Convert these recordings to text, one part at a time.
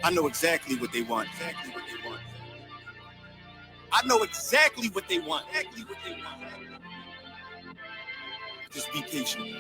I know exactly what they want. I know exactly what they want. Just be patient.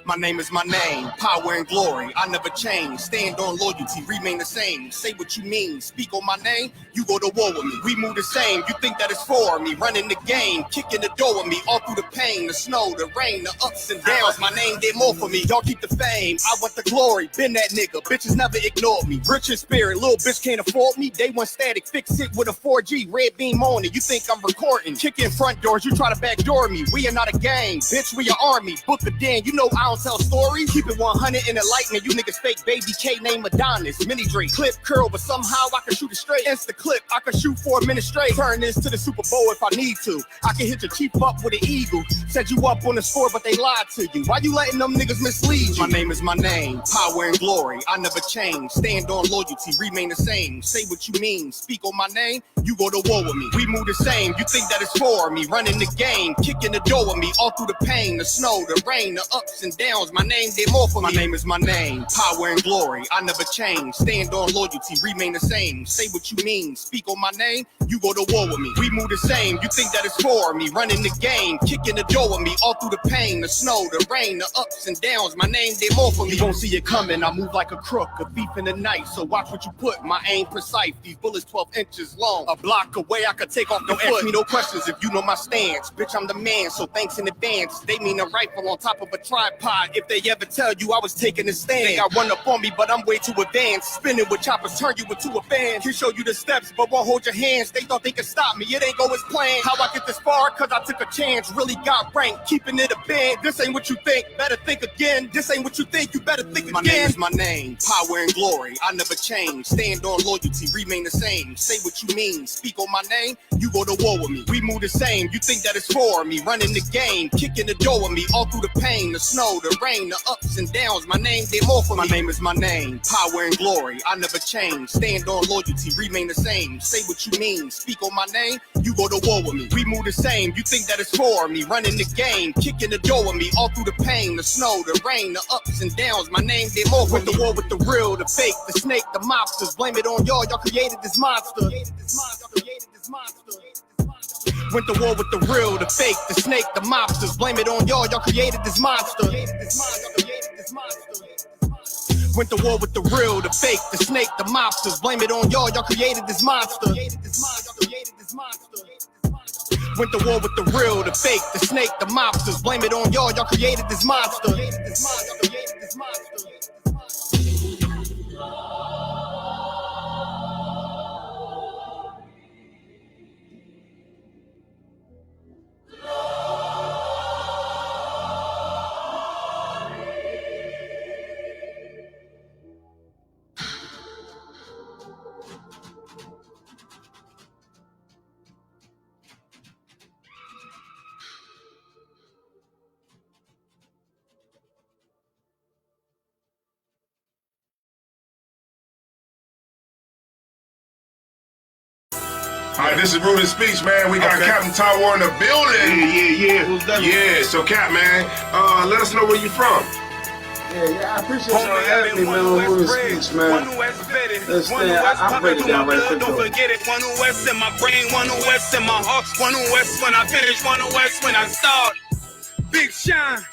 My name is my name, power and glory, I never change. Stand on loyalty, remain the same. Say what you mean, speak on my name, you go to war with me. We move the same, you think that it's for me. Running the game, kicking the door with me. All through the pain, the snow, the rain, the ups and downs. My name did more for me, y'all keep the fame. I want the glory, been that nigga, bitches never ignored me. Rich in spirit, little bitch can't afford me. Day one static, fix it with a 4G, red beam on it. You think I'm recording, kicking front doors, you try to backdoor me. We are not a gang, bitch, we an army. Book the den, you know I don't tell stories. Keep it 100 in the lightning. You niggas fake baby K name Adonis. Mini Drake, clip curl, but somehow I can shoot it straight. Insta clip, I can shoot for a minute straight. Turn this to the Super Bowl if I need to. I can hit your chief up with an eagle. Set you up on the score, but they lied to you. Why you letting them niggas mislead you? My name is my name, power and glory. I never change. Stand on loyalty, remain the same. Say what you mean, speak on my name. You go to war with me. We move the same. You think that it's for me. Running the game, kicking the door with me. All through the pain, the snow, the rain, the ups and downs. My name did more for me. My name is my name, power and glory. I never change. Stand on loyalty, remain the same. Say what you mean, speak on my name. You go to war with me. We move the same. You think that it's for me. Running the game, kicking the door with me. All through the pain, the snow, the rain, the ups and downs. My name did more for me. You won't see it coming. I move like a crook, a thief in the night. So watch what you put. My aim precise. These bullets 12 inches long. A block away, I could take off the foot. Don't ask me no questions if you know my stance. Bitch, I'm the man, so thanks in advance. They mean a rifle on top of a tripod. If they ever tell you I was taking a stand, they got run up on me, but I'm way too advanced. Spinning with choppers, turn you into a fan. Can show you the steps, but won't hold your hands. They thought they could stop me, it ain't go as planned. How I get this far? Cause I took a chance. Really got ranked, keeping it a band. This ain't what you think, better think again. This ain't what you think, you better think again. My name is my name, power and glory. I never change. Stand on loyalty, remain the same. Say what you mean, speak on my name. You go to war with me. We move the same. You think that it's for me. Running the game, kicking the door with me. All through the pain, the snow, the rain, the ups and downs. My name did more for me. My name is my name, power and glory. I never change. Stand on loyalty, remain the same. Say what you mean, speak on my name. You go to war with me. We move the same. You think that it's for me. Running the game, kicking the door with me. All through the pain, the snow, the rain, the ups and downs. My name did more for me. Went to war with the real, the fake, the snake, the mobsters. Blame it on y'all. Y'all created this monster. Went to war with the real, the fake, the snake, the mobsters. Blame it on y'all. Y'all created this monster. Went to war with the real, the fake, the snake, the mobsters. Blame it on y'all. Y'all created this monster. Went to war with the real, the fake, the snake, the mobsters. Blame it on y'all. Y'all created this monster. All right, this is Rude Speech, man. We got Captain Tower in the building. Yeah. Who's that? Yeah, so Cap, man, let us know where you from. Yeah, I appreciate y'all having me, man, on Rude Speech, man. Understand, I break it down right quick, don't forget it. One West in my brain, one West in my heart, one West when I finish, one West when I start. Big shine.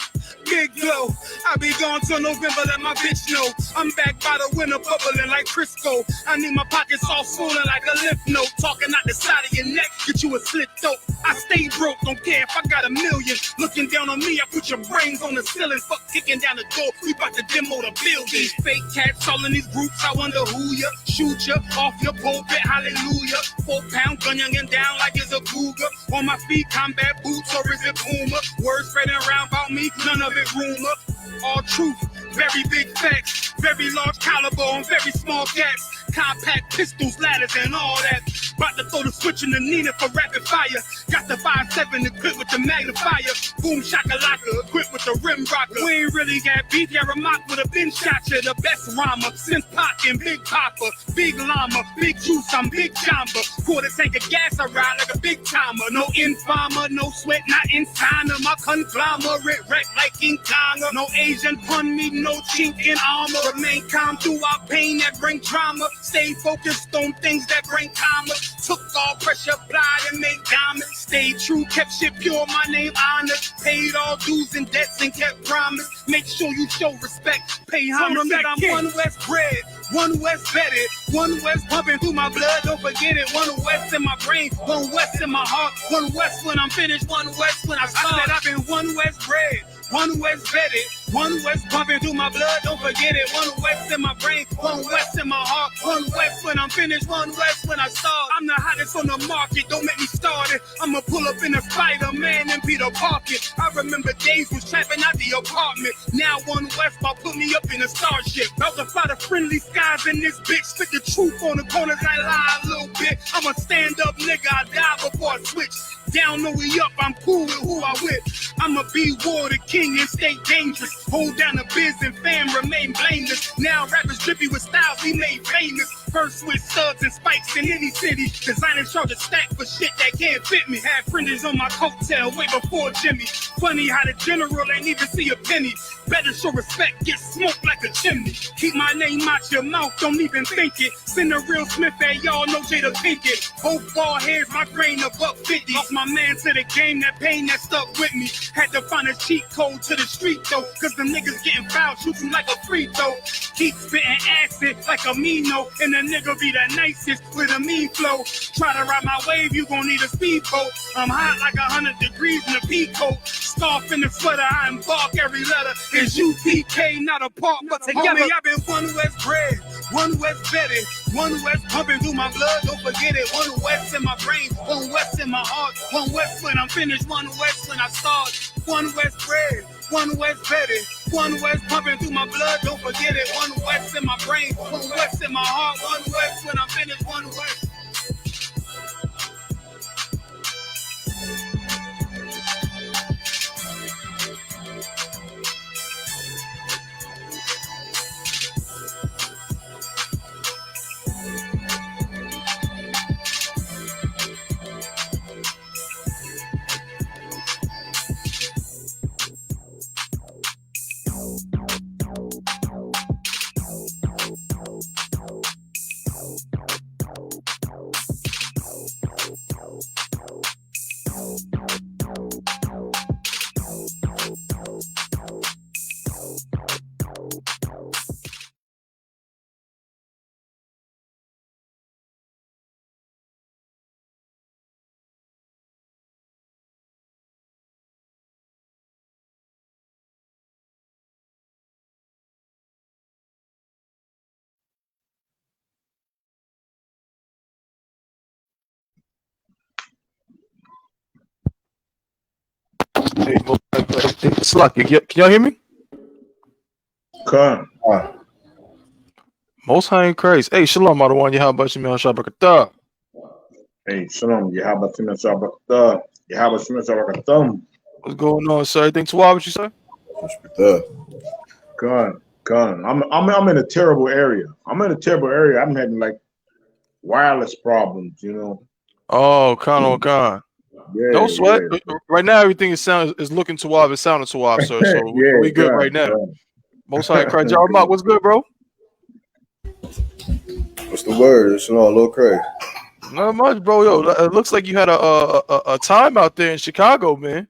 Big glow, I be gone till November, let my bitch know. I'm back by the winter, bubbling like Crisco. I need my pockets all swollen like a lymph node. Talking out the side of your neck, get you a slit throat. I stay broke, don't care if I got a million. Looking down on me, I put your brains on the ceiling. Fuck kicking down the door, we bout to demo the building. These fake cats all in these groups, I wonder who ya. Shoot ya off your pulpit, hallelujah. 4-pound gun youngin' down like it's a cougar. On my feet, combat boots, or is it Puma? Words spreading around about me, none of it rumor. All truth, very big facts. Very large caliber on very small gaps. Compact pistols, ladders, and all that. About to throw the switch in the Nina for rapid fire. Got the 5.7 equipped with the magnifier. Boom shakalaka equipped with the rim rocker. We ain't really got beef. Yagarwap would have been shot you. The best rhymer since Pac and Big Papa. Big llama, big juice, I'm big jamba. Quarter tank of gas, I ride like a big timer. No informer, no sweat, not in China. My conglomerate wreck like King Kong. No Asian pun me, no chink in armor. Remain calm through our pain that bring drama. Stay focused on things that bring karma. Took all pressure, applied and made diamonds. Stayed true, kept shit pure, my name honored. Paid all dues and debts and kept promise. Make sure you show respect, pay homage. I'm one West bred, one West vetted, one West pumping through my blood, don't forget it. One West in my brain, one West in my heart. One West when I'm finished, one West when I start. I said I've been one West bred, one West vetted, one West pumping through my blood, don't forget it. One West in my brain, one West in my heart. One West when I'm finished, one West when I start. I'm the hottest on the market, don't make me start it. I'ma pull up in a Spider-Man and Peter Parker. I remember days was trapping out the apartment. Now one West ball put me up in a starship. About to fly the friendly skies in this bitch. Spit the truth on the corners, I lie a little bit. I'm a stand-up nigga, I die before I switch. Down, no we up, I'm cool with who I with. I'ma be war the king and stay dangerous. Hold down the biz and fam, remain blameless. Now rappers drippy with styles we made famous. First with studs and spikes in any city. Designers charge a stack for shit that can't fit me. Had fringes on my coattail way before Jimmy. Funny how the general ain't even see a penny. Better show respect, get smoked like a chimney. Keep my name out your mouth, don't even think it. Send a real Smith at y'all, know Jada Pinkett. Both ball heads, my grain of $1.50. Lost my man to the game, that pain that stuck with me. Had to find a cheat code to the street though, cause the niggas getting fouled, shoot you like a free throw. Keep spitting acid like a Mino, and the nigga be the nicest with a mean flow. Try to ride my wave, you gon' need a speedboat. I'm hot like 100 degrees in a peacoat. Scarf in the sweater, I embark every letter. It's UPK, not a part, but together. Homie, I've been one West bred, one West vetted, one West pumping through my blood, don't forget it. One West in my brain, one West in my heart. One West when I'm finished, one West when I start. One West bred, one West vetted, one West pumping through my blood, don't forget it. One West in my brain, one West in my heart. One West when I'm finished, one West. Hey, Sluck, can y'all hear me? Come. Most High in Christ. Hey, Shalom, Adawan, Yahawadah, Shabakatah. Hey, Shalom. Yahawadah, Yahawadah. What's going on, sir? Everything to what you say? Gun. I'm in a terrible area. I'm having like wireless problems, you know. Oh, Khan. Yeah, No sweat. yeah. Right now, everything is looking to Wab. It's sounding to Wab, sir. So Yeah, we good right now. Most High in Christ. Yagarwap, what's good, bro? What's the word? It's all Lil Craig. Not much, bro. Yo, it looks like you had a time out there in Chicago, man.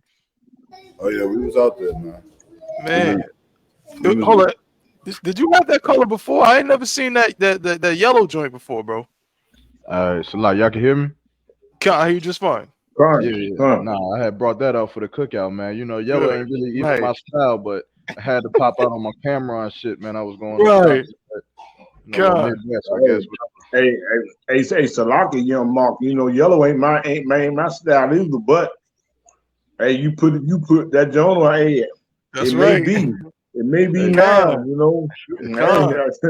Oh yeah, we was out there, man. Hold on. Did you have that color before? I ain't never seen that yellow joint before, bro. So like y'all can hear me? Can't hear you just fine. Yeah. Nah, I had brought that out for the cookout, man. You know, yellow ain't really even my style, but I had to pop out on my camera and shit, man. I was going right. God. Midwest, I guess. Hey, Salaki, young Mark. You know, yellow ain't my style either. But hey, you put that joint on. Hey, that's it right. It may be now. You know.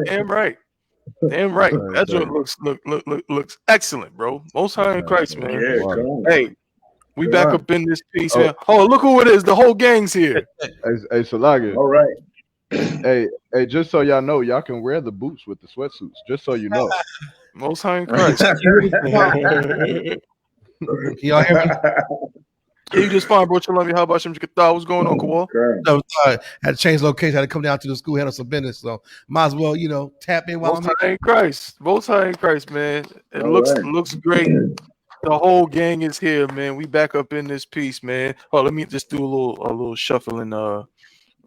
Damn right. Damn right. That joint looks excellent, bro. Most High in Christ, man. Yeah, come on. Hey, we back up in this piece, man. Oh, look who it is. The whole gang's here. Hey, Salagi. All right. Hey, just so y'all know, y'all can wear the boots with the sweatsuits. Just so you know. Most High in Christ. Y'all hear me? Yeah, you just fine, bro. How about Shem Jikatha? What's going on, Kawal? No, had to change location. Had to come down to the school, handle some business. So might as well, tap in while Most High in Christ. Most High in Christ, man. It looks great. The whole gang is here, man. We back up in this piece, man. Oh, let me just do a little shuffling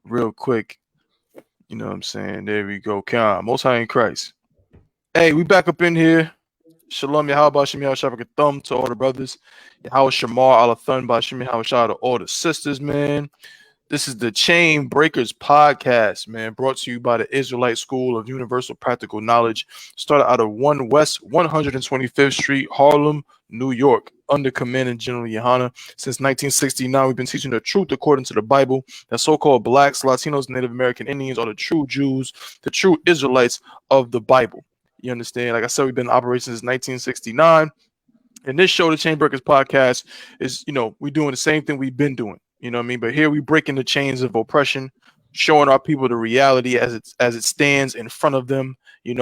real quick. You know what I'm saying? There we go. Most High in Christ. Hey, we back up in here. Shalom Yahawadah Shem Yahawadah Thumb to all the brothers. Yahawadah Shamar Alathun by Shem Yahawadah to all the sisters, man. This is the Chain Breakers podcast, man, brought to you by the Israelite School of Universal Practical Knowledge. Started out of 1 West 125th Street, Harlem, New York, under Commandant General Yohana. Since 1969, we've been teaching the truth according to the Bible, that so-called blacks, Latinos, Native American Indians are the true Jews, the true Israelites of the Bible. You understand? Like I said, we've been in operation since 1969. And this show, the Chain Breakers podcast, is, we're doing the same thing we've been doing. You know what I mean? But here we breaking the chains of oppression, showing our people the reality as it stands in front of them. We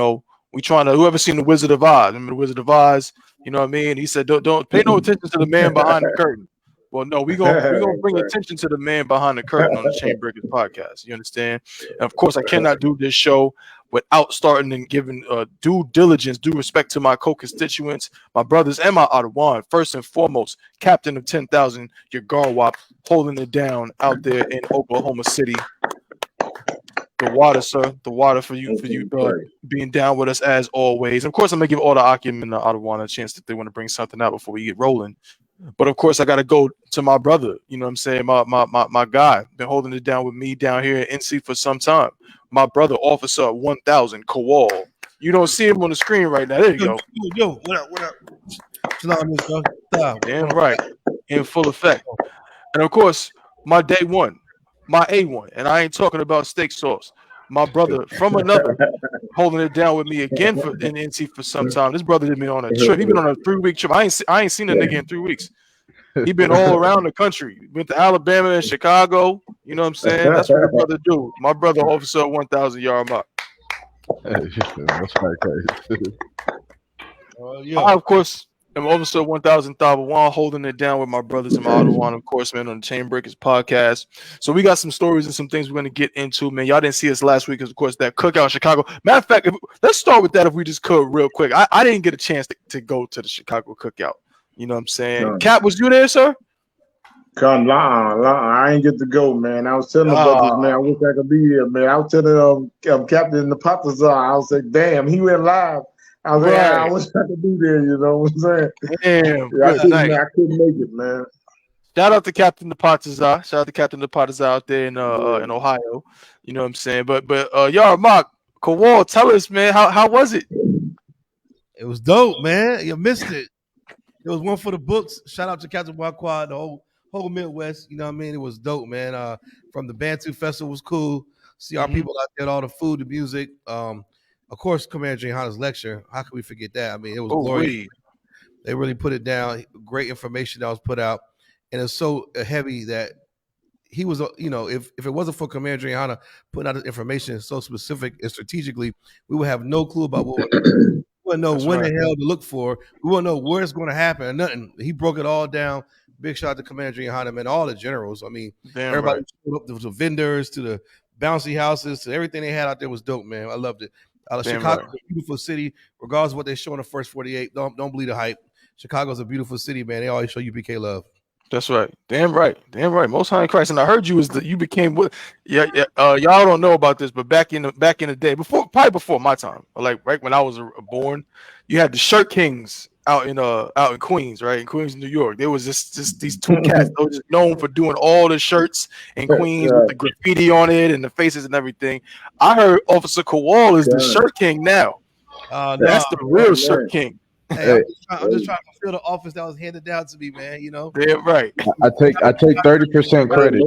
trying to, whoever seen the Wizard of Oz, remember the Wizard of Oz? You know what I mean? He said, don't pay no attention to the man behind the curtain. Well, no, we're gonna bring attention to the man behind the curtain on the Chain Breakers podcast. You understand? And of course, I cannot do this show without starting and giving due diligence, due respect to my co-constituents, my brothers, and my Adawan. First and foremost, Captain of 10,000, Yagarwap, holding it down out there in Oklahoma City. The water, sir. The water for you being down with us as always. Of course, I'm gonna give all the Akim and the Adawan a chance if they want to bring something out before we get rolling. But of course, I got to go to my brother. You know what I'm saying? My guy been holding it down with me down here in NC for some time. My brother, Officer 1000, Kawal. You don't see him on the screen right now. There you go. Yo, what up? Damn right. In full effect. And of course, my day one, my A1. And I ain't talking about steak sauce. My brother from another, holding it down with me again in NC for some time. This brother did me on a trip. He been on a 3-week trip. I ain't seen a nigga in 3 weeks. He been all around the country. Went to Alabama and Chicago. You know what I'm saying? That's what the brother do. My brother, Officer 1000 Yard Mark. That's crazy. I, of course, am Officer 1000 Thabawan, holding it down with my brothers and my Adawan, of course, man, on the Chain Breakers podcast. So we got some stories and some things we're going to get into, man. Y'all didn't see us last week because, of course, that cookout in Chicago. Matter of fact, let's start with that if we just could real quick. I didn't get a chance to go to the Chicago cookout. You know what I'm saying? No. Cap, was you there, sir? I ain't get to go, man. I was telling the brothers, man, I wish I could be here, man. I was telling Captain the Patazar, I was like, damn, he went live. I was like, I wish I could be there, you know what I'm saying? Damn, I couldn't make it, man. Shout out to Captain the Patazar. Shout out to Captain the Patazar out there in Ohio. You know what I'm saying? But y'all, Mark, Kawal, tell us, man, how was it? It was dope, man. You missed it. It was one for the books. Shout out to Captain Waqua, the whole Midwest. You know what I mean? It was dope, man. From the Bantu Festival was cool. See our people out there, all the food, the music. Of course, Commander Jehana's lecture. How could we forget that? I mean, it was glorious. They really put it down. Great information that was put out. And it's so heavy that he was, if it wasn't for Commander Jehana putting out the information so specific and strategically, we would have no clue about what we wouldn't know the hell to look for. We wouldn't know where it's going to happen or nothing. He broke it all down. Big shout out to Commander Jehana, man, all the generals. I mean, everybody showed up. There was the vendors to the bouncy houses to everything they had out there was dope, man. I loved it. Chicago is a beautiful city, regardless of what they show in the first 48. Don't believe the hype. Chicago's a beautiful city, man. They always show UPK love. That's right. Damn right. Most High in Christ. And I heard you became what? Y'all don't know about this, but back in the day, probably before my time, like right when I was born, you had the Shirt Kings out in Queens, right? In Queens, New York. There was just these two cats that were just known for doing all the shirts in Queens with the graffiti on it and the faces and everything. I heard Officer Kawal is the Shirt King now. That's the real Shirt King. Hey, I'm just trying to fulfill the office that was handed down to me, man. You know. Yeah, right. I take 30% credit.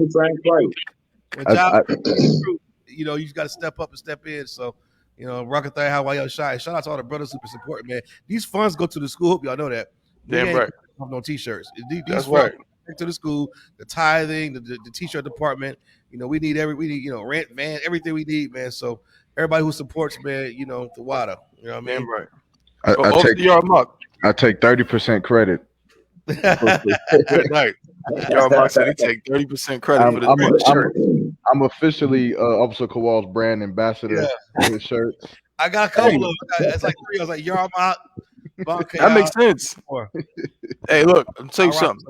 You just got to step up and step in. So, You know, Rocket Thigh, how y'all shy. Shout out to all the brothers super support, man. These funds go to the school. Hope y'all know that. Damn right. No t-shirts. These That's funds right. to the school, the tithing, the t-shirt department. You know, we need rent, van, everything we need, man. So everybody who supports, man, you know, the water. You know what I mean? Damn right. I take 30% credit. Good night. Yagarwap said he take 30% credit for the shirt. I'm officially Officer Kowal's brand ambassador for his shirts. I got a couple of them. It's like 3. I was like, Yagarwap. That makes sense. Hey, look, I'm tell you something.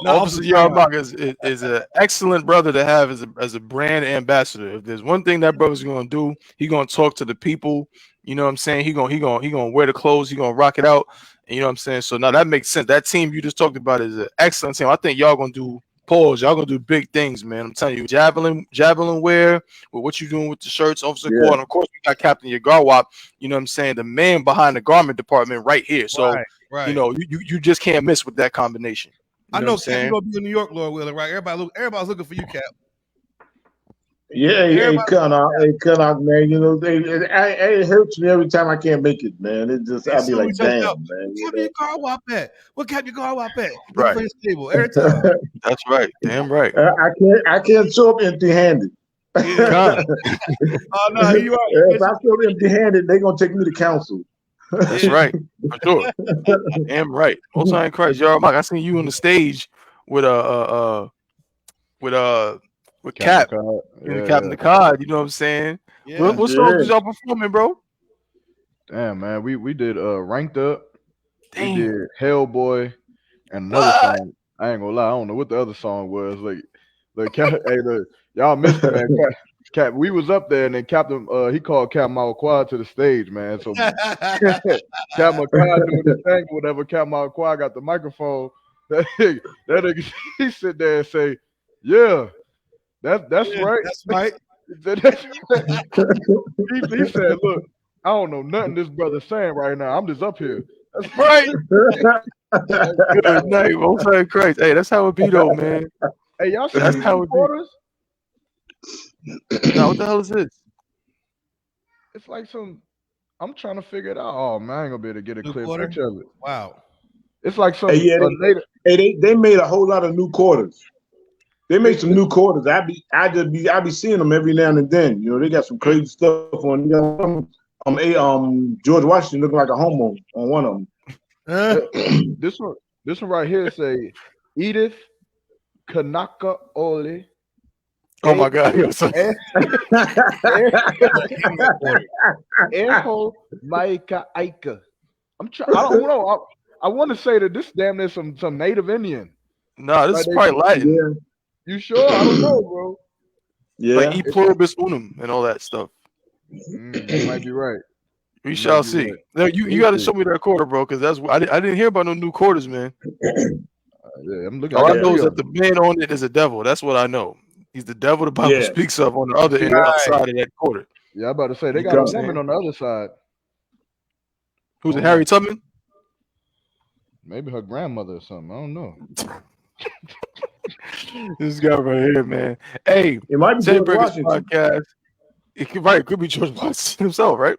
Officer Yagarwap is an excellent brother to have as a brand ambassador. If there's one thing that brother's gonna do, he gonna talk to the people. You know what I'm saying? He gonna wear the clothes. He gonna rock it out. And you know what I'm saying? So now that makes sense. That team you just talked about is an excellent team. I think y'all gonna do pause. Y'all gonna do big things, man. I'm telling you, javelin wear with what you doing with the shirts, Officer Core, and of course we got Captain Yagarwap. You know what I'm saying? The man behind the garment department right here. So you know you just can't miss with that combination. I know Cap, you gonna be in New York, Lord willing, right? Everybody's looking for you, Cap. Yeah, hey, cut off, man. You know, it hurts me every time I can't make it, man. It just, I'll be like, damn, man. Cap Yagarwap at? What Cap Yagarwap at? Right. Table every time. That's right. Damn right. I can't show up empty-handed. Oh no, you are. If I show up empty-handed, they're gonna take me to council. That's right, for sure. Damn right. Most High in Christ, Yagarwap. I seen you on the stage with Cap, Captain the Cod. You know what I'm saying? Yeah. What songs was y'all performing, bro? Damn, man, we did Ranked Up. Damn. We did Hellboy, and another song. I ain't gonna lie, I don't know what the other song was. Like Cap, hey, look, y'all missed it, man. Cap, we was up there, and then Captain, he called Cap Malquad to the stage, man. So Cap Malquad doing the thing, whatever. Cap Malquad got the microphone. That nigga, he sit there and say, "Yeah, that's right, that's right." He said, "Look, I don't know nothing this brother's saying right now. I'm just up here." That's right. Good night, Most High in Christ. Hey, that's how it be, though, man. Hey, y'all see that's these how it quarters? Now, what the hell is this? It's like some. I'm trying to figure it out. Oh man, I ain't gonna be able to get a clear picture of it. Wow. It's like some. They made a whole lot of new quarters. They made some new quarters. I be seeing them every now and then. You know, they got some crazy stuff on. George Washington looking like a homo on one of them. This one right here say Edith Kanaka Ole. Oh my God! Eho Maika Aika. I don't know. I want to say that this damn near some native Indian. No, this is probably Latin. Yeah. You sure? I don't know, bro. Yeah, like e pluribus unum and all that stuff. You might be right. We shall see. Right. Now, you got to show me that quarter, bro, because that's I didn't hear about no new quarters, man. Yeah, I'm looking. All I know is that the man on it is a devil. That's what I know. He's the devil the Bible speaks of on the other end side of that quarter. Yeah, I'm about to say they got a woman on the other side. Who's it? Harry Tubman? Maybe her grandmother or something. I don't know. This guy right here, man. Hey, it might be George Washington. Podcast. It could be George Washington himself, right?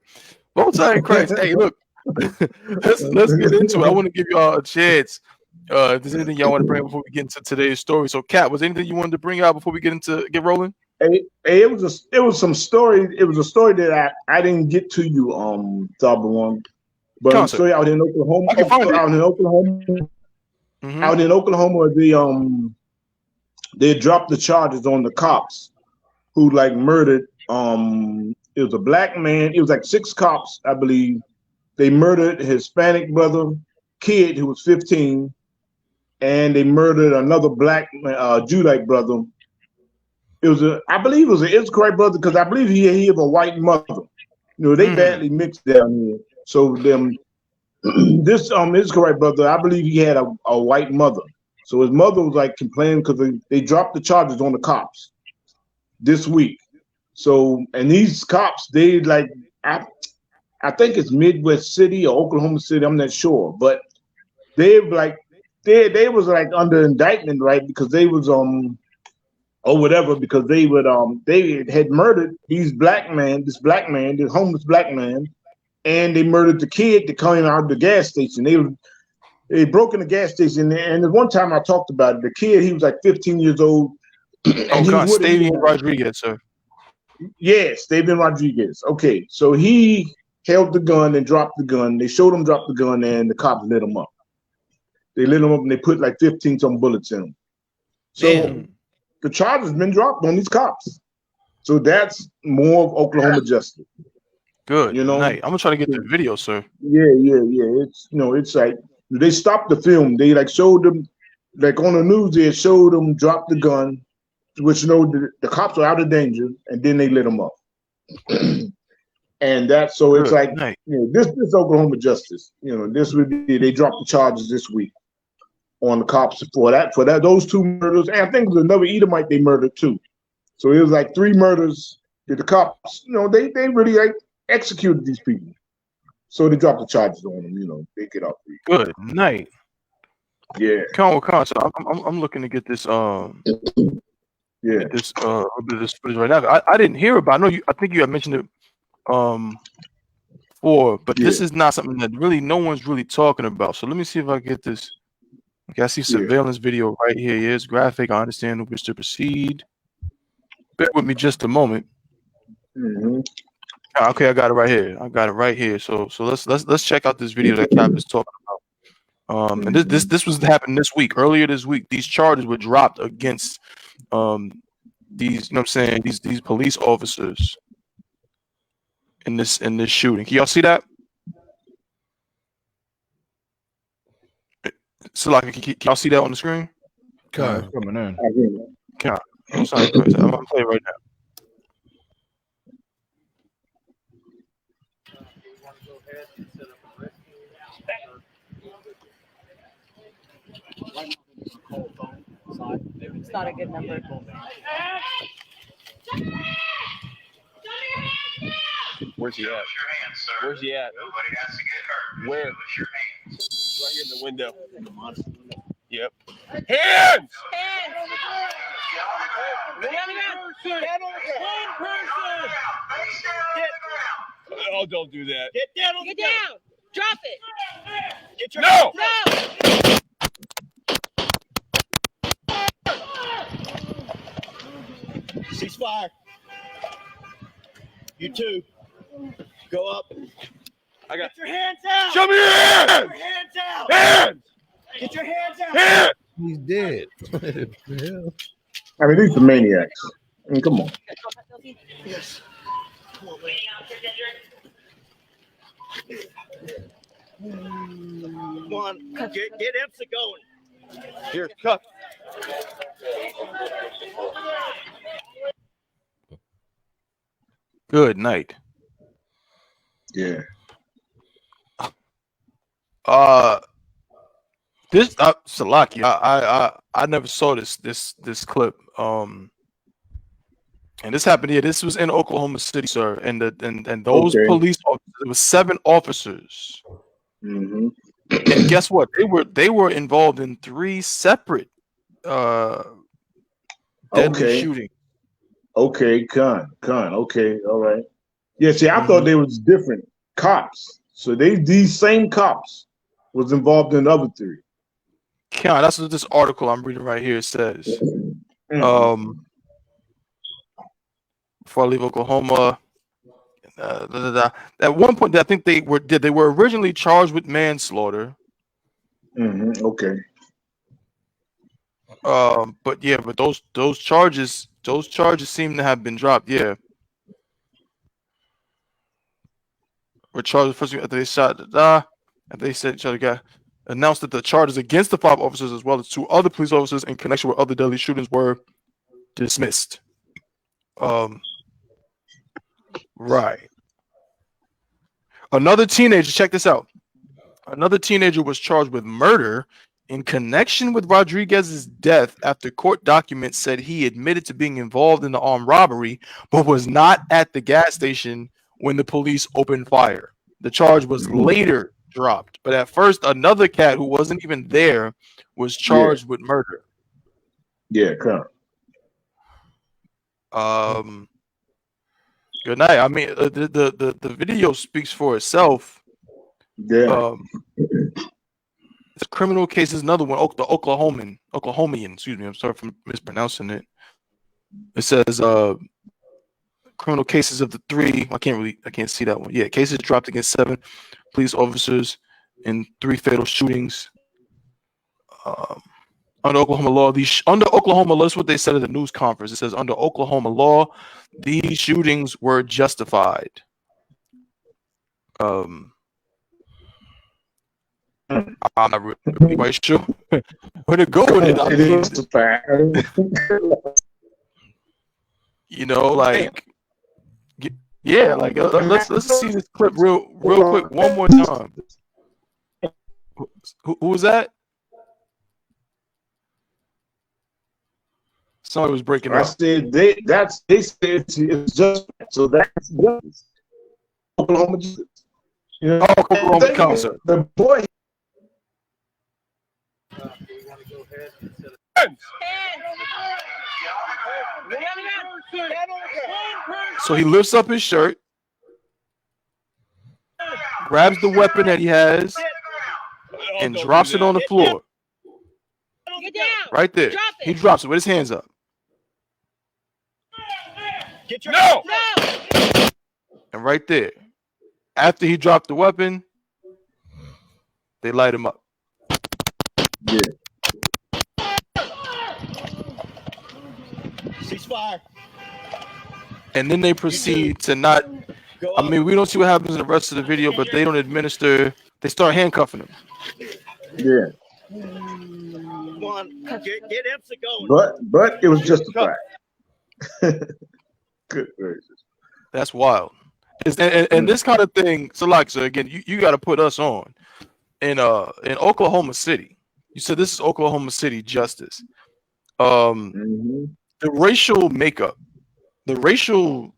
Most High in Christ. Hey, look, let's get into it. I want to give y'all a chance. If there's anything y'all want to bring up before we get into today's story. So, Kat, was there anything you wanted to bring out before we get rolling? Hey, it was some story. It was a story that I didn't get to you, One. But a story out in Oklahoma. Out in Oklahoma, they dropped the charges on the cops who murdered. It was a black man. It was 6 cops, I believe. They murdered a Hispanic brother, kid who was 15, and they murdered another black Judite brother. I believe it was an Israelite brother because I believe he had a white mother. You know, they badly mixed down here. So this Israelite brother, I believe he had a white mother. So his mother was complaining because they dropped the charges on the cops this week. So, and these cops, they I think it's Midwest City or Oklahoma City, I'm not sure, but they was under indictment, right? Because they was or whatever, because they had murdered this homeless black man, and they murdered the kid that came out of the gas station. They broke in the gas station, and the one time I talked about it, the kid, he was like 15 years old. And he was Stavian Rodriguez, sir. Yes, Stavian Rodriguez. Okay, so he held the gun and dropped the gun. They showed him drop the gun, and the cops lit him up. They lit him up, and they put like 15 some bullets in him. So the charge has been dropped on these cops. So that's more of Oklahoma justice. Good. You know, I'm gonna try to get the video, sir. Yeah. It's it's like they stopped the film. They like showed them, like on the news, they showed them drop the gun, which the cops are out of danger, and then they lit them up. And that's so it's like this Oklahoma justice. This would be they dropped the charges this week on the cops for those two murders, and I think there's another Edomite they murdered too. So it was like 3 murders that the cops, they really like executed these people. So they dropped the charges on them. They get out. Good night. Yeah. So I'm looking to get this this footage right now. I didn't hear about. I think you had mentioned it before, but this is not something that really no one's really talking about. So let me see if I get this. Okay, I see surveillance video right here. Yeah, it's graphic. I understand which to proceed. Bear with me just a moment. Mm-hmm. Okay, I got it right here. So let's check out this video that Cap is talking about. And this was happening this week. Earlier this week, these charges were dropped against these these police officers in this shooting. Can y'all see that? So can y'all see that on the screen? Coming in. I'm sorry, I'm gonna play it right now. It's not a good number. Where's he at? Where's he at? Nobody has to get hurt. Where? Right here in the window. Yep. Hands! Oh, don't do that. Get down on the ground. Drop it. Get your no! Ceasefire. You two. Go up. Get your hands out. Show me your hands. Get your hands out. Hands. Get your hands out. Hands. He's dead. I mean, these are maniacs. I mean, come on. Yes. Come on, Come on. Get Epsa going. Here, cut. Good night. Yeah. This Salaki, I never saw this clip. And this happened here. This was in Oklahoma City, sir. And those police officers, it was 7 officers. Mm-hmm. And guess what? They were involved in 3 separate deadly shootings. Okay, Con. Okay, all right. Yeah, see, I thought they was different cops. So these same cops was involved in the other 3. Con, that's what this article I'm reading right here says. Mm-hmm. Before I leave Oklahoma, at one point I think they were originally charged with manslaughter. Mm-hmm. Okay. But those charges seem to have been dropped. Yeah. Were charged first after they shot after they said each other got announced that the charges against the 5 officers as well as 2 other police officers in connection with other deadly shootings were dismissed. Right. Another teenager, check this out. Another teenager was charged with murder in connection with Rodriguez's death after court documents said he admitted to being involved in the armed robbery, but was not at the gas station when the police opened fire. The charge was later dropped, but at first another cat who wasn't even there was charged with murder. Yeah, correct. Good night. I mean, the video speaks for itself. Yeah. It's criminal cases. Another one, the Oklahomian. Excuse me. I'm sorry for mispronouncing it. It says criminal cases of the 3. I can't see that one. Yeah, cases dropped against 7 police officers in 3 fatal shootings. Under Oklahoma law, under Oklahoma law, that's what they said at the news conference. It says under Oklahoma law, these shootings were justified. I'm not really quite sure where to go with it. I mean, you know, like, yeah, like let's see this clip real quick one more time. Who was that? Somebody was breaking up. I said they said it's just so that's justice. Oklahoma justice. You know, Oklahoma concert. The boy. So he lifts up his shirt, grabs the weapon that he has, and drops it on the floor. Get down. Right there. He drops it with his hands up. No! And right there, after he dropped the weapon, they light him up. Yeah. Ceasefire. And then they proceed to not. I mean, we don't see what happens in the rest of the video, but they don't administer. They start handcuffing him. Yeah. Come on, get Epsa going. But it was justified. Good gracious. That's wild. And this kind of thing. So again, you got to put us on in Oklahoma City. You said this is Oklahoma City justice. The racial makeup, the racial,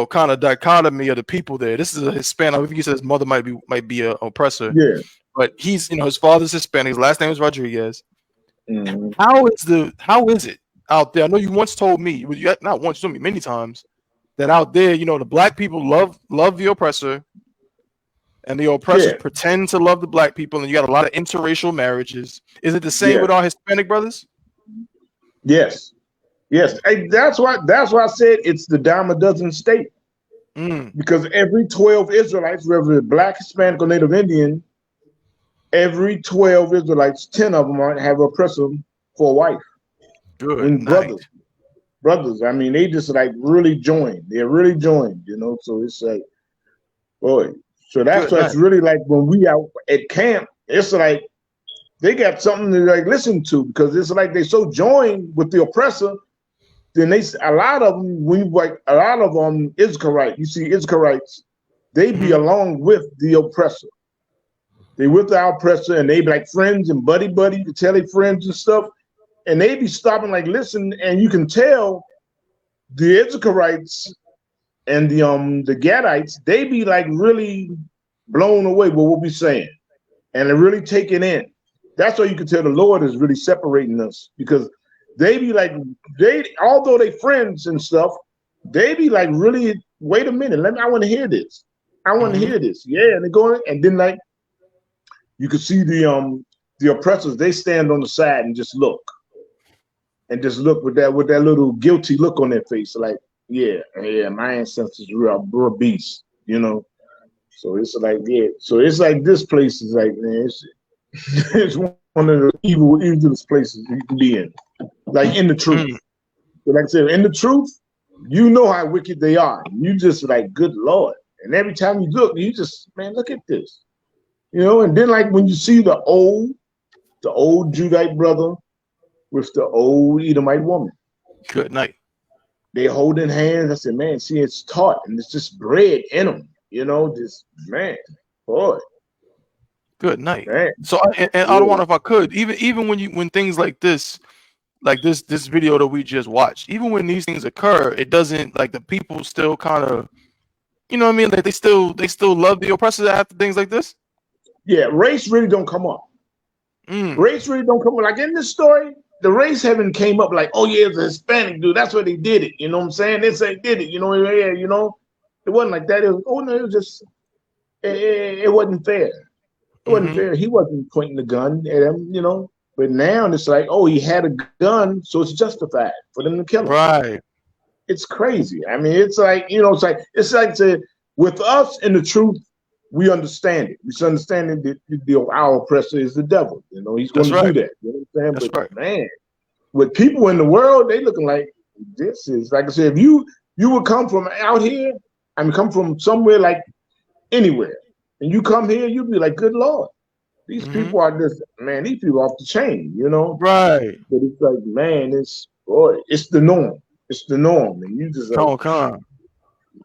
kind of dichotomy of the people there. This is a Hispanic. I think he said his mother might be an oppressor. Yeah. But he's, his father's Hispanic. His last name is Rodriguez. Mm-hmm. How is it out there? I know you once told me, not once, you told me many times, that out there, the black people love the oppressor, and the oppressors pretend to love the black people, and you got a lot of interracial marriages. Is it the same with our Hispanic brothers? Yes. Hey, that's why I said it's the dime a dozen state. Because every 12 Israelites, whether it's black, Hispanic, or Native Indian, every 12 Israelites, 10 of them have an oppressor for a wife. Good. And brothers. I mean, they just really joined. They're really joined, So it's like, boy. So that's what's really like when we out at camp. It's like they got something to listen to because it's like they so joined with the oppressor. Then a lot of them Israelites. You see, Israelites, they be along with the oppressor. They with the oppressor, and they be like friends and buddy to tell their friends and stuff. And they be stopping, listen, and you can tell the Israelites and the Gadites, they be really blown away with what we saying, and they're really taking in. That's why you can tell the Lord is really separating us, because they be although they friends and stuff, they be really, wait a minute, I want to hear this. I want to hear this. Yeah, and they're going, and then you can see the oppressors, they stand on the side and just look. And just look with that little guilty look on their face, my ancestors were a beast, So it's so it's this place is man, it's one of the evilest places you can be in, in the truth. So I said, in the truth, you know how wicked they are. You just good Lord. And every time you look, you just, man, look at this, And then when you see the old Judite brother with the old Edomite woman. Good night. They holding hands. I said, man, see, it's taught, and it's just bred in them. This man, boy. Good night. Man. So, I don't want, if I could, even when things like this video that we just watched, even when these things occur, it doesn't the people still kind of, what I mean? They still love the oppressors after things like this. Yeah, race really don't come up. Race really don't come up. In this story, the race haven't came up like, oh yeah, it's a Hispanic dude. That's why they did it. You know what I'm saying? They say did it. You know, yeah, you know, it wasn't like that. It was, oh no, it was just it wasn't fair. It wasn't fair. He wasn't pointing the gun at him, you know. But now it's like, oh, he had a gun, so it's justified for them to kill him. Right. It's crazy. I mean, it's like, you know, it's like with us and the truth, we understand it. We understand that our oppressor is the devil. You know, he's going to do that. You know what I'm saying? But man, with people in the world, they looking like this is, like I said, if you would come from out here, I mean, come from somewhere like anywhere, and you come here, you'd be like, good Lord, these people are just, man, these people off the chain, you know? Right. But it's like, man, it's the norm. It's the norm. And you just like,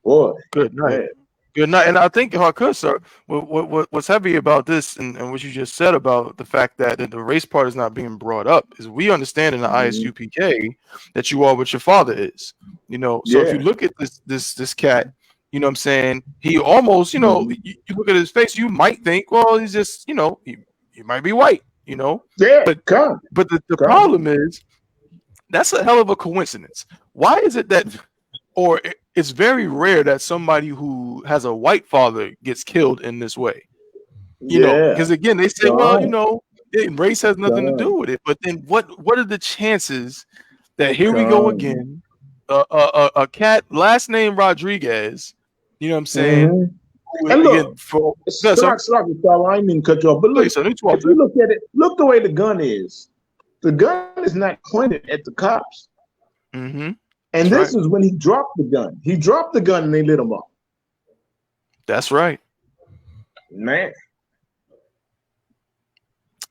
boy. Good night. Man. Good night. And I think, sir, what's heavy about this and what you just said about the fact that the race part is not being brought up is we understand in the ISUPK that you are what your father is. You know, so if you look at this cat, you know what I'm saying, he almost, you know, you look at his face, you might think, well, he's just, you know, he might be white, you know. Yeah. But the problem is that's a hell of a coincidence. Why is it that, or it's very rare that somebody who has a white father gets killed in this way? You know, because again, they say, well, you know, race has nothing to do with it. But then what are the chances that here we go again, a cat, last name Rodriguez, you know what I'm saying? And look, I mean, cut you off, but look, if you look at it, look the way the gun is. The gun is not pointed at the cops. And this is when he dropped the gun. He dropped the gun and they lit him up. That's right. Man.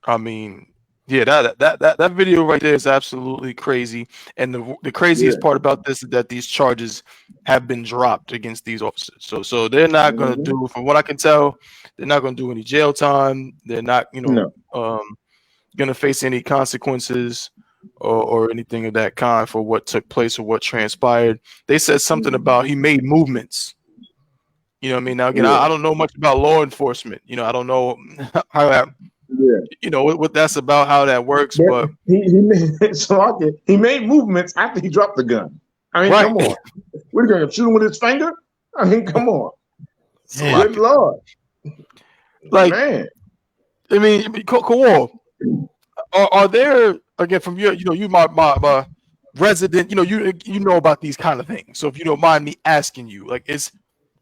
I mean, yeah, that video right there is absolutely crazy. And the craziest part about this is that these charges have been dropped against these officers. So they're not going to do, from what I can tell, they're not going to do any jail time. They're not, you know, going to face any consequences or anything of that kind for what took place or what transpired. They said something about he made movements. You know what I mean? Now, again, I don't know much about law enforcement. You know, I don't know how that, you know, what that's about, how that works. But he made movements after he dropped the gun. I mean, come on. We're going to shoot him with his finger? I mean, come on. Good Lord. Like, man. I mean, Kawal, are there, again, from your, you know, you my resident, you know, you know about these kind of things. So if you don't mind me asking you, like, it's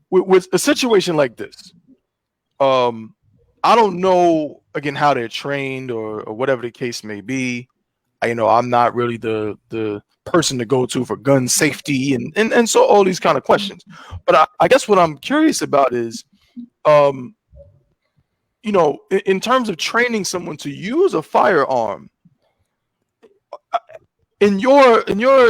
with a situation like this, I don't know, again, how they're trained or whatever the case may be. You know, I'm not really the person to go to for gun safety and so all these kind of questions. But I guess what I'm curious about is, you know, in terms of training someone to use a firearm, in your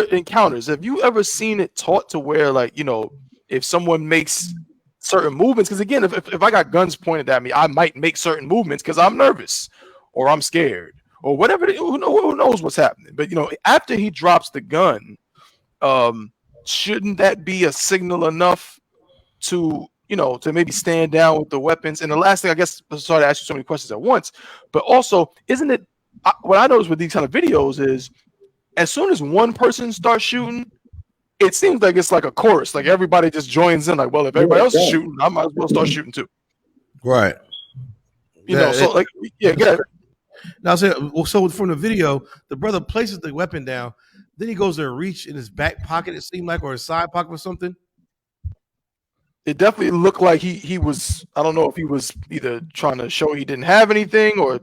encounters, have you ever seen it taught to where, like, you know, if someone makes certain movements, because again, if I got guns pointed at me, I might make certain movements because I'm nervous or I'm scared or whatever. Who knows what's happening? But, you know, after he drops the gun, shouldn't that be a signal enough to, you know, to maybe stand down with the weapons? And the last thing, I guess, I'm sorry to ask you so many questions at once, but also, isn't it, what I notice with these kind of videos is, as soon as one person starts shooting, it seems like it's like a chorus. Like everybody just joins in. Like, well, if everybody else is shooting, I might as well start shooting too. Right. You know, so like, yeah, go ahead. Now, so from the video, the brother places the weapon down. Then he goes to reach in his back pocket, it seemed like, or his side pocket or something. It definitely looked like he was, I don't know if he was either trying to show he didn't have anything or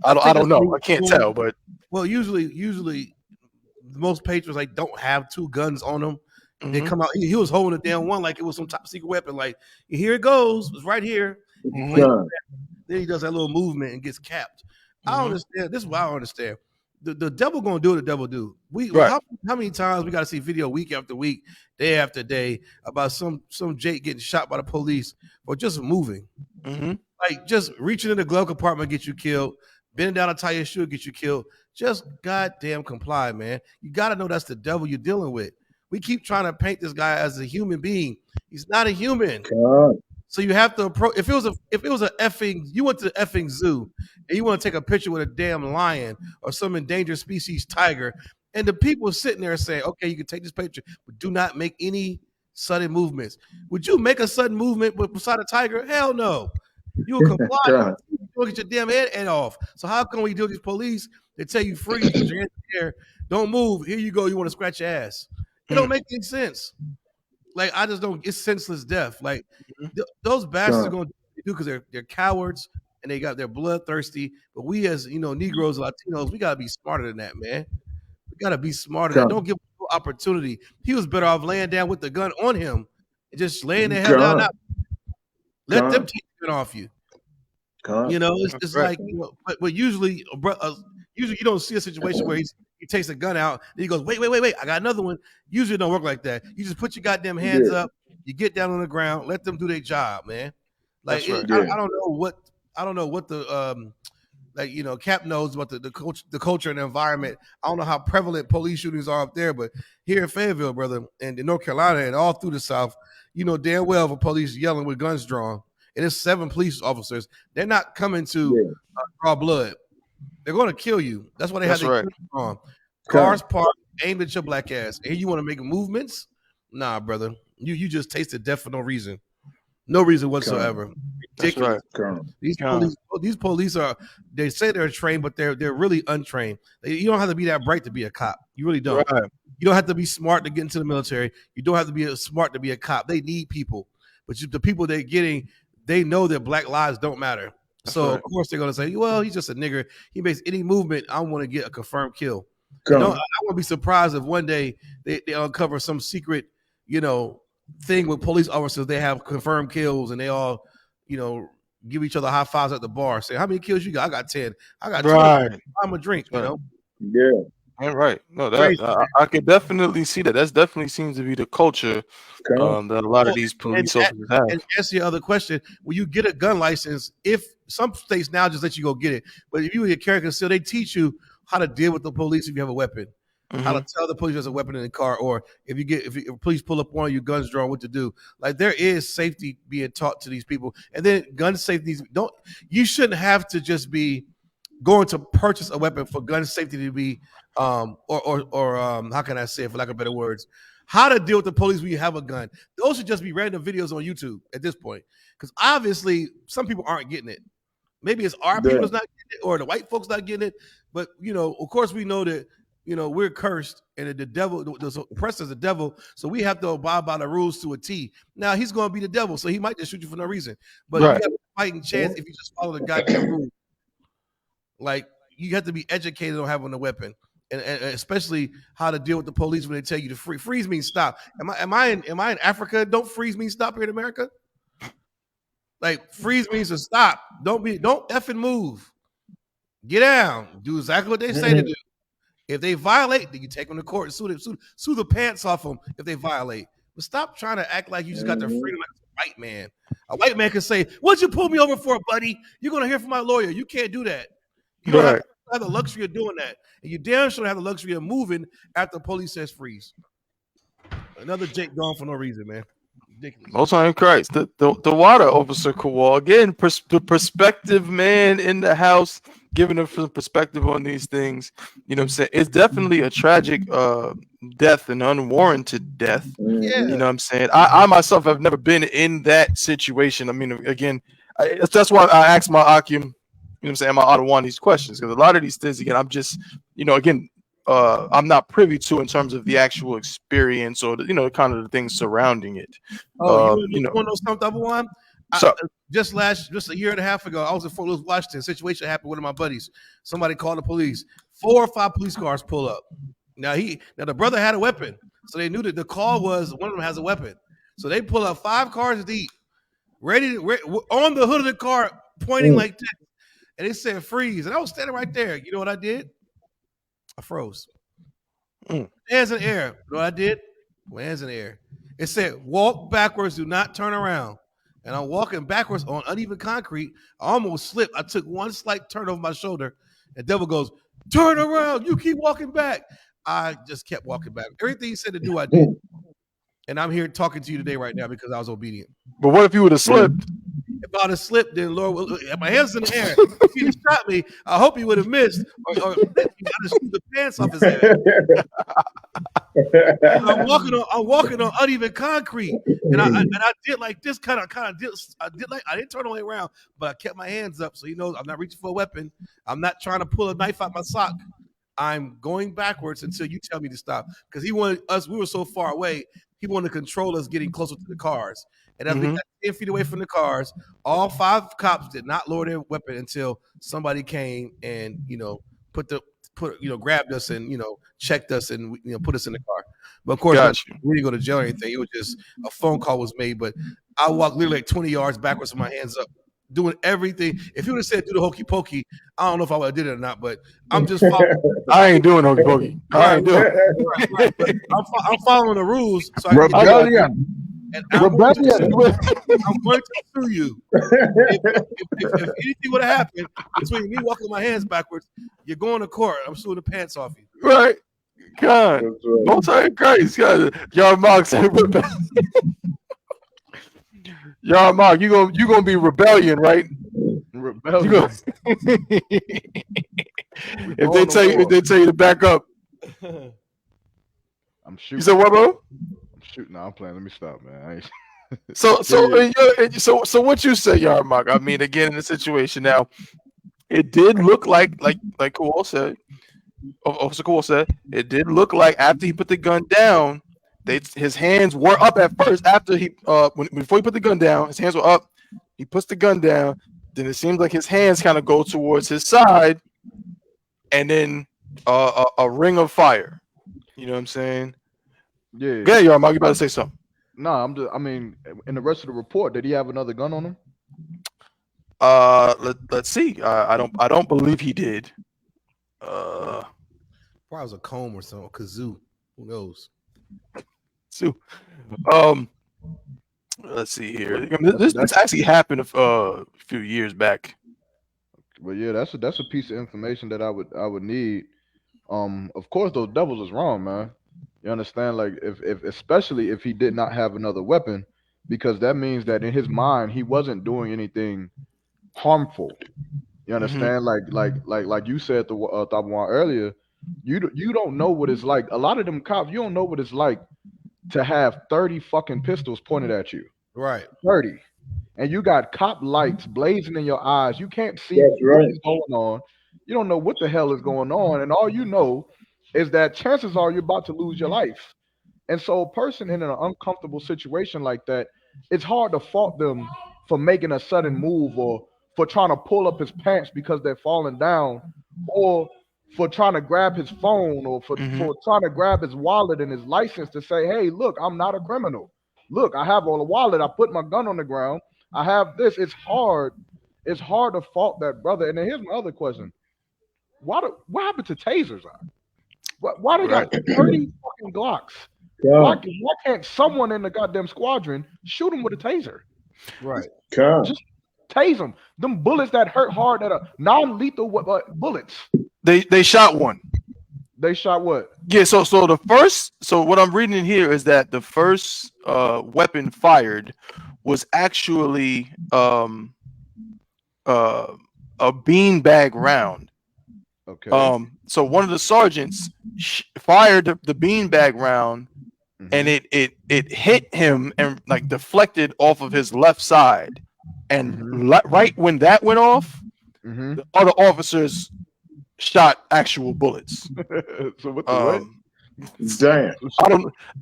I don't know. I can't tell, but. Well, usually most patrons like don't have two guns on them. They come out. He was holding it down one like it was some top secret weapon. Like, here it goes. It's right here. Then he does that little movement and gets capped. I don't understand. This is what I don't understand. The devil gonna do what the devil do. How many times we got to see video week after week, day after day about some Jake getting shot by the police for just moving, like just reaching in the glove compartment get you killed, bending down to tie your shoe get you killed. Just goddamn comply, man. You got to know that's the devil you're dealing with. We keep trying to paint this guy as a human being. He's not a human. So you have to approach. If it was a effing, you went to the effing zoo and you want to take a picture with a damn lion or some endangered species tiger, and the people sitting there saying, "Okay, you can take this picture, but do not make any sudden movements." Would you make a sudden movement beside a tiger? Hell no. You will comply. You'll get your damn head off. So how come when you deal with these police, they tell you freeze, put your hands in the air, don't move. Here you go. You want to scratch your ass? It don't make any sense. Like I just don't. It's senseless death. Like those bastards are going to do because they're cowards and they're bloodthirsty. But we as Negroes, Latinos, we gotta be smarter than that, man. We gotta be smarter than that. Don't give him no opportunity. He was better off laying down with the gun on him and just laying the hell down. Now. Let them take the gun off you. It's like but usually you don't see a situation where he takes a gun out and he goes, wait, I got another one. Usually it don't work like that. You just put your goddamn hands up, you get down on the ground, let them do their job, man. Like I don't know what the Cap knows about the culture and the environment. I don't know how prevalent police shootings are up there, but here in Fayetteville, brother, and in North Carolina and all through the South, you know damn well the police yelling with guns drawn. And it's 7 police officers. They're not coming to draw blood. They're going to kill you. That's why they have their on. Cars parked, aimed at your black ass. And you want to make movements? Nah, brother. You just tasted death for no reason. No reason whatsoever. Ridiculous. These police are, they say they're trained, but they're really untrained. You don't have to be that bright to be a cop. You really don't. Right. You don't have to be smart to get into the military. You don't have to be smart to be a cop. They need people. But the people they're getting, they know that black lives don't matter. So, of course, they're going to say, well, he's just a nigger. He makes any movement. I want to get a confirmed kill. I won't be surprised if one day they uncover some secret, thing with police officers. They have confirmed kills and they all, give each other high fives at the bar. Say, how many kills you got? I got 10. I got 20. I'm a drink, Yeah. Right. No, that I could definitely see that. That definitely seems to be the culture that a lot of these police officers have. And answer your other question, when you get a gun license, if some states now just let you go get it, but if you get carry concealed, they teach you how to deal with the police if you have a weapon, how to tell the police there's a weapon in the car, or if police pull up on you, guns drawn, what to do. Like there is safety being taught to these people, and then gun safety. You shouldn't have to just be going to purchase a weapon for gun safety to be how can I say it for lack of better words, how to deal with the police when you have a gun. Those should just be random videos on YouTube at this point, because obviously some people aren't getting it. Maybe it's our people that's not getting it, or the white folks not getting it. But of course we know that we're cursed and the devil, the oppressor is the devil, so we have to abide by the rules to a T. Now he's going to be the devil, so he might just shoot you for no reason. But you have a fighting chance if you just follow the goddamn rules. Like you have to be educated on having a weapon, and especially how to deal with the police when they tell you to freeze. Freeze means stop. Am I in Africa? Don't freeze mean stop here in America? Like freeze means to stop. Don't effing move. Get down. Do exactly what they say to do. If they violate, then you take them to court and sue the pants off them if they violate. But stop trying to act like you just got their freedom like a white man. A white man can say, "What'd you pull me over for, buddy? You're gonna hear from my lawyer." You can't do that. You don't have the luxury of doing that. And you damn sure have the luxury of moving after the police says freeze. Another Jake gone for no reason, man. Ridiculous. Most high in Christ. The water officer Kowal. Again, the perspective man in the house, giving them some perspective on these things. You know what I'm saying? It's definitely a tragic death, an unwarranted death. Yeah. You know what I'm saying? I myself have never been in that situation. I mean, again, that's why I asked my Akim, you know what I'm saying, my Ottawa these questions, because a lot of these things, again, I'm just, I'm not privy to in terms of the actual experience or kind of the things surrounding it. You want to know something, one? Just a year and a half ago, I was in Fort Lewis, Washington. Situation happened with one of my buddies. Somebody called the police. 4 or 5 police cars pull up. Now the brother had a weapon, so they knew that the call was one of them has a weapon. So they pull up 5 cars deep, ready on the hood of the car, pointing like this. And it said freeze. And I was standing right there. You know what I did? I froze. Hands in the air. You know what I did? My hands in the air. It said, walk backwards, do not turn around. And I'm walking backwards on uneven concrete. I almost slipped. I took one slight turn over my shoulder. And devil goes, turn around. You keep walking back. I just kept walking back. Everything he said to do, I did. and I'm here talking to you today right now because I was obedient. But what if you would have slipped? If I'd have slipped, then Lord, my hands in the air. If he'd have shot me, I hope he would have missed. Or I'd have shoot the pants off his head. I'm walking on uneven concrete, and I did like this kind of did. I didn't turn all the way around, but I kept my hands up, so he knows I'm not reaching for a weapon. I'm not trying to pull a knife out my sock. I'm going backwards until you tell me to stop, because he wanted us. We were so far away. He wanted to control us getting closer to the cars. And as we got 10 feet away from the cars, all 5 cops did not lower their weapon until somebody came and, grabbed us and, checked us and, put us in the car. But of course, we didn't go to jail or anything. It was just a phone call was made. But I walked literally like 20 yards backwards with my hands up, doing everything. If you would have said do the hokey pokey, I don't know if I would have did it or not, but I'm just following. I ain't doing hokey pokey. I ain't doing it. Right. I'm following the rules. So Rebellion. And I'm going to sue you. If anything would have happened between me walking my hands backwards, you're going to court. I'm suing the pants off you. Right. God. Don't say Christ. Y'all Mark said Y'all Mark, you gonna be rebellion, right? Rebellion. If they tell you to back up. I'm shooting. You said what, bro? Shoot, no, I'm playing. Let me stop, man. So what you say, Yarmark? I mean, again, in the situation now, it did look like Kowal said, Officer Kowal said, it did look like after he put the gun down, his hands were up at first. After before he put the gun down, his hands were up. He puts the gun down. Then it seems like his hands kind of go towards his side, and then a ring of fire. You know what I'm saying? Yeah. Go ahead, Yarmark. You about to say something? No, I mean, in the rest of the report, did he have another gun on him? Let's see. I don't believe he did. Probably was a comb or something. Kazoo. Who knows? So, let's see here. This actually happened a few years back. But yeah, that's a piece of information that I would need. Of course, those devils is wrong, man. You understand? Like, if especially if he did not have another weapon, because that means that in his mind he wasn't doing anything harmful. You understand? Like you said to Tabawan earlier, you don't know what it's like. A lot of them cops, you don't know what it's like to have 30 fucking pistols pointed at you. Right. 30. And you got cop lights blazing in your eyes. You can't see what's going on. You don't know what the hell is going on, and all you know is that chances are you're about to lose your life. And so a person in an uncomfortable situation like that, it's hard to fault them for making a sudden move or for trying to pull up his pants because they're falling down, or for trying to grab his phone, or for trying to grab his wallet and his license to say, hey, look, I'm not a criminal. Look, I have all the wallet. I put my gun on the ground. I have this. It's hard. It's hard to fault that brother. And then here's my other question. What happened to tasers? Why they got 30 fucking Glocks? Yeah. Why can't someone in the goddamn squadron shoot him with a taser? Right. Just tase them. Them bullets that hurt hard that are non-lethal bullets. They shot one. They shot what? Yeah, so what I'm reading in here is that the first weapon fired was actually a beanbag round. Okay. So one of the sergeants fired the beanbag round, and it hit him and like deflected off of his left side, and right when that went off, the other officers shot actual bullets. So what the Damn.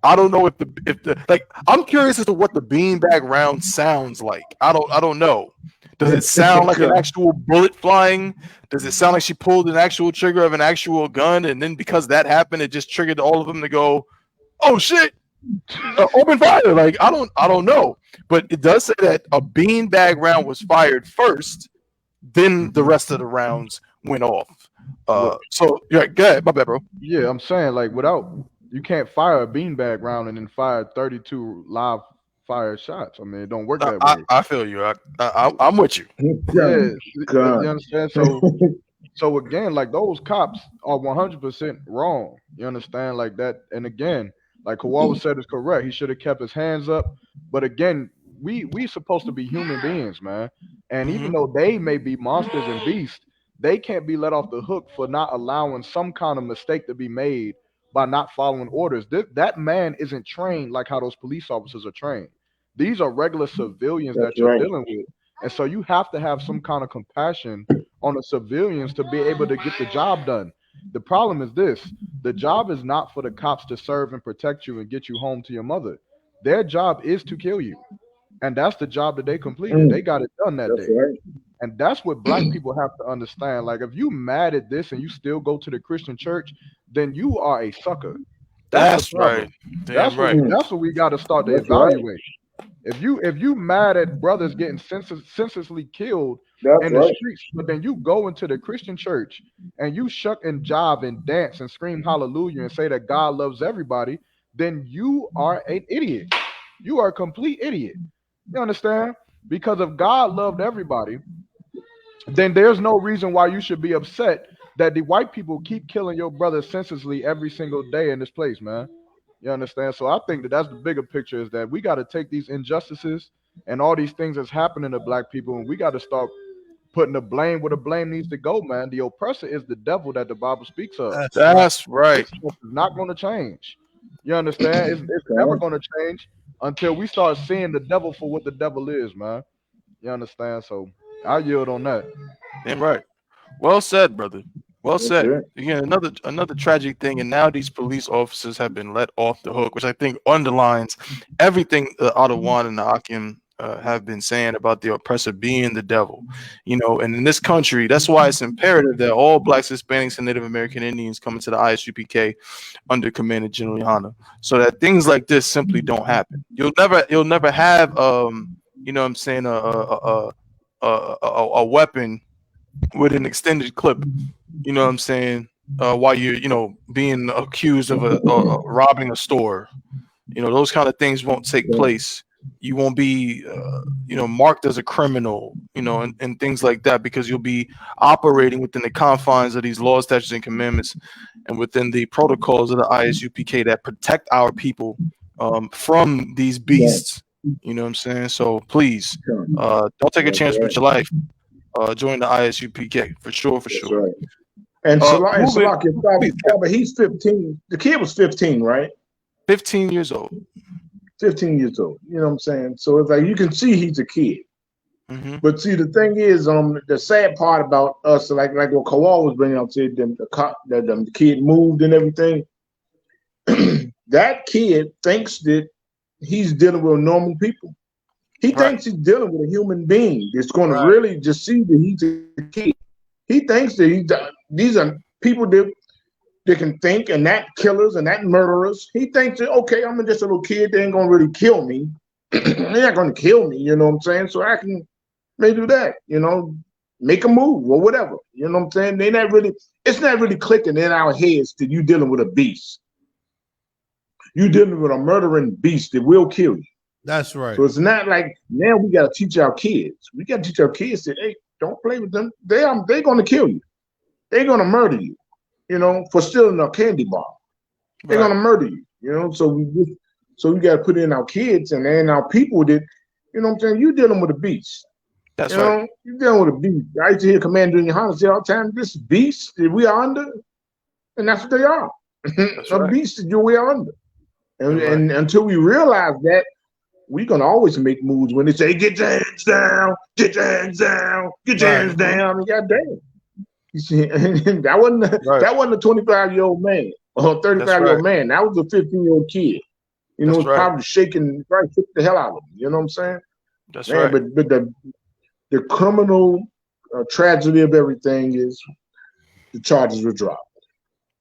I don't know if the like I'm curious as to what the beanbag round sounds like. I don't know. Does it sound like an actual bullet flying? Does it sound like she pulled an actual trigger of an actual gun, and then because that happened, it just triggered all of them to go, "Oh shit, open fire!" Like I don't know, but it does say that a beanbag round was fired first, then the rest of the rounds went off. So yeah, go ahead, my bad, bro. Yeah, I'm saying like you can't fire a beanbag round and then fire 32 live fire shots. I mean, it don't work that way. I feel you. I'm with you. Yeah, you understand? So again, like those cops are 100% wrong. You understand? Like that. And again, Like Kawawa said, is correct. He should have kept his hands up. But again, we supposed to be human beings, man. And even though they may be monsters and beasts, they can't be let off the hook for not allowing some kind of mistake to be made by not following orders. That man isn't trained like how those police officers are trained. These are regular civilians that you're dealing with. And so you have to have some kind of compassion on the civilians to be able to get the job done. The problem is this: the job is not for the cops to serve and protect you and get you home to your mother. Their job is to kill you. And that's the job that they completed. They got it done that day. Right. And that's what black people have to understand. Like, if you mad at this and you still go to the Christian church, then you are a sucker. That's right. That's what we got to start to evaluate. If you mad at brothers getting senselessly killed in the streets, but then you go into the Christian church and you shuck and jive and dance and scream hallelujah and say that God loves everybody, then you are an idiot. You are a complete idiot. You understand? Because if God loved everybody, then there's no reason why you should be upset that the white people keep killing your brothers senselessly every single day in this place, man. You understand? So I think that that's the bigger picture, is that we got to take these injustices and all these things that's happening to black people, and we got to start putting the blame where the blame needs to go, man. The oppressor is the devil that the Bible speaks of. That's right. It's not going to change. You understand? It's never going to change until we start seeing the devil for what the devil is, man. You understand? So I yield on that. Damn right. Well said, brother. Well said. Again, another tragic thing, and now these police officers have been let off the hook, which I think underlines everything Adawan and the Akim have been saying about the oppressor being the devil. You know, and in this country, that's why it's imperative that all Blacks, Hispanics, and Native American Indians come into the ISUPK under command of General Yohana, so that things like this simply don't happen. You'll never have you know what I'm saying, a weapon with an extended clip, you know what I'm saying, while you're being accused of robbing a store. You know, those kind of things won't take place. You won't be marked as a criminal, and things like that, because you'll be operating within the confines of these laws, statutes, and commandments, and within the protocols of the ISUPK that protect our people from these beasts. You know what I'm saying? So please, don't take a chance with your life. Join the ISUPK for sure. Right. And Salaki, he's 15. The kid was 15, right? 15 years old. 15 years old. You know what I'm saying? So it's like you can see he's a kid. But see, the thing is, the sad part about us, like what Kawal was bringing up, said the kid moved and everything. That kid thinks that he's dealing with normal people. He thinks he's dealing with a human being that's going to really just see that he's a kid. He thinks that these are people that can think, and that killers and that murderers. He thinks that, okay, I'm just a little kid. They ain't going to really kill me. They're not going to kill me. You know what I'm saying? So I can maybe do that, make a move or whatever. You know what I'm saying? It's not really clicking in our heads that you dealing with a beast. You dealing with a murdering beast that will kill you. That's right. So it's not like now we got to teach our kids. We got to teach our kids that, hey, don't play with them. They're going to kill you. They're going to murder you, for stealing a candy bar. They're going to murder you, So we got to put in our kids and our people that, you know what I'm saying, you dealing with a beast. That's right. You're dealing with a beast. I used to hear Commander Yohana say all the time, this beast that we are under, and that's what they are. A beast that we are under. And until we realize that, we're going to always make moves when they say, get your hands down, get your hands down, get your hands down. And goddamn. You see, that wasn't a 25-year-old man or a 35-year-old man. That was a 15-year-old kid. Was probably shaking, probably shook the hell out of him. You know what I'm saying? That's right. But the criminal tragedy of everything is the charges were dropped.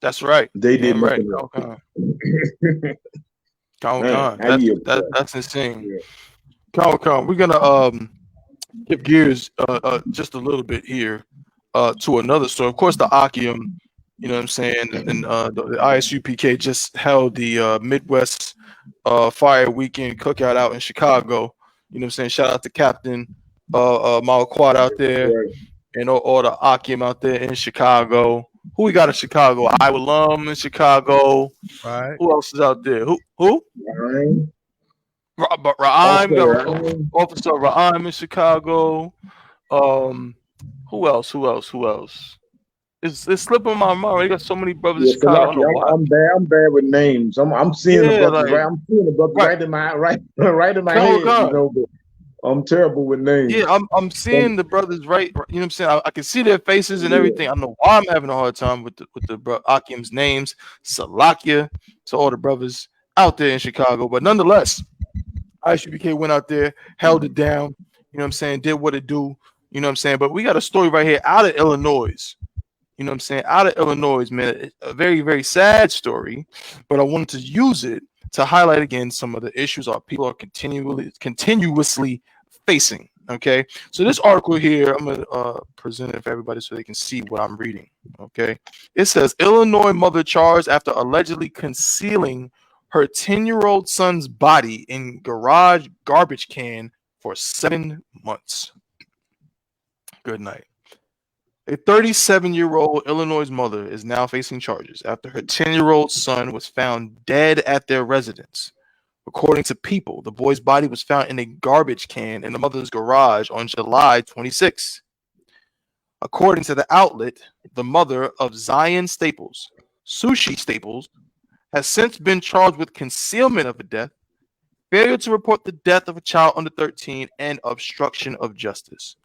That's right. They did right. That's insane. Yeah. We're gonna shift gears just a little bit here to another story. Of course, the Akim, you know what I'm saying, and the ISUPK just held the Midwest Fire Weekend cookout out in Chicago. You know what I'm saying? Shout out to Captain Malaquat out there, and all the Akim out there in Chicago. Who we got in Chicago? Iowa alum in Chicago. Right. Who else is out there? Who? Ryan. Ra'im. We got Ryan. Officer Ra'im in Chicago. Who else? It's slipping my mind. We got so many brothers in Yeah, Chicago. I don't Salaki, know why. I'm bad with names. I'm seeing the Yeah, brothers like I'm seeing the brothers right. right in my right in my Come on, head, God. you know, but I'm terrible with names. Yeah, I'm seeing the brothers right. You know what I'm saying? I can see their faces and everything. I don't know why I'm having a hard time with the bro Akim's names. Salakia to all the brothers out there in Chicago. But nonetheless, ISUPK went out there, held it down, you know what I'm saying, did what it do, you know what I'm saying. But we got a story right here out of Illinois. You know what I'm saying? Out of Illinois, man. A very, very sad story. But I wanted to use it to highlight again some of the issues our people are continuously facing. Okay. So this article here, I'm gonna present it for everybody so they can see what I'm reading. Okay. It says Illinois mother charged after allegedly concealing her 10-year-old son's body in garage garbage can for 7 months. Good night. A 37-year-old Illinois mother is now facing charges after her 10-year-old son was found dead at their residence. According to People, the boy's body was found in a garbage can in the mother's garage on July 26. According to the outlet, the mother of Zion Staples, Sushi Staples, has since been charged with concealment of a death, failure to report the death of a child under 13, and obstruction of justice.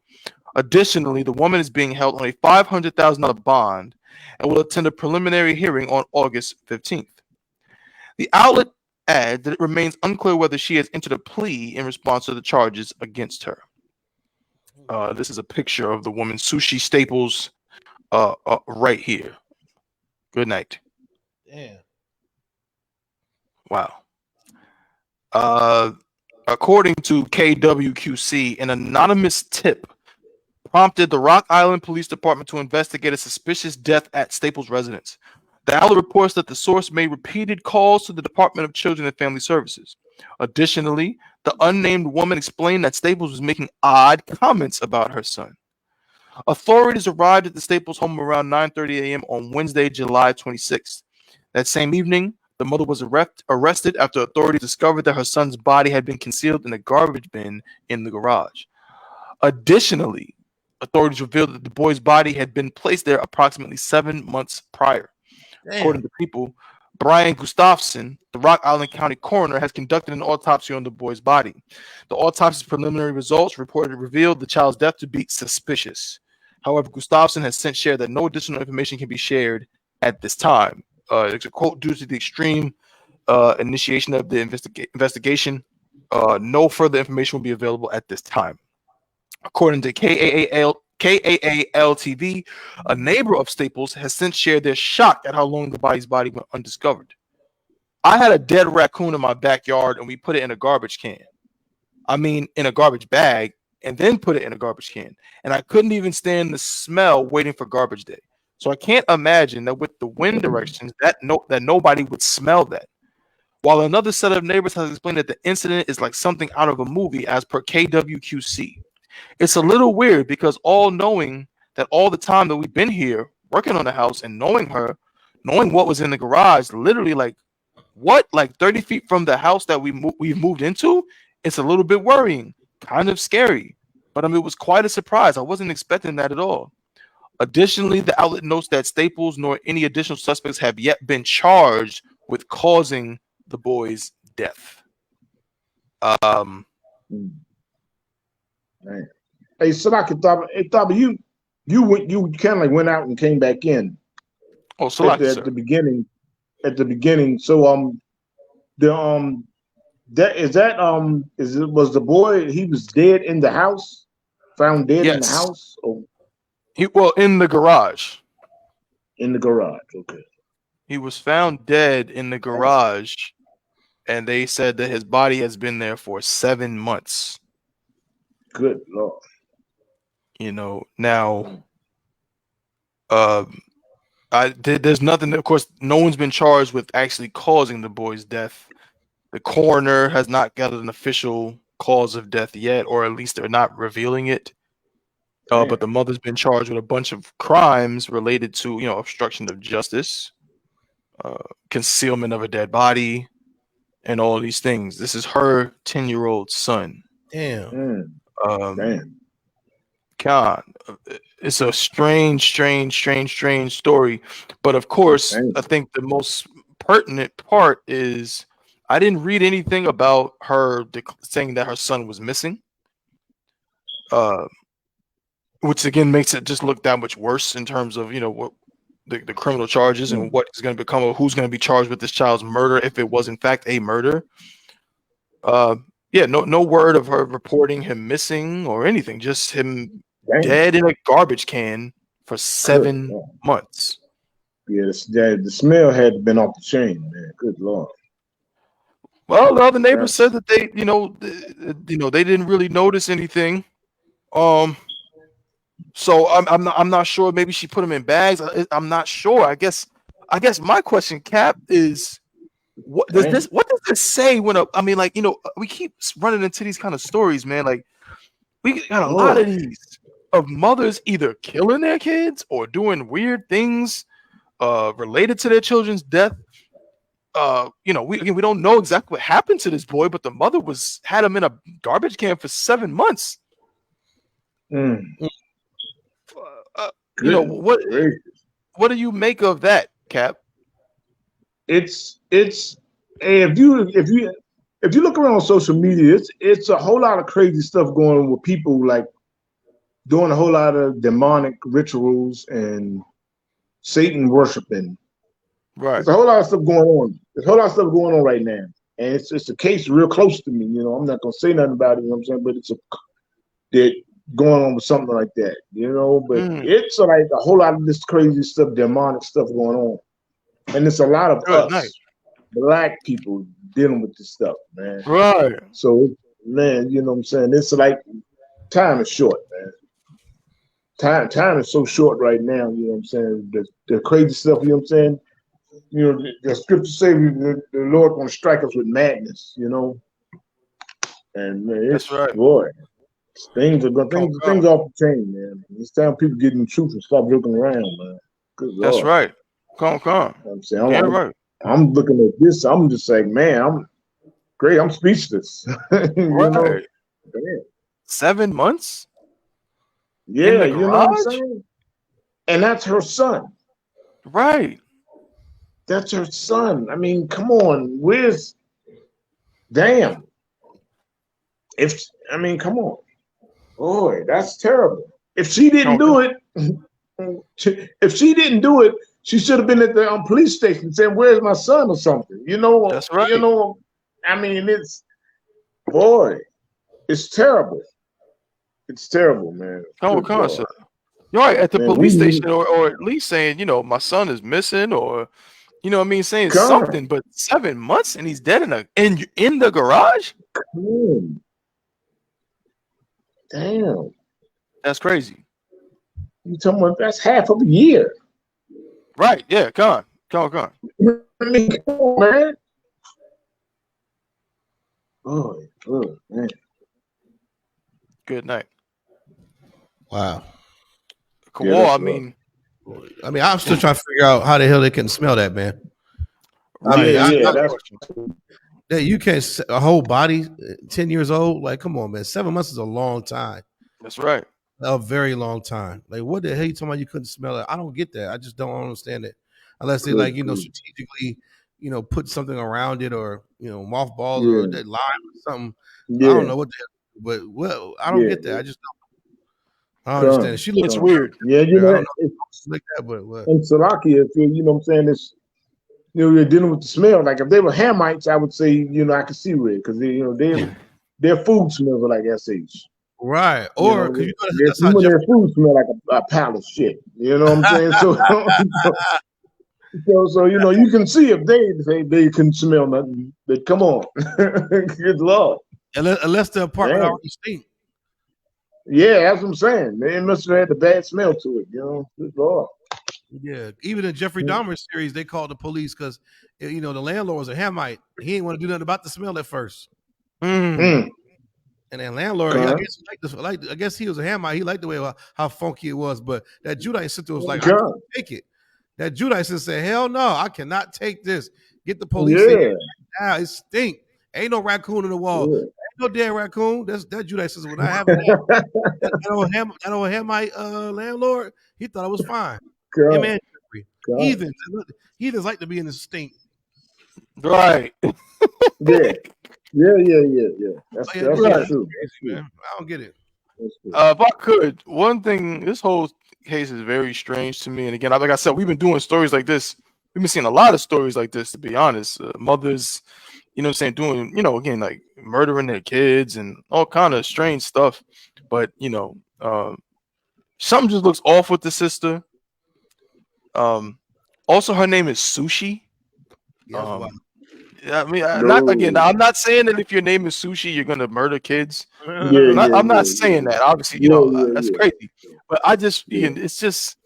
Additionally, the woman is being held on a $500,000 bond and will attend a preliminary hearing on August 15th. The outlet adds that it remains unclear whether she has entered a plea in response to the charges against her. This is a picture of the woman, Sushi Staples, right here. Good night. Damn. Wow. According to KWQC, an anonymous tip prompted the Rock Island Police Department to investigate a suspicious death at Staples' residence. The outlet reports that the source made repeated calls to the Department of Children and Family Services. Additionally, the unnamed woman explained that Staples was making odd comments about her son. Authorities arrived at the Staples home around 9:30 a.m. on Wednesday, July 26th. That same evening, the mother was arrested after authorities discovered that her son's body had been concealed in a garbage bin in the garage. Additionally, authorities revealed that the boy's body had been placed there approximately 7 months prior. Damn. According to People, Brian Gustafson, the Rock Island County coroner, has conducted an autopsy on the boy's body. The autopsy's preliminary results revealed the child's death to be suspicious. However, Gustafson has since shared that no additional information can be shared at this time. It's a quote: due to the extreme initiation of the investigation, no further information will be available at this time. According to KAAL-TV, a neighbor of Staples has since shared their shock at how long the body's body went undiscovered. I had a dead raccoon in my backyard and we put it in a garbage can. I mean, in a garbage bag, and then put it in a garbage can. And I couldn't even stand the smell waiting for garbage day. So I can't imagine that with the wind directions that nobody would smell that. While another set of neighbors has explained that the incident is like something out of a movie as per KWQC. It's a little weird because knowing that all the time that we've been here working on the house and knowing what was in the garage, literally like 30 feet from the house that we've moved into, it's a little bit worrying, kind of scary. But it was quite a surprise. I wasn't expecting that at all. Additionally, the outlet notes that Staples nor any additional suspects have yet been charged with causing the boy's death. Right. Hey, Salaki, Thaba, you kind of like went out and came back in. Oh, Salaki, at the beginning. At the beginning, so was the boy? He was dead in the house, found dead in the house. Oh. In the garage. In the garage, okay. He was found dead in the garage, and they said that his body has been there for 7 months. Good Lord. Now, there's nothing. Of course, no one's been charged with actually causing the boy's death. The coroner has not got an official cause of death yet, or at least they're not revealing it. But the mother's been charged with a bunch of crimes related to, obstruction of justice, concealment of a dead body, and all these things. This is her 10-year-old son. Damn. God, it's a strange story. But of course, I think the most pertinent part is I didn't read anything about her saying that her son was missing. Which again makes it just look that much worse in terms of what the criminal charges and what is going to become of who's going to be charged with this child's murder if it was in fact a murder. No word of her reporting him missing or anything, just him dead in a garbage can for 7 months. Yeah, the smell had been off the chain, man. Good Lord. Well, the other neighbors said that they they didn't really notice anything. So I'm not sure. Maybe she put them in bags. I'm not sure. I guess my question, Cap, is what does this say when we keep running into these kind of stories, man. Like we got a lot of these of mothers either killing their kids or doing weird things related to their children's death. We don't know exactly what happened to this boy, but the mother had him in a garbage can for 7 months. What do you make of that, Cap? It's if you look around social media, it's a whole lot of crazy stuff going on with people like doing a whole lot of demonic rituals and Satan worshiping. Right. There's a whole lot of stuff going on. There's a whole lot of stuff going on right now. And it's a case real close to me, I'm not gonna say nothing about it, what I'm saying, but it's going on with something like that, but it's like a whole lot of this crazy stuff, demonic stuff going on. And it's a lot of us black people dealing with this stuff, man. Right. So man, what I'm saying? It's like time is short, man. Time is so short right now, what I'm saying? The crazy stuff, what I'm saying? The scriptures say the Lord gonna strike us with madness, and man, it's right. Boy. Things off the chain, man. It's time people get in the truth and stop looking around, man. Good Lord. That's right. Come. I'm saying, I'm looking at this. I'm just like, man, I'm great. I'm speechless. Right. 7 months. Yeah, you know what I'm saying. And that's her son. Right. That's her son. I mean, come on. Damn. Come on. Boy, that's terrible. If she didn't do it, she should have been at the police station saying, "Where's my son?" or something. That's right. It's terrible. It's terrible, man. Come on, sir. You're right at the police station, or at least saying, my son is missing, or saying something. But 7 months and he's dead in the garage. Damn. That's crazy. You talking about that's half of a year. Right, yeah, come on. I mean, come on, man. Oh, man. Good night. Wow. Cool. I'm still trying to figure out how the hell they can smell that, man. You can't a whole body 10 years old. Like, come on, man. 7 months is a long time. That's right. A very long time. Like, what the hell you talking about? You couldn't smell it? I don't get that. I just don't understand it. Unless they strategically, put something around it, or mothballs or that lime or something. Yeah. I don't know what the hell, but I don't get that. I just don't. I don't understand. She looks weird. Yeah, it's like that, but in Slovakia, what I'm saying, it's you're dealing with the smell. Like if they were Hamites, I would say, I could see with it because their food smells like SH. Right. Or their food smell like a pile of shit. You know what I'm saying? So you can see if they can smell nothing. But come on, good Lord. Unless the apartment already stinks. Yeah, that's what I'm saying. They must have had the bad smell to it. Good Lord. Yeah, even in Jeffrey Dahmer's series, they called the police because the landlord was a Hamite. He didn't want to do nothing about the smell at first. And And then landlord, I guess he liked this. I guess he was a Hamite. He liked the way how funky it was. But that Judite sister was like, I can't take it. That Judite sister said, hell no, I cannot take this. Get the police in now. It stink. Ain't no raccoon in the wall. Ain't no dead raccoon. That Judite sister. When I have that old Hamite landlord, he thought it was fine. Him and Jeffrey. Heathens like to be in the stink. Right. Yeah. That's right. true. I don't get it. If I could, one thing, this whole case is very strange to me. And again, like I said, we've been doing stories like this. We've been seeing a lot of stories like this, to be honest. Mothers, you know what I'm saying, doing, you know, again, like murdering their kids and all kind of strange stuff. But, you know, something just looks off with the sister. Also, her name is Sushi. I mean, I'm not saying that if your name is Sushi, you're gonna murder kids. I'm not saying that. Obviously, you know, that's crazy. But I just, it's just,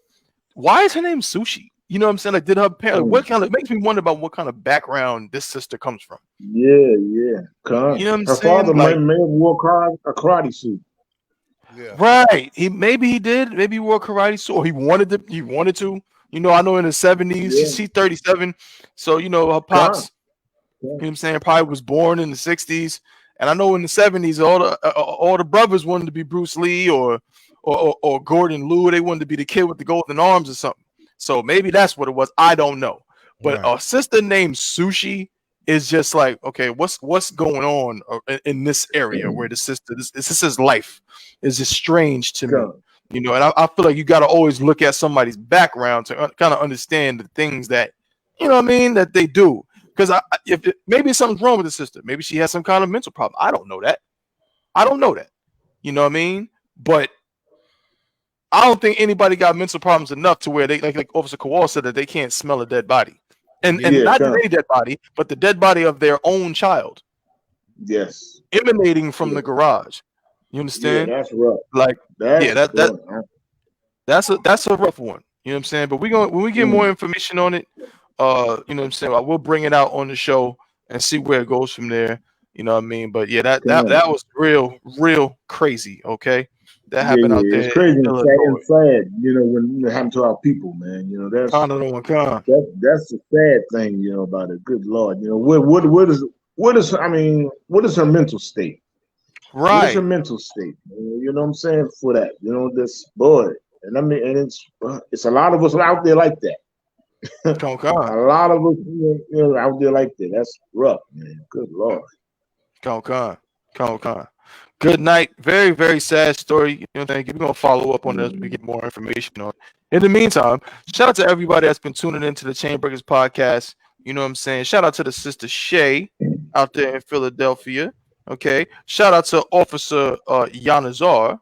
why is her name Sushi? You know what I'm saying? Like, did her parents? What kind of, it makes me wonder about what kind of background this sister comes from. Yeah. You know what I'm her saying? Father may have wore a karate suit. Yeah. Right. Maybe he did. Maybe he wore a karate suit, or he wanted to. You know, I know in the 70s, she's 37, so you know her pops. You know what I'm saying? Probably was born in the 60s. And I know in the 70s, all the brothers wanted to be Bruce Lee or Gordon Liu. They wanted to be the kid with the golden arms or something. So maybe that's what it was. I don't know. But a sister named Sushi is just like, okay, what's going on in this area where this sister's life is just strange to me. You know, and I feel like you got to always look at somebody's background to kind of understand the things that, you know what I mean, that they do. Because maybe something's wrong with the sister. Maybe she has some kind of mental problem. I don't know that. You know what I mean? But I don't think anybody got mental problems enough to where they, like Officer Kowal said, that they can't smell a dead body. And not just any dead body, but the dead body of their own child. Yes. Emanating from the garage. You understand? Yeah, that's rough. Like, that's a rough one. You know what I'm saying? But when we get more information on it, you know what I'm saying, we'll bring it out on the show and see where it goes from there. You know what I mean? But yeah, that was real crazy. Okay, that happened out there. It's crazy and sad. You know, when it happened to our people, man. You know, that's the sad thing. You know, about it. Good Lord. You know, what is her mental state? Right. What is her mental state? You know what I'm saying? For that, you know, this boy, and I mean, and it's a lot of us out there like that. A lot of us, you know, out there like that. That's rough, man. Good Lord. Good night. Very, very sad story. You know what I'm saying? We're gonna follow up on this. We get more information on it. In the meantime, shout out to everybody that's been tuning into the Chainbreakers podcast. You know what I'm saying? Shout out to the sister Shay out there in Philadelphia. Okay. Shout out to Officer Yanazar.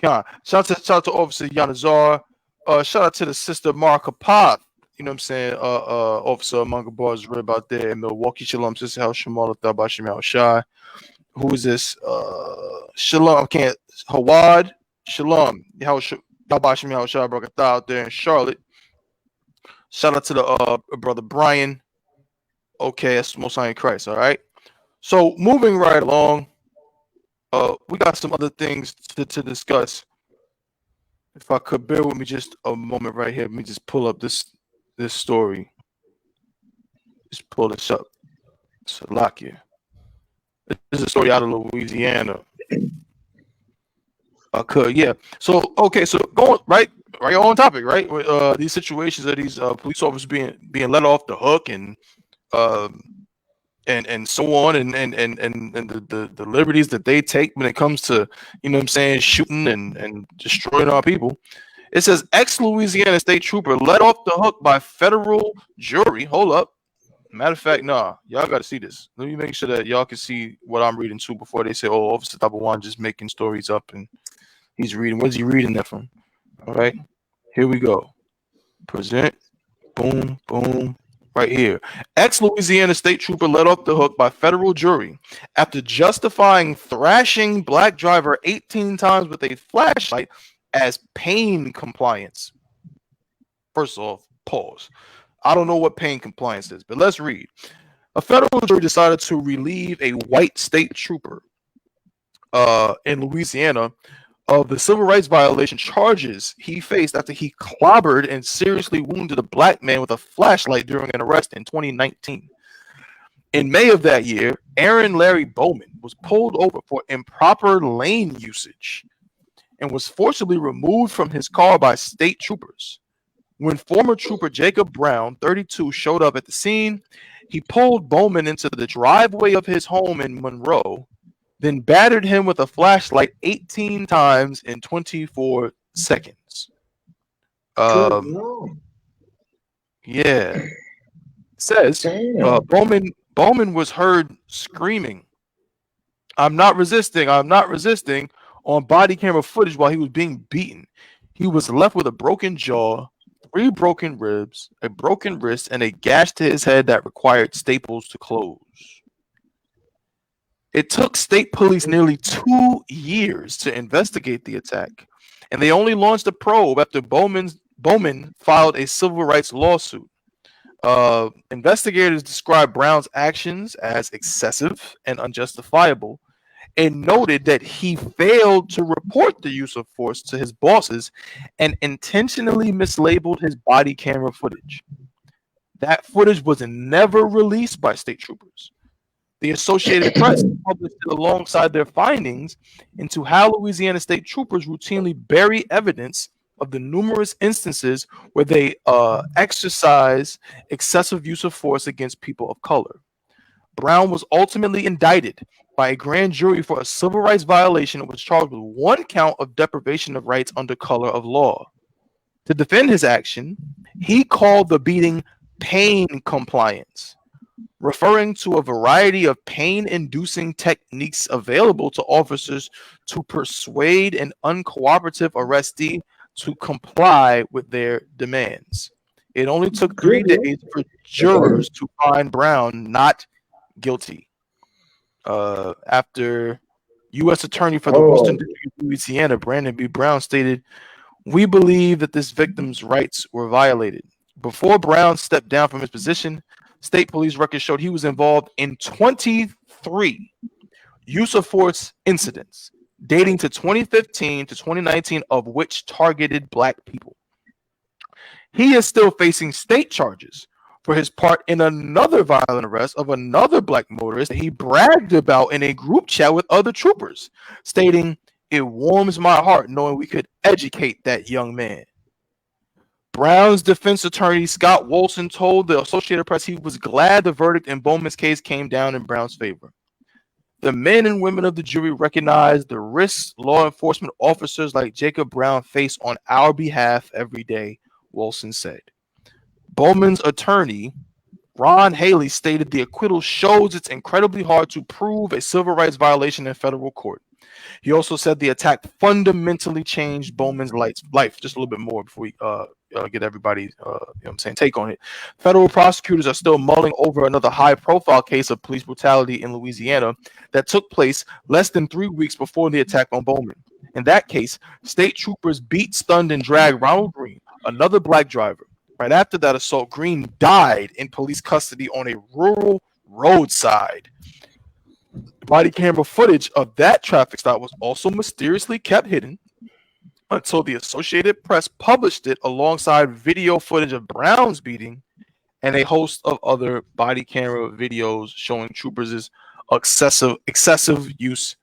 Shout out to Officer Yanazar. Shout out to the sister Marka Poth. You know what I'm saying? Officer Manga Bar's Rib out there in Milwaukee. Shalom, sister Hel Shamal Tabashim Shai. Who is this? Shalom, Hawad. Shalom. Tabashim Shai Brakatha out there in Charlotte. Shout out to the brother Brian. Okay, that's Most High in Christ, all right? So moving right along, we got some other things to discuss. If I could bear with me just a moment right here, let me just pull up this story. Just pull this up. Salakia. This is a story out of Louisiana. I could, yeah. So okay, so going right on topic, right? These situations of these police officers being let off the hook and so on and the liberties that they take when it comes to, you know what I'm saying, shooting and destroying our people. It says ex-Louisiana state trooper let off the hook by federal jury. Hold up. Matter of fact, y'all got to see this. Let me make sure that y'all can see what I'm reading too before they say, oh, Officer Tabawan just making stories up and he's reading. Where's he reading that from? All right. Here we go. Present. Boom, boom. Right here. Ex-Louisiana state trooper let off the hook by federal jury after justifying thrashing black driver 18 times with a flashlight as pain compliance. First off, pause. I don't know what pain compliance is, but let's read. A federal jury decided to relieve a white state trooper in Louisiana of the civil rights violation charges he faced after he clobbered and seriously wounded a black man with a flashlight during an arrest in 2019. In May of that year, Aaron Larry Bowman was pulled over for improper lane usage and was forcibly removed from his car by state troopers. When former trooper Jacob Brown, 32, showed up at the scene, he pulled Bowman into the driveway of his home in Monroe, then battered him with a flashlight 18 times in 24 seconds. Yeah. It says Bowman was heard screaming, I'm not resisting, on body camera footage while he was being beaten. He was left with a broken jaw, 3 broken ribs, a broken wrist, and a gash to his head that required staples to close. It took state police nearly 2 years to investigate the attack, and they only launched a probe after Bowman filed a civil rights lawsuit. Investigators described Brown's actions as excessive and unjustifiable, and noted that he failed to report the use of force to his bosses and intentionally mislabeled his body camera footage. That footage was never released by state troopers. The Associated Press published it alongside their findings into how Louisiana state troopers routinely bury evidence of the numerous instances where they exercise excessive use of force against people of color. Brown was ultimately indicted by a grand jury for a civil rights violation and was charged with 1 count of deprivation of rights under color of law. To defend his action, he called the beating pain compliance, referring to a variety of pain-inducing techniques available to officers to persuade an uncooperative arrestee to comply with their demands. It only took 3 days for jurors to find Brown not guilty. After U.S. Attorney for the Western District of Louisiana, Brandon B. Brown, stated, "We believe that this victim's rights were violated." Before Brown stepped down from his position, state police records showed he was involved in 23 use of force incidents dating to 2015 to 2019, of which targeted black people. He is still facing state charges for his part in another violent arrest of another black motorist that he bragged about in a group chat with other troopers, stating, "It warms my heart knowing we could educate that young man." Brown's defense attorney, Scott Wolson, told the Associated Press he was glad the verdict in Bowman's case came down in Brown's favor. The men and women of the jury recognized the risks law enforcement officers like Jacob Brown face on our behalf every day, Wolson said. Bowman's attorney, Ron Haley, stated the acquittal shows it's incredibly hard to prove a civil rights violation in federal court. He also said the attack fundamentally changed Bowman's life. Just a little bit more before we get everybody's take on it. Federal prosecutors are still mulling over another high-profile case of police brutality in Louisiana that took place less than 3 weeks before the attack on Bowman. In that case, state troopers beat, stunned, and dragged Ronald Green, another black driver. Right after that assault, Green died in police custody on a rural roadside. Body camera footage of that traffic stop was also mysteriously kept hidden until the Associated Press published it alongside video footage of Brown's beating and a host of other body camera videos showing troopers' excessive use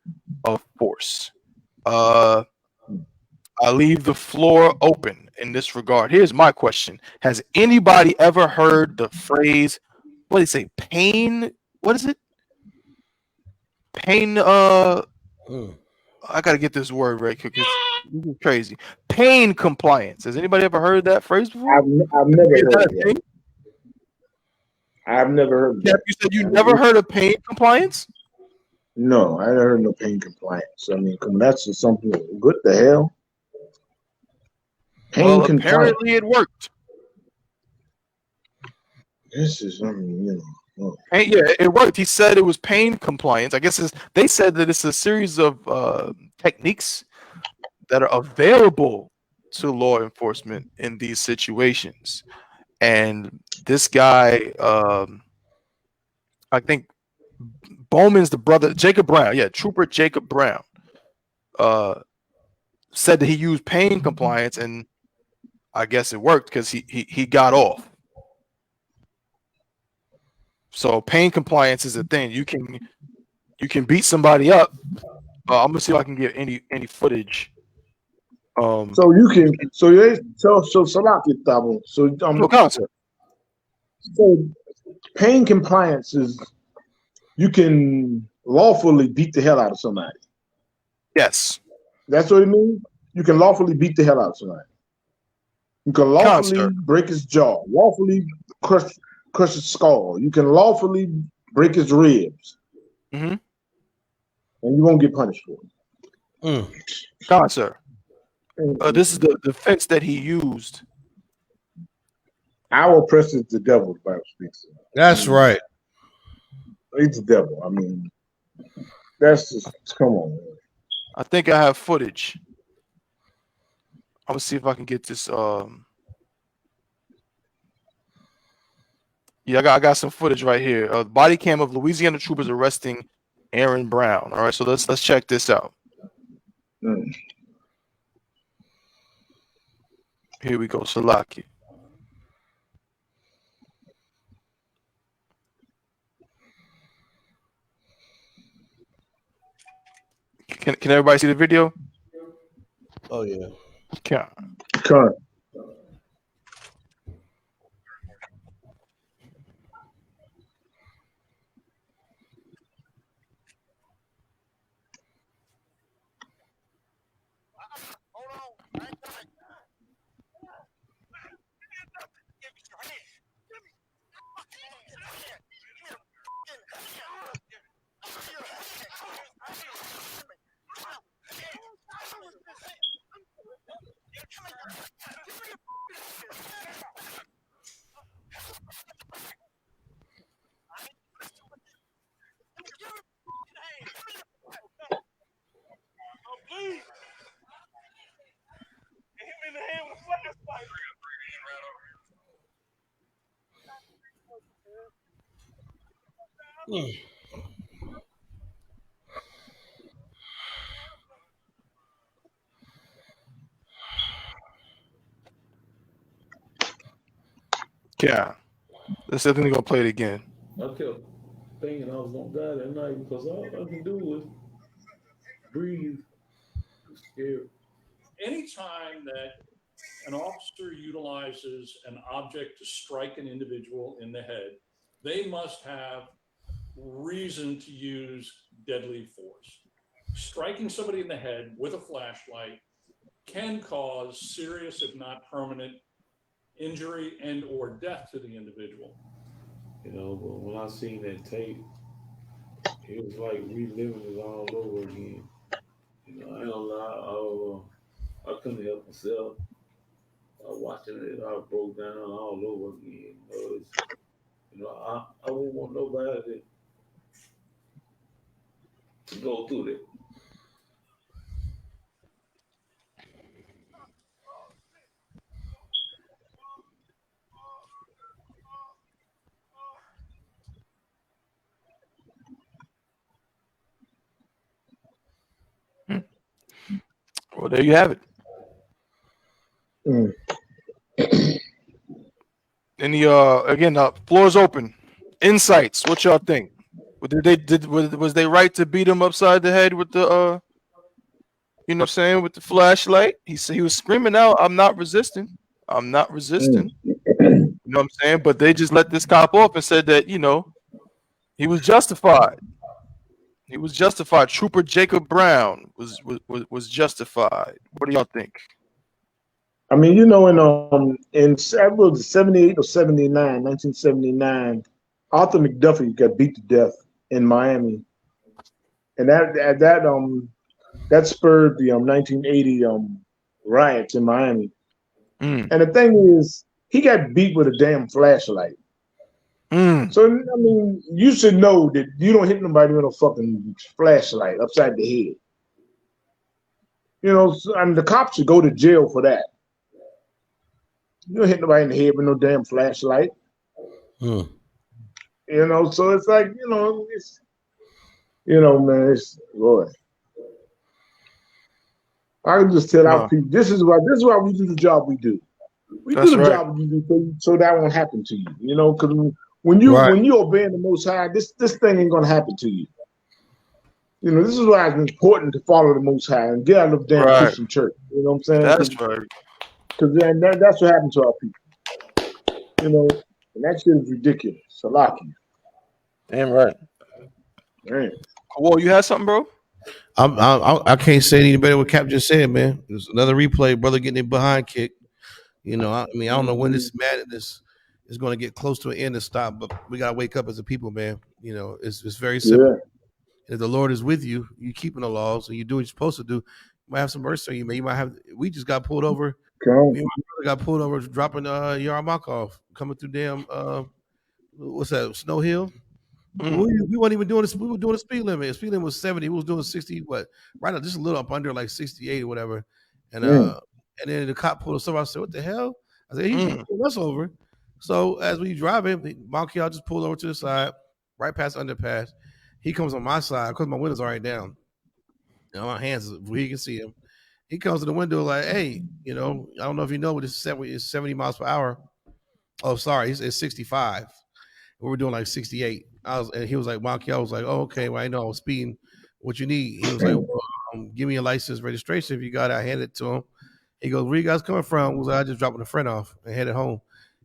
of force. I leave the floor open in this regard. Here's my question. Has anybody ever heard the phrase, what do you say, pain? What is it? Pain, I gotta get this word right quick. This is crazy. Pain compliance. Has anybody ever heard that phrase before? I've never heard that. I've never heard that. You said you never heard of pain compliance? No, I never heard no pain compliance. I mean, that's just something. What the hell? Pain compliance. Apparently it worked. This is, I mean, Yeah, it worked. He said it was pain compliance. I guess they said that it's a series of techniques that are available to law enforcement in these situations. And this guy, I think Bowman's the brother, Jacob Brown. Yeah, Trooper Jacob Brown. Said that he used pain compliance, and I guess it worked because he got off. So pain compliance is a thing. You can beat somebody up. I'm gonna see if I can get any footage. So you can Salaki Tabo. No concept. So pain compliance is you can lawfully beat the hell out of somebody. Yes. That's what it means? You can lawfully beat the hell out of somebody. You can lawfully break his jaw, lawfully crush his skull. You can lawfully break his ribs. Mm-hmm. And you won't get punished for it. God, sir. This is the defense that he used. Our oppressor is the devil, the Bible speaks. That's right. He's the devil. I mean, that's just, come on, man. I think I have footage. I'm gonna see if I can get this. Yeah, I got some footage right here. Body cam of Louisiana troopers arresting Aaron Brown. All right, so let's check this out. Here we go, Salaki. Can everybody see the video? Oh yeah. Can. Yeah. Let's definitely gonna play it again. I kept thinking I was gonna die that night because all I can do was breathe. I'm scared. Anytime that an officer utilizes an object to strike an individual in the head, they must have reason to use deadly force. Striking somebody in the head with a flashlight can cause serious, if not permanent, injury and or death to the individual. You know, but when I seen that tape, it was like reliving it all over again. You know, I ain't gonna lie, I couldn't help myself. Watching it, I broke down all over again. I wouldn't want nobody to go through that. Well, there you have it. Any again, floor's open. Insights. What y'all think? Was they right to beat him upside the head with the you know what I'm saying, with the flashlight? He said he was screaming out, "I'm not resisting. I'm not resisting." You know what I'm saying? But they just let this cop off and said that, you know, he was justified. He was justified. Trooper Jacob Brown was justified. What do y'all think? I mean, you know, in 78 or 79, 1979, Arthur McDuffie got beat to death in Miami, and that spurred the 1980 riots in Miami. And the thing is, he got beat with a damn flashlight. So I mean, you should know that you don't hit nobody with a fucking flashlight upside the head. You know, and the cops should go to jail for that. You don't hit nobody in the head with no damn flashlight. You know, so it's like, you know, it's, you know, man, it's Lord. I can just tell our people this is why we do the job we do. We do the job we do so that won't happen to you. You know, because when you obeying the Most High, this thing ain't gonna happen to you. You know, this is why it's important to follow the Most High and get out of the damn Christian church. You know what I'm saying? That's right. Because that's what happened to our people. You know, and that shit is ridiculous. Salaki. Damn right. Man. Well, you had something, bro? I can't say any better what Cap just said, man. There's another replay, brother getting it behind kick. You know, I mean, I don't know when this madness is going to get close to an end and stop, but we got to wake up as a people, man. You know, it's very simple. Yeah. If the Lord is with you, you keeping the laws and you do what you're supposed to do, you might have some mercy on you, man. You might have. We just got pulled over. Me and my brother got pulled over dropping Yagarwap off, coming through damn what's that, Snow Hill. We weren't even doing this. We were doing a speed limit. The speed limit was 70. We was doing 60. What? Right now, just a little up under like 68 or whatever. And then the cop pulled us over. I said, "What the hell?" I said, "He pulled us over." So as we driving, Malkiel just pulled over to the side, right past the underpass. He comes on my side because my window's already down. You know, my hands where you can see him. He comes to the window like, "Hey, you know, I don't know if you know, but it's 70 miles per hour." Oh, sorry, it's 65. We were doing like 68. And he was like, Malkiel was like, "Oh, okay, well, I know I was speeding. What you need?" He was like, well, "Give me a license registration if you got it." I handed it to him. He goes, "Where you guys coming from?" I was like, "I just dropping the friend off and headed home."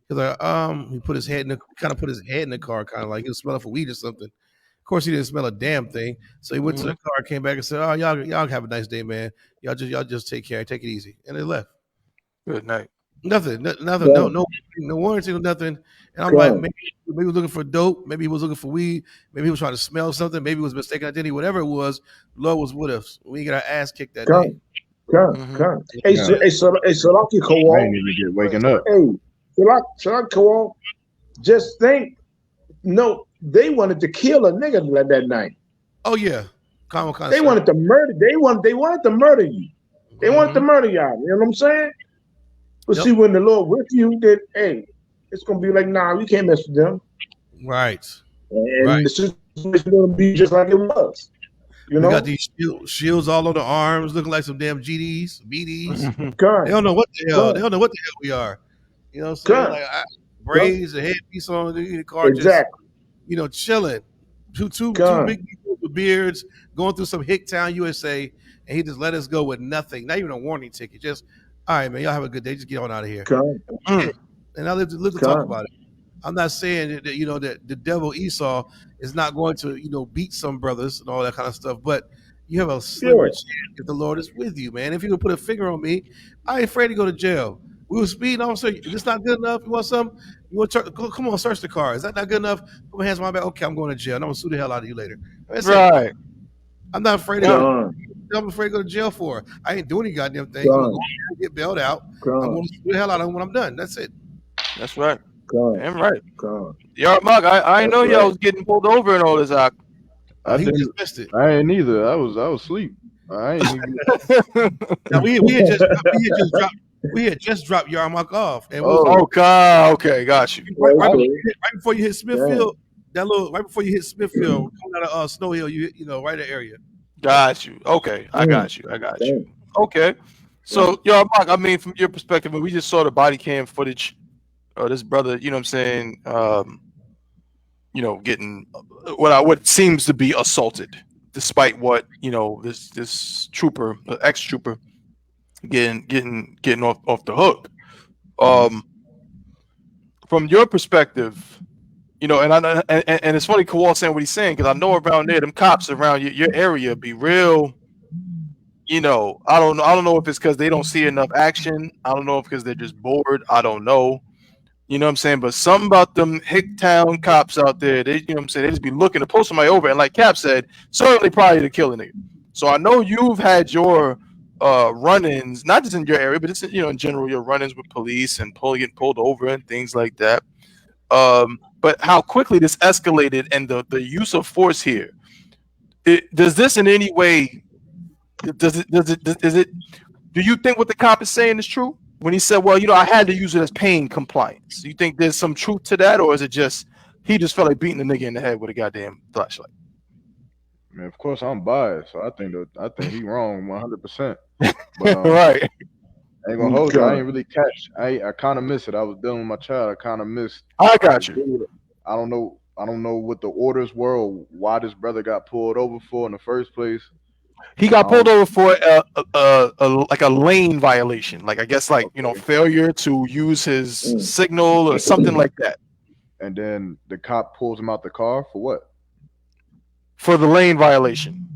He was like, he put his head in the car, kind of like he was smelling for weed or something. Of course, he didn't smell a damn thing. So he went to the car, came back and said, "Oh, y'all have a nice day, man. Y'all just take care, take it easy." And they left. Good night. Nothing, no warranty, nothing. And I'm like, maybe he was looking for dope, maybe he was looking for weed, maybe he was trying to smell something, maybe he was mistaken identity, whatever it was. The Lord was with us. We got our ass kicked that day. Hey, Salaki Kowal. I ain't even get waking up. Hey, Salaki Kowal. Just think, no, they wanted to kill a nigga like that night. Oh yeah, they wanted to murder. They wanted to murder you. They wanted to murder y'all. You know what I'm saying? But see, when the Lord with you, then hey, it's gonna be like, nah, we can't mess with them. Right. And the situation gonna be just like it was. You know, we got these shields all on the arms, looking like some damn GDs, BDs. They don't know what the hell. They don't know what the hell we are. You know what I'm saying? Like braids, a headpiece on the car, just chilling. Two big people with beards going through some Hicktown, USA, and he just let us go with nothing, not even a warning ticket. Just, all right, man, y'all have a good day. Just get on out of here. And I live to talk about it. I'm not saying that that the devil Esau is not going to beat some brothers and all that kind of stuff, but you have a slimmer chance if the Lord is with you, man. If you would put a finger on me, I ain't afraid to go to jail. We were speeding, officer. Is this not good enough? You want some? You want to come on, search the car? Is that not good enough? Put my hands on my back. Okay, I'm going to jail. And I'm gonna sue the hell out of you later. That's right. It. I'm not afraid of I'm afraid to go to jail for. I ain't doing any goddamn thing. I'm gonna get bailed out. I'm gonna sue the hell out of him when I'm done. That's it. That's right. Damn right. Yagarwap, I know y'all was getting pulled over and all this. I just missed it. I ain't either. I was asleep. I ain't even. Now, we had just dropped Yagarwap off. And okay, got you. Right before you hit Smithfield, right before you hit Smithfield, coming out of Snow Hill, right in the area. Got you. Okay, I got you. Okay, so Yagarwap, I mean, from your perspective, we just saw the body cam footage. This brother, you know what I'm saying, getting what seems to be assaulted, despite what this trooper, ex-trooper, getting off the hook. From your perspective, and it's funny Kowal saying what he's saying, because I know around there, them cops around your area be real. I don't know if it's because they don't see enough action. I don't know if because they're just bored. I don't know. You know what I'm saying? But something about them Hicktown cops out there, they just be looking to pull somebody over. And like Cap said, certainly probably to kill a nigga. So I know you've had your run-ins, not just in your area, but it's in general, your run-ins with police and getting pulled over and things like that. But how quickly this escalated and the use of force here, does this in any way, do you think what the cop is saying is true? When he said, well, I had to use it as pain compliance. Do you think there's some truth to that, or is it just he just felt like beating the nigga in the head with a goddamn flashlight. Man, of course I'm biased, so I think he wrong 100%. But Right. I ain't gonna hold you. I ain't really catch. I kind of missed it. I was dealing with my child. I kind of missed. I got you. I don't know what the orders were or why this brother got pulled over for in the first place. He got pulled over for like a lane violation. Like I guess like failure to use his signal or something like that. And then the cop pulls him out the car for what? For the lane violation.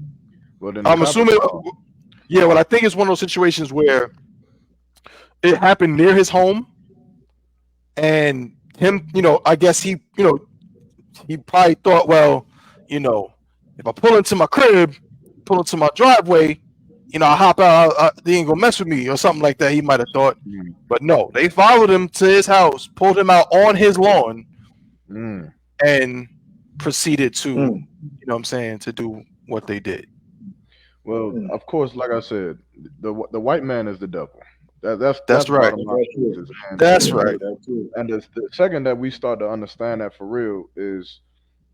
Well, then I'm assuming. Yeah, well, I think it's one of those situations where it happened near his home, and him, I guess he probably thought, well, if I pull into my crib, pull into my driveway, I hop out, they ain't gonna mess with me or something like that. He might have thought, but no, they followed him to his house, pulled him out on his lawn, and proceeded to, to do what they did. Well, of course, like I said, the white man is the devil. That's right. That's right. And the second that we start to understand that for real is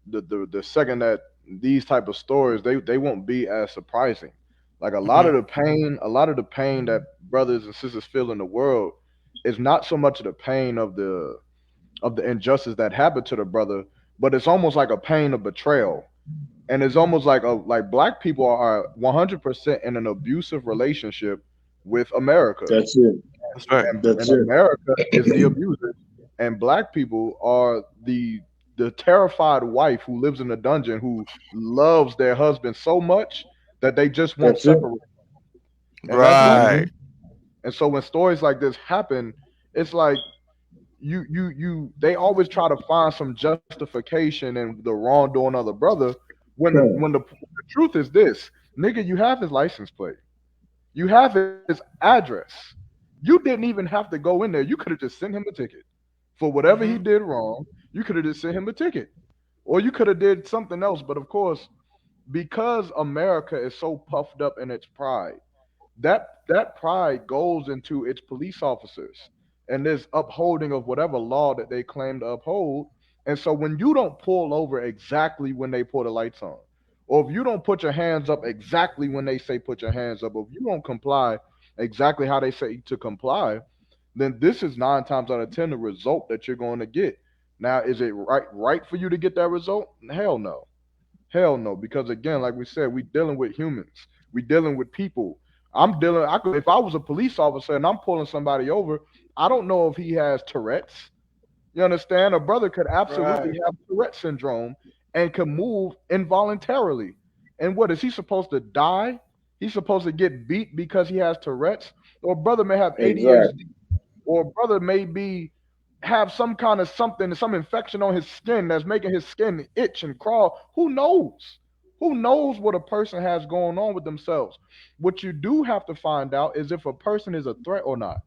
the second that these type of stories they won't be as surprising. Like a lot of the pain that brothers and sisters feel in the world is not so much the pain of the injustice that happened to the brother, but it's almost like a pain of betrayal. And it's almost like black people are 100% in an abusive relationship with America. That's it. That's right. And America is the abuser, and black people are the terrified wife who lives in a dungeon who loves their husband so much that they just won't separate. Right. And so when stories like this happen, it's like they always try to find some justification in the wrongdoing of the brother. When the truth is this, nigga, you have his license plate. You have his address. You didn't even have to go in there. You could have just sent him a ticket. For whatever he did wrong, you could have just sent him a ticket. Or you could have did something else. But of course, because America is so puffed up in its pride, that pride goes into its police officers and this upholding of whatever law that they claim to uphold. And so when you don't pull over exactly when they pull the lights on, or if you don't put your hands up exactly when they say put your hands up, or if you don't comply exactly how they say to comply, then this is 9 times out of 10 the result that you're going to get. Now, is it right for you to get that result? Hell no. Hell no. Because again, like we said, we're dealing with humans. We're dealing with people. If I was a police officer and I'm pulling somebody over, I don't know if he has Tourette's. You understand? A brother could absolutely have Tourette syndrome and can move involuntarily. And what is he supposed to die? He's supposed to get beat because he has Tourette's? Or a brother may have ADHD, or a brother may have some kind of some infection on his skin that's making his skin itch and crawl. Who knows? Who knows what a person has going on with themselves? What you do have to find out is if a person is a threat or not.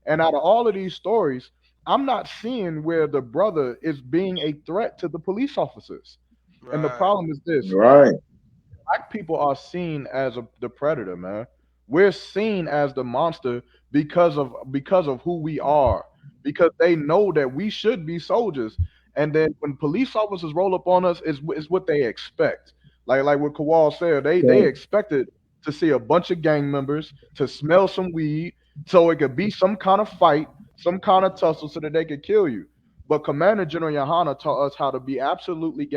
And out of all of these stories, I'm not seeing where the brother is being a threat to the police officers. Right. And the problem is this. Right. Black people are seen as the predator, man. We're seen as the monster because of who we are, because they know that we should be soldiers. And then when police officers roll up on us, is what they expect. Like what Kawal said, they expected to see a bunch of gang members, to smell some weed, so it could be some kind of fight, some kind of tussle, so that they could kill you. But Commander General Yahawadah taught us how to be absolutely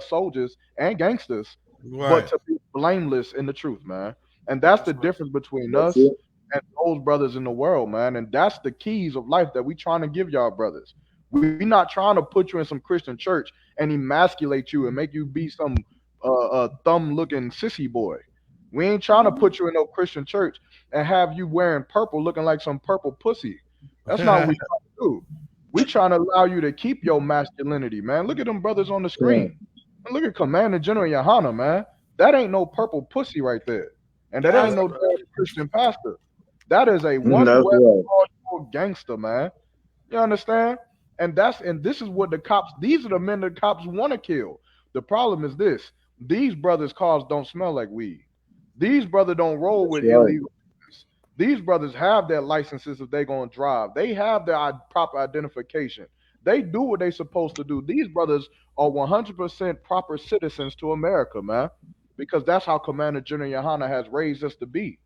soldiers and gangsters, but to be blameless in the truth, man. And that's the difference between us and those brothers in the world, man. And that's the keys of life that we trying to give y'all brothers. We're not trying to put you in some Christian church and emasculate you and make you be some thumb-looking sissy boy. We ain't trying to put you in no Christian church and have you wearing purple looking like some purple pussy. That's not what we trying to do. We trying to allow you to keep your masculinity, man. Look at them brothers on the screen. And look at Commander General Yahawadah, man. That ain't no purple pussy right there. And that ain't no Christian pastor. That is a one-way gangster, man. You understand? And this is what these are the men that the cops want to kill. The problem is this. These brothers' cars don't smell like weed. These brothers don't roll with illegal business. These brothers have their licenses if they're going to drive. They have their proper identification. They do what they're supposed to do. These brothers are 100% proper citizens to America, man, because that's how Commander General Yahawadah has raised us to be.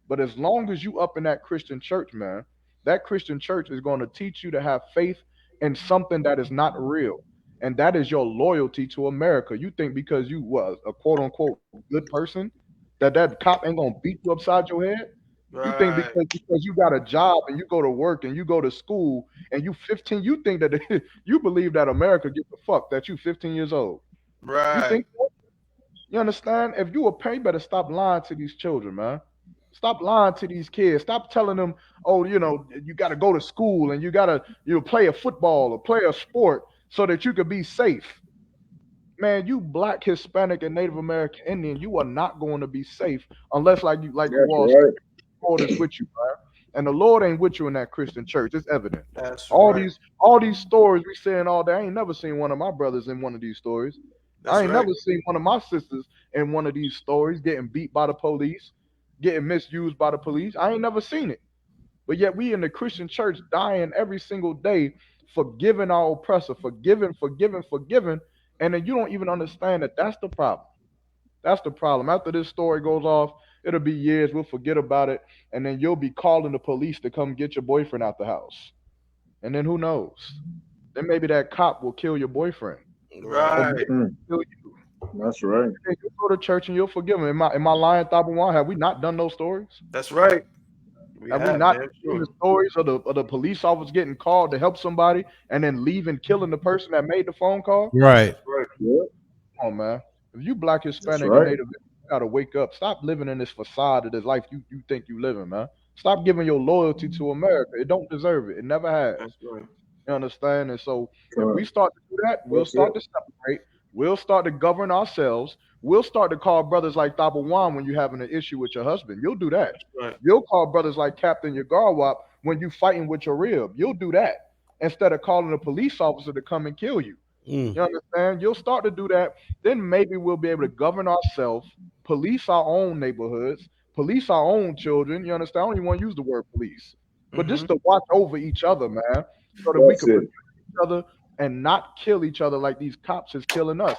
But as long as you up in that Christian church, man, that Christian church is going to teach you to have faith in something that is not real. And that is your loyalty to America. You think because you was a quote unquote good person that cop ain't gonna beat you upside your head? Right. You think because you got a job and you go to work and you go to school and you 15, you think that you believe that America gives a fuck that you 15 years old. Right. You think that? You understand? If you a parent, you better stop lying to these children, man. Stop lying to these kids. Stop telling them, oh, you know, you got to go to school and you got to play a football or play a sport so that you could be safe. Man, you Black, Hispanic, and Native American Indian, you are not going to be safe unless the Lord is with you, man. And the Lord ain't with you in that Christian church. It's evident. That's all right. these stories we saying all day. I ain't never seen one of my brothers in one of these stories. I ain't never seen one of my sisters in one of these stories getting beat by the police, getting misused by the police. I ain't never seen it. But yet we in the Christian church dying every single day, forgiving our oppressor, forgiving. And then you don't even understand that that's the problem. That's the problem. After this story goes off, it'll be years. We'll forget about it. And then you'll be calling the police to come get your boyfriend out the house. And then who knows? Then maybe that cop will kill your boyfriend. Right. Kill you. That's right. And you go to church and you'll forgive him. Am I lying, Tabawan? Have we not done those stories? That's right. Have we not seen the stories of the police officers getting called to help somebody and then leaving, killing the person that made the phone call? Right. Yeah. Come on, man. If you Black, Hispanic, right. and Native, you gotta wake up. Stop living in this facade of this life you think you living, man. Stop giving your loyalty to America. It don't deserve it. It never has. That's right. You understand? And so if we start to do that, we'll start to separate. We'll start to govern ourselves. We'll start to call brothers like Tabawan when you're having an issue with your husband. You'll do that. Right. You'll call brothers like Captain Yagarwap when you're fighting with your rib. You'll do that instead of calling a police officer to come and kill you. You understand? You'll start to do that. Then maybe we'll be able to govern ourselves, police our own neighborhoods, police our own children. You understand? I don't even want to use the word police, but just to watch over each other, man, so that we can protect each other and not kill each other like these cops is killing us.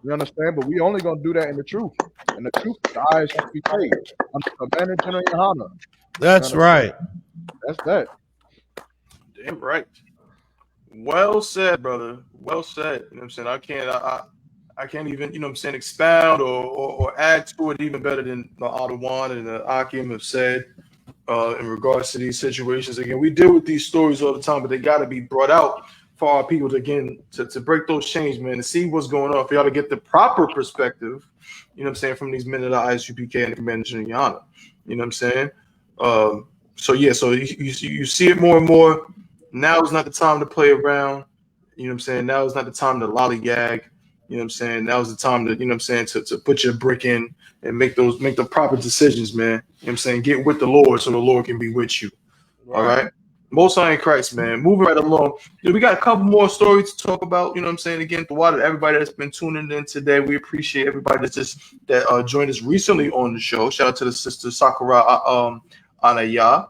You understand? But we only gonna do that in the truth. And the truth, the eyes should be paid. I'm the Commander General Yahawadah. That's right. That's that. Damn right. Well said, brother. Well said. You know what I'm saying? I can't even, you know what I'm saying, expound or add to it even better than the Adawan and the Akim have said in regards to these situations. Again, we deal with these stories all the time, but they got to be brought out for our people to break those chains, man, to see what's going on, for y'all to get the proper perspective, you know what I'm saying, from these men of the ISUPK and the Commander General Yahawadah. You know what I'm saying? So you see it more and more. Now is not the time to play around. You know what I'm saying? Now is not the time to lollygag. You know what I'm saying? Now is the time to, you know what I'm saying, to put your brick in and make the proper decisions, man. You know what I'm saying? Get with the Lord so the Lord can be with you. All right? Most High in Christ, man. Moving right along. We got a couple more stories to talk about. You know what I'm saying? Again, to everybody that's been tuning in today. We appreciate everybody that joined us recently on the show. Shout out to the sister Sakura Anaya.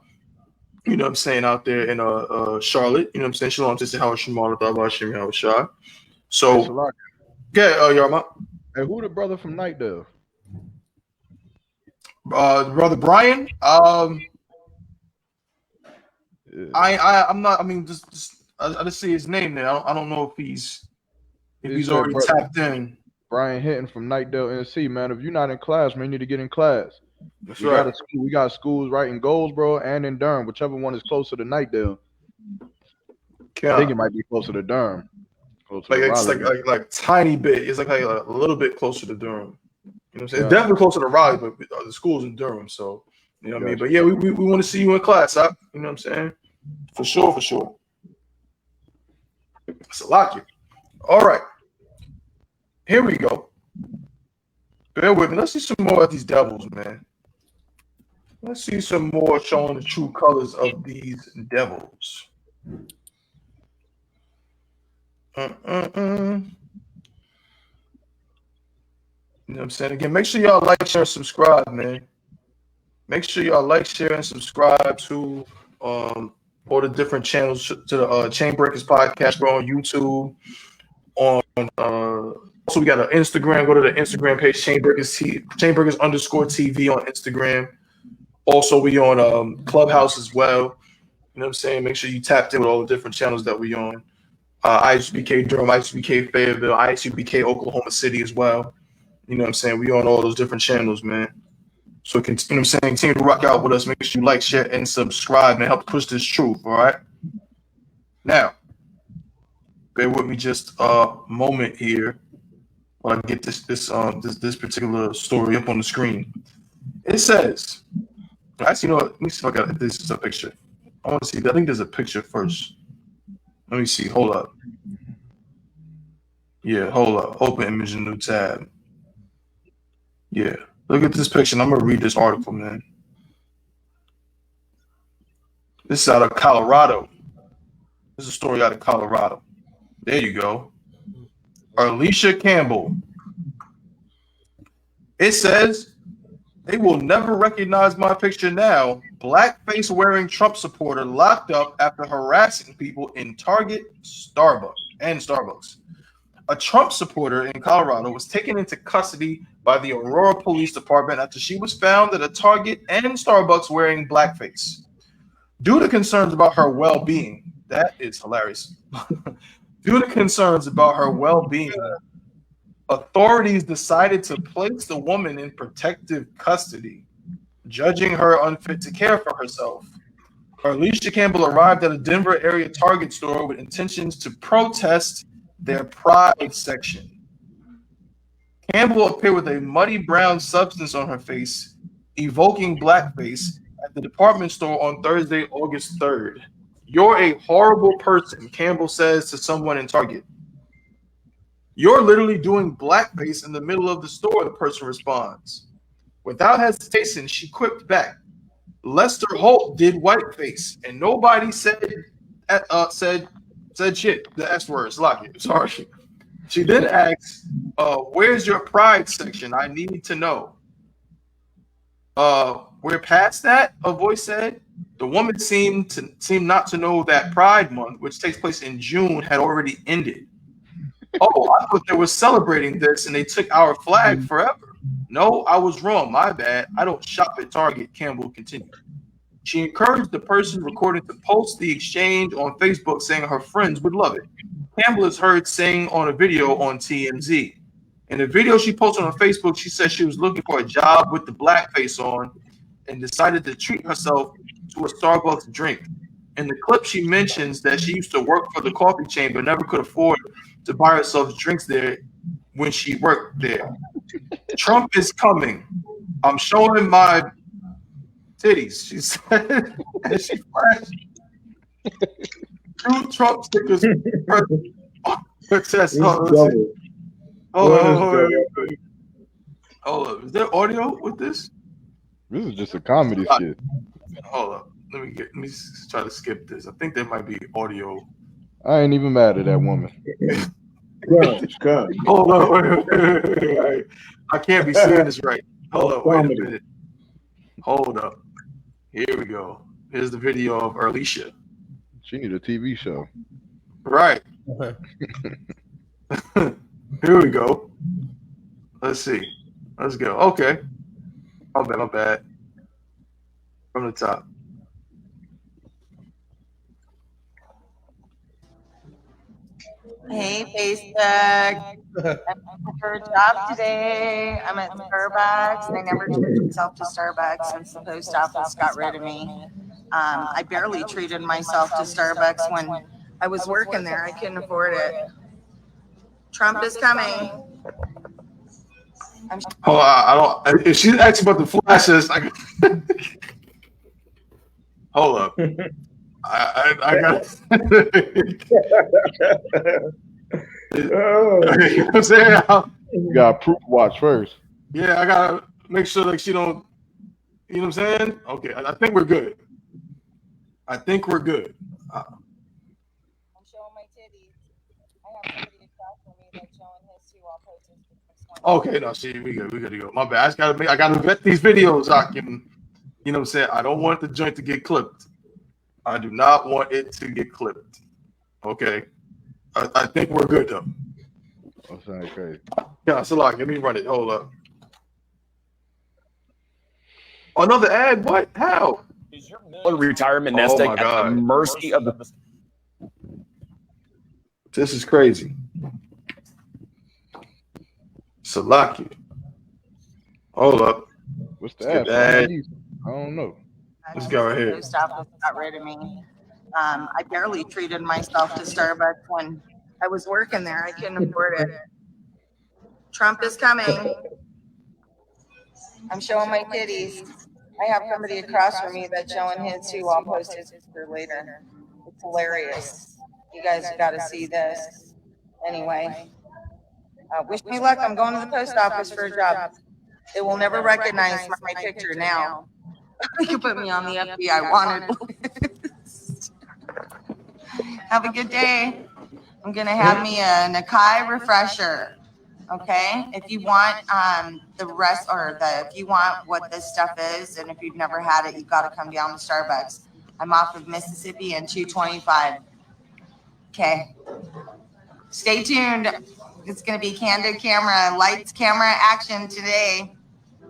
You know what I'm saying, out there in Charlotte. You know what I'm saying? Shalom to Howard Shemar, Hashim Howard Shah. So, Yarma. Hey, who the brother from Nightdale? Brother Brian. I'm not. I mean, I just see his name there. I don't know if he's already tapped in. Brian Hinton from Nightdale, NC, man. If you're not in class, man, you need to get in class. That's right. We got schools right in Goldsboro and in Durham, whichever one is closer to Nightdale. I think it might be closer to Durham. It's like tiny bit. It's like a little bit closer to Durham. You know what I'm saying? It's definitely closer to Raleigh, but the school's in Durham, so you know what I mean. But yeah, we want to see you in class, huh? You know what I'm saying? For sure. It's a lock. All right, here we go. Bear with me. Let's see some more of these devils, man. Let's see some more showing the true colors of these devils. You know what I'm saying? Again, make sure y'all like, share, and subscribe, man. Make sure y'all like, share, and subscribe to all the different channels to the Chainbreakers podcast. We're on YouTube. Also we got an Instagram. Go to the Instagram page, Chainbreakers_TV on Instagram. Also, we on Clubhouse as well. You know what I'm saying? Make sure you tapped in with all the different channels that we on. ISBK Durham, ISBK Fayetteville, ISBK Oklahoma City as well. You know what I'm saying? We on all those different channels, man. So you know what I'm saying? Continue to rock out with us. Make sure you like, share, and subscribe, man. Help push this truth, all right? Now, bear with me just a moment here while I get this particular story up on the screen. It says, actually, you know what? Let me see if I got this is a picture. I want to see. I think there's a picture first. Let me see. Hold up. Yeah, hold up. Open image in new tab. Yeah. Look at this picture. And I'm going to read this article, man. This is out of Colorado. This is a story out of Colorado. There you go. Alicia Campbell. It says, they will never recognize my picture now. Blackface wearing Trump supporter locked up after harassing people in Target, Starbucks. A Trump supporter in Colorado was taken into custody by the Aurora Police Department after she was found at a Target and Starbucks wearing blackface. Due to concerns about her well-being, that is hilarious. Due to concerns about her well-being, authorities decided to place the woman in protective custody, judging her unfit to care for herself. Alicia Campbell arrived at a Denver area Target store with intentions to protest their Pride section. Campbell appeared with a muddy brown substance on her face, evoking blackface, at the department store on Thursday, August 3rd. You're a horrible person, Campbell says to someone in Target. You're literally doing blackface in the middle of the store, the person responds. Without hesitation, she quipped back, Lester Holt did whiteface, and nobody said shit. The S words, lock it. Sorry. She then asks, where's your Pride section? I need to know. We're past that, a voice said. The woman seemed not to know that Pride Month, which takes place in June, had already ended. Oh, I thought they were celebrating this and they took our flag forever. No, I was wrong. My bad. I don't shop at Target, Campbell continued. She encouraged the person recording to post the exchange on Facebook, saying her friends would love it. Campbell is heard saying on a video on TMZ. In the video she posted on Facebook, she said she was looking for a job with the blackface on and decided to treat herself to a Starbucks drink. In the clip, she mentions that she used to work for the coffee chain but never could afford to buy herself drinks there when she worked there. Trump is coming. I'm showing my titties, she said, and she flashed two Trump stickers on her chest. Hold up. Is there audio with this? This is just a comedy skit. Hold up. Let me try to skip this. I think there might be audio. I ain't even mad at that woman. Hold on. Wait. I can't be seeing this right. Hold up. Wait a minute. Hold up. Here we go. Here's the video of Alicia. She need a TV show. Right. Here we go. Let's see. Let's go. Okay. My bad. From the top. Hey, Facebook. I'm looking for a job today. I'm at Starbucks. I never treated myself to Starbucks since the post office got rid of me. I barely treated myself to Starbucks when I was working there. I couldn't afford it. Trump is coming. I don't. If she's asking about the flashes, hold up. I got. You know what I'm saying? You got proof watch first. Yeah, I gotta make sure like she don't. You know what I'm saying? Okay, I think we're good. I'm showing my titties. I have somebody across from me that's showing his too while posting. Okay, no, see, we good to go. My bad. I gotta vet these videos. You know what I'm saying? I don't want the joint to get clipped. I do not want it to get clipped. Okay. I think we're good though. I'm saying crazy. Yeah, so like, let me run it. Hold up. Another ad? What? How? A retirement nest egg my at the God. mercy of the. This is crazy. Salaki. Hold up. What's the Let's ad? get that. I don't know. Let's go right here. Post office got rid of me. I barely treated myself to Starbucks when I was working there. I couldn't afford it. Trump is coming. I'm showing my titties. I have somebody across from me that's showing his too. I'll post his picture later. It's hilarious. You guys got to see this. Anyway, wish me luck. I'm going to the post office for a job. They will never recognize my picture now. You can put me on the FBI wanted list. Have a good day. I'm gonna have me a Nakai refresher. Okay, if you want the rest or if you want what this stuff is, and if you've never had it, you've got to come down to Starbucks. I'm off of Mississippi and 225. Okay, stay tuned. It's gonna be candid camera, lights, camera, action today.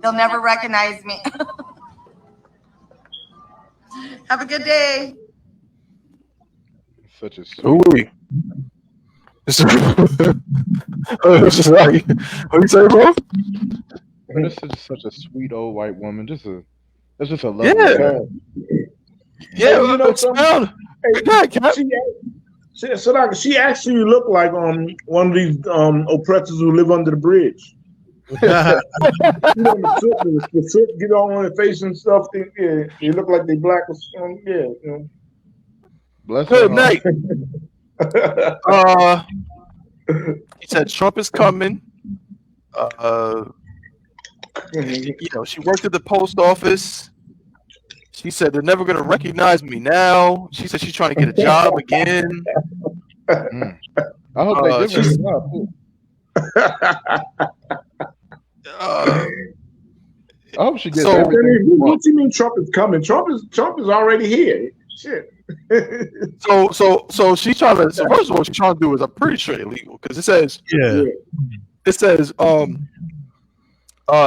They'll never recognize me. Have a good day. Such a Ooh. sweet. It's just like, what you say, bro? This is such a sweet old white woman. That's just a lovely Yeah. guy. Yeah, you know something? She actually looked like one of these oppressors who live under the bridge. The soot get on their face and stuff. They look like they black. Bless Good night. He said Trump is coming. She worked at the post office. She said they're never gonna recognize me now. She said she's trying to get a job again. I hope they give her a job. I hope she gets everything. What do you mean Trump is coming? Trump is already here. Shit. So she's trying to. So first of all, she's trying to do is I'm pretty sure illegal because it says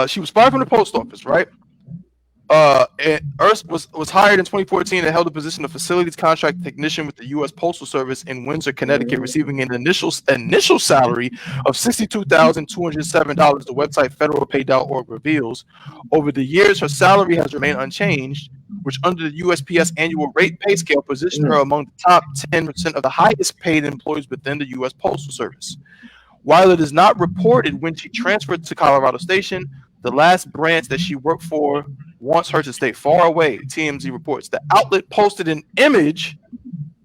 she was fired from the post office, right? And Ernst was hired in 2014 and held a position of facilities contract technician with the U.S. Postal Service in Windsor, Connecticut, receiving an initial salary of $62,207. The website federalpay.org reveals. Over the years, her salary has remained unchanged, which under the USPS annual rate pay scale positioned her among the top 10% of the highest paid employees within the U.S. Postal Service. While it is not reported when she transferred to Colorado Station, the last branch that she worked for wants her to stay far away, TMZ reports. The outlet posted an image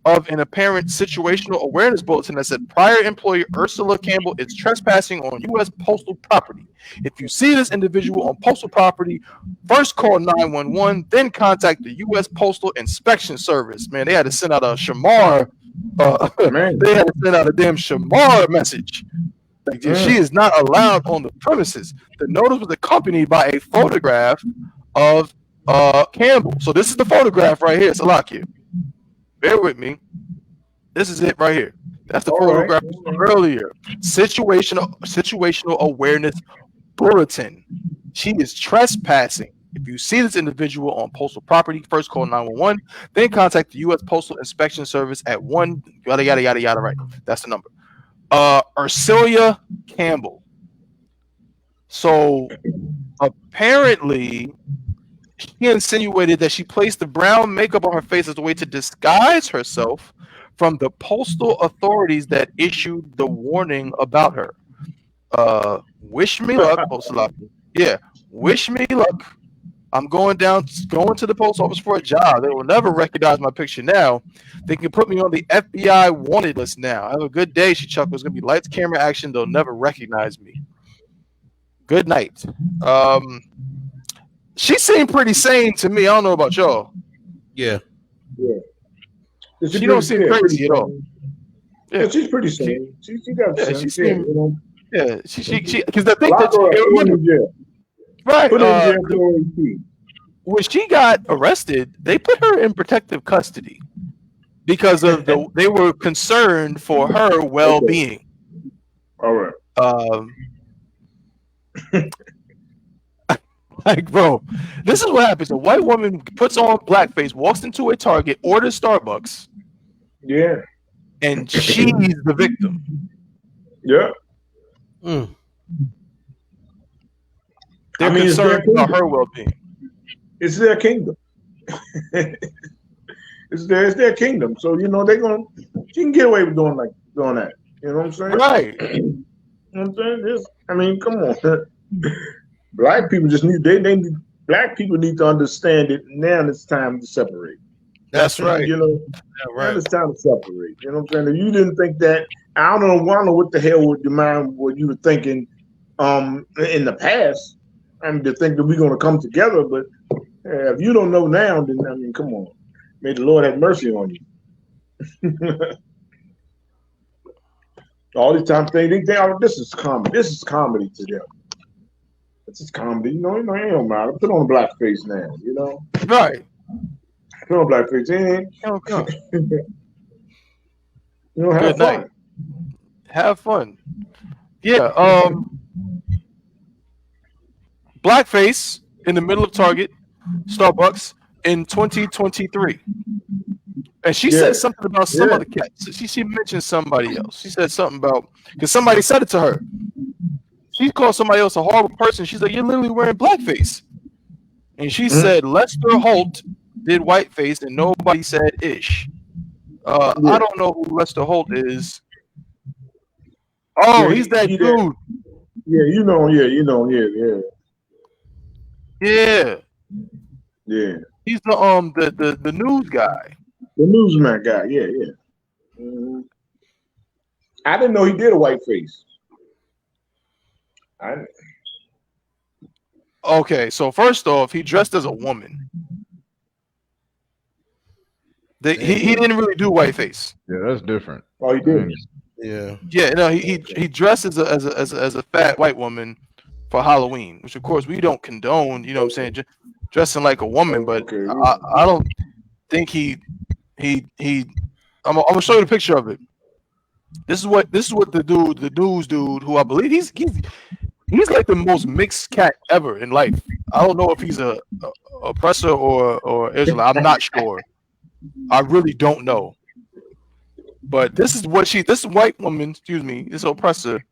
of an apparent situational awareness bulletin that said prior employee Ursula Campbell is trespassing on U.S. postal property. If you see this individual on postal property, first call 911, then contact the U.S. Postal Inspection Service. Man, they had to send out a Shamar. They had to send out a damn Shamar message. Like, she is not allowed on the premises. The notice was accompanied by a photograph of Campbell. So this is the photograph right here. Salakia. Bear with me. This is it right here. That's the photograph from earlier. Situational awareness bulletin. She is trespassing. If you see this individual on postal property, first call 911, then contact the U.S. Postal Inspection Service at 1 yada yada yada yada. Right, that's the number. Ursula Campbell. So apparently, she insinuated that she placed the brown makeup on her face as a way to disguise herself from the postal authorities that issued the warning about her. Wish me luck, yeah. Wish me luck. I'm going to the post office for a job. They will never recognize my picture now. They can put me on the FBI wanted list now. Have a good day, she chuckled. It's going to be lights, camera, action. They'll never recognize me. Good night. She seemed pretty sane to me. I don't know about y'all. Yeah. She don't seem crazy at all. Yeah, she's pretty sane. She got sense. She seemed, she because the thing that right. When she got arrested, they put her in protective custody. because of they were concerned for her well-being. All right. Like, bro, this is what happens. A white woman puts on blackface, walks into a Target, orders Starbucks. Yeah. And she's the victim. Yeah. They're concerned about her well-being. It's their kingdom. it's their kingdom. So she can get away with doing that. You know what I'm saying? Right. You know what I'm saying? Come on. Black people just black people need to understand it. Now it's time to separate. That's right. Now it's time to separate. You know what I'm saying? If you didn't think that, I don't know what the hell would your mind what you were thinking in the past. To think that we're gonna come together, but if you don't know now, then come on. May the Lord have mercy on you. All these times they think this is comedy. This is comedy to them. This is comedy. It don't matter. Put on a black face now, Right. Put on a black face. Come. Have Good fun. night. Have fun. Yeah. Blackface in the middle of Target, Starbucks in 2023. And she said something about some other cat. She mentioned somebody else. She said something about, because somebody said it to her. She called somebody else a horrible person. She's like, you're literally wearing blackface. And she said Lester Holt did whiteface and nobody said ish. I don't know who Lester Holt is. Oh, he's that dude. Yeah, yeah. Yeah. Yeah. He's the news guy. The newsman guy, yeah. I didn't know he did a white face. Okay, so first off, he dressed as a woman. He didn't really do whiteface. Yeah, that's different. Oh, he did. Yeah. Yeah, no, he dressed as a fat white woman for Halloween, which of course we don't condone. You know what I'm saying? Dressing like a woman, but I don't think he. I'm gonna show you the picture of it. This is what the news dude, who I believe he's like the most mixed cat ever in life. I don't know if he's a oppressor or Israelite. I'm not sure. I really don't know. But this white woman, this oppressor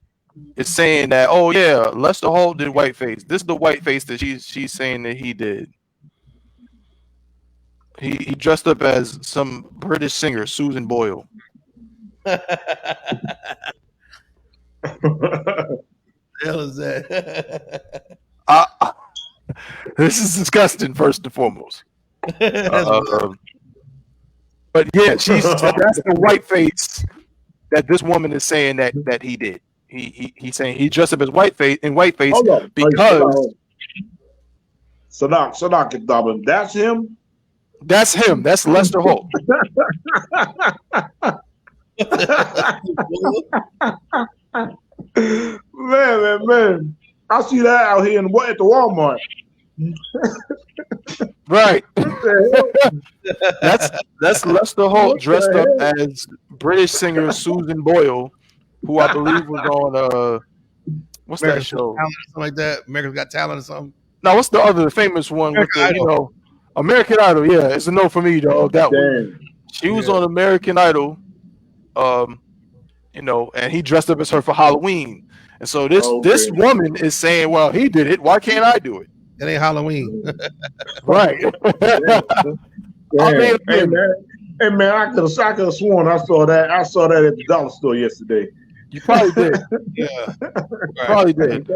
is saying that, oh yeah, Lester Holt did whiteface. This is the whiteface that she's saying that he did. He dressed up as some British singer, Susan Boyle. The hell is that? This is disgusting, first and foremost. But yeah, that's the whiteface that this woman is saying that he did. He's saying he dressed up as whiteface because. Sadak, that's him. That's him. That's Lester Holt. Man. I see that out here at the Walmart. Right. That's Lester Holt dressed up as British singer Susan Boyle, who I believe was on what's America's that show? Got Talent or something like that. America's Got Talent or something. No, what's the other famous one with the, American Idol? Yeah, it's a no for me, dog. That one. She was on American Idol, and he dressed up as her for Halloween. And so this woman is saying, well, he did it. Why can't I do it? It ain't Halloween. Right. Hey man, I could have sworn I saw that at the dollar store yesterday. You probably did. Yeah. Probably did.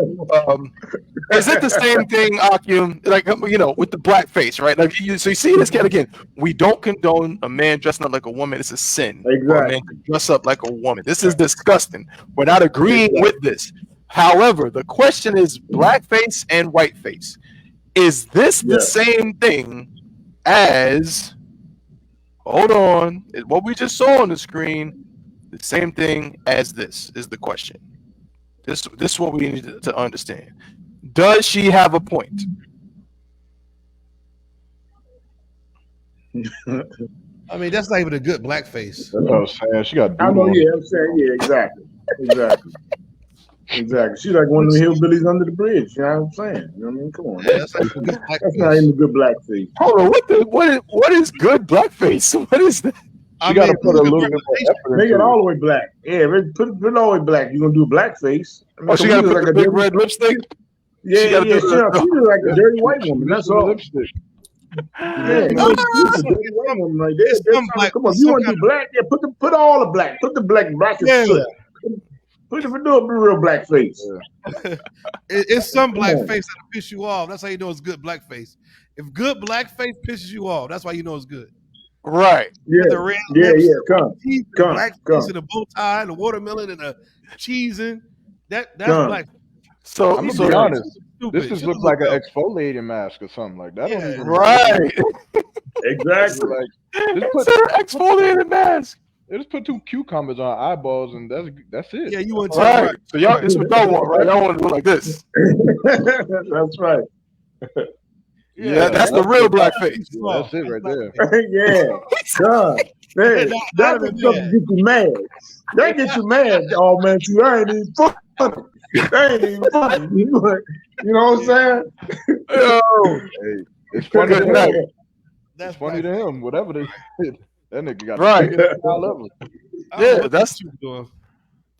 Is it the same thing, Akim? Like, with the black face, right? Like, so you see this cat again. We don't condone a man dressing up like a woman. It's a sin. Exactly. For a man to dress up like a woman. This is disgusting. We're not agreeing with this. However, the question is blackface and whiteface. Is this the same thing as? Hold on. What we just saw on the screen. The same thing as this is the question. This is what we need to understand. Does she have a point? I mean, that's not even a good blackface. That's what I was saying. She got. I know. Yeah, I'm saying. Yeah, exactly. She's like one of the hillbillies under the bridge. You know what I'm saying? You know what I mean? Come on. Yeah, That's not even a good blackface. Hold on, what is good blackface? What is that? She got to put a little bit more effort Make it into all the way black. Yeah, put it all the way black. You're gonna do blackface. I mean, Oh, she got to put the big red lipstick. Yeah, she looks like a dirty white woman. That's all. lipstick. Yeah, she's a dirty white woman right there. Come on, you want to do black? Yeah, put all the black. Put the blackest soot. Put it do a real blackface. It's some blackface that'll piss you off. That's how you know it's good blackface. If good blackface pisses you off, that's why you know it's good. Right. Yeah. The red Yeah. lips, Come. blackface and the bow tie, and the watermelon and the cheesing. That's black. So I'm gonna be honest. This just looks like an exfoliating mask or something like that. Yeah, right. Exactly. Like, exfoliating mask. They just put 2 cucumbers on eyeballs and that's it. Yeah, you want to right. So y'all, it's what y'all want, right? Y'all want to do like this. That's right. Yeah, that's the real blackface. That's it right there. Yeah. God. That get you mad. That gets you mad. Oh man, I ain't even funny. That ain't even funny. You know what I'm saying? Yo. Hey, it's funny to him. That's funny to him. Whatever they did. That nigga got right. level. Yeah, that's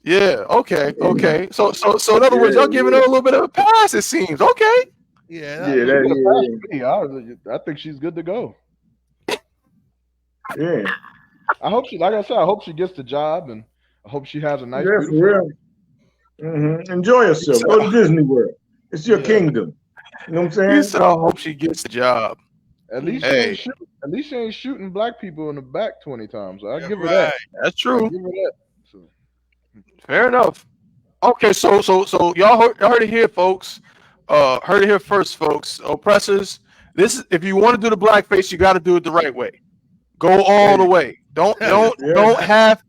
yeah. Okay. So in other words, y'all giving her a little bit of a pass. It seems okay. Yeah. I think she's good to go. Yeah. I hope she gets the job, and I hope she has a nice. Yeah, for real. Mm-hmm. Enjoy yourself. Go to Disney World. It's your kingdom. You know what I'm saying? He said, I hope she gets the job. At least she ain't shooting black people in the back 20 times. So I give her that. That's true. Give her that. So. Fair enough. Okay, so y'all heard it here, folks. Heard it here first, folks. Oppressors. This is, if you want to do the blackface, you got to do it the right way. Go all the way. Don't have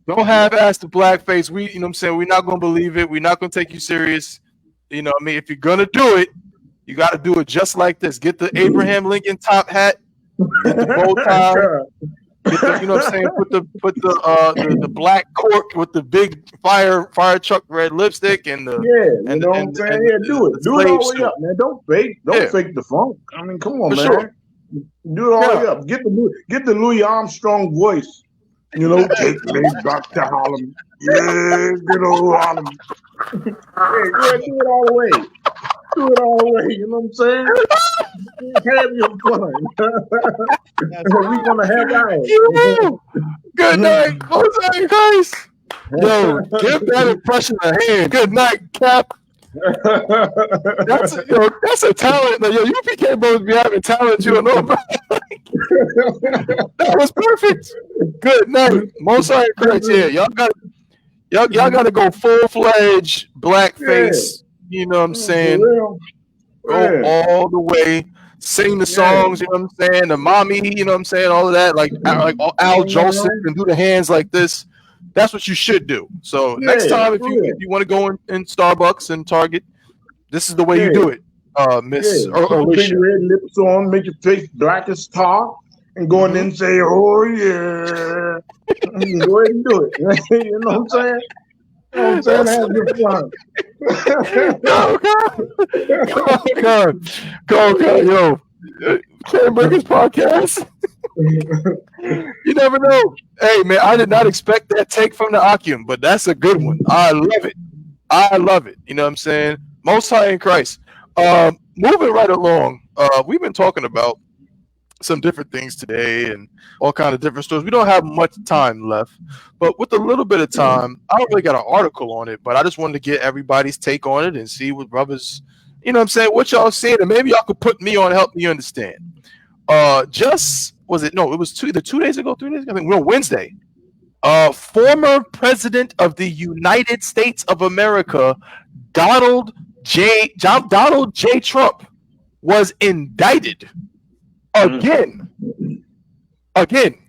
ass the blackface. You know what I'm saying? We're not gonna believe it. We're not gonna take you serious. You know what I mean? If you're gonna do it, you got to do it just like this. Get the Abraham Lincoln top hat, get the bow tie. You know what I'm saying? Put the black cork with the big fire truck red lipstick and the you know what I'm saying? Yeah, do it all the way up, man. Don't fake the funk. I mean, come on, man. Sure. Do it all the way up. Get the Louis Armstrong voice. You know, take me back to Harlem. Yeah, good old Harlem. Hey, go ahead, do it all the way. Do it all the way. You know what I'm saying? Have your fun. We're gonna have ours. Good night, Jose Christ. Yo, give that impression a hand. Good night, Cap. That's a talent. Yo, you PK boys be having talent, you don't know about. That was perfect. Good night, Mozart Christ. Yeah, y'all got to go full-fledged blackface. You know what I'm saying? Go all the way. Sing the songs, you know what I'm saying? The mommy, you know what I'm saying? All of that, like Al Joseph, and do the hands like this. That's what you should do. So next time, if you want to go in Starbucks and Target, this is the way you do it, Miss Alicia. Put your red lips on, make your face black as tar, and go in there and say, "Oh yeah," go ahead and do it. You know what I'm saying? You know what I'm saying? Have your fun. Go, yo. Can't break his podcast. You never know. Hey, man, I did not expect that take from the Akim, but that's a good one. I love it. You know what I'm saying? Most High in Christ. Moving right along, we've been talking about some different things today and all kind of different stories. We don't have much time left, but with a little bit of time, I don't really got an article on it, but I just wanted to get everybody's take on it and see what brothers, you know what I'm saying, what y'all saying, and maybe y'all could put me on, help me understand. It was either 2 days ago, 3 days ago, I think, Wednesday. Former President of the United States of America, Donald J. Trump, was indicted again.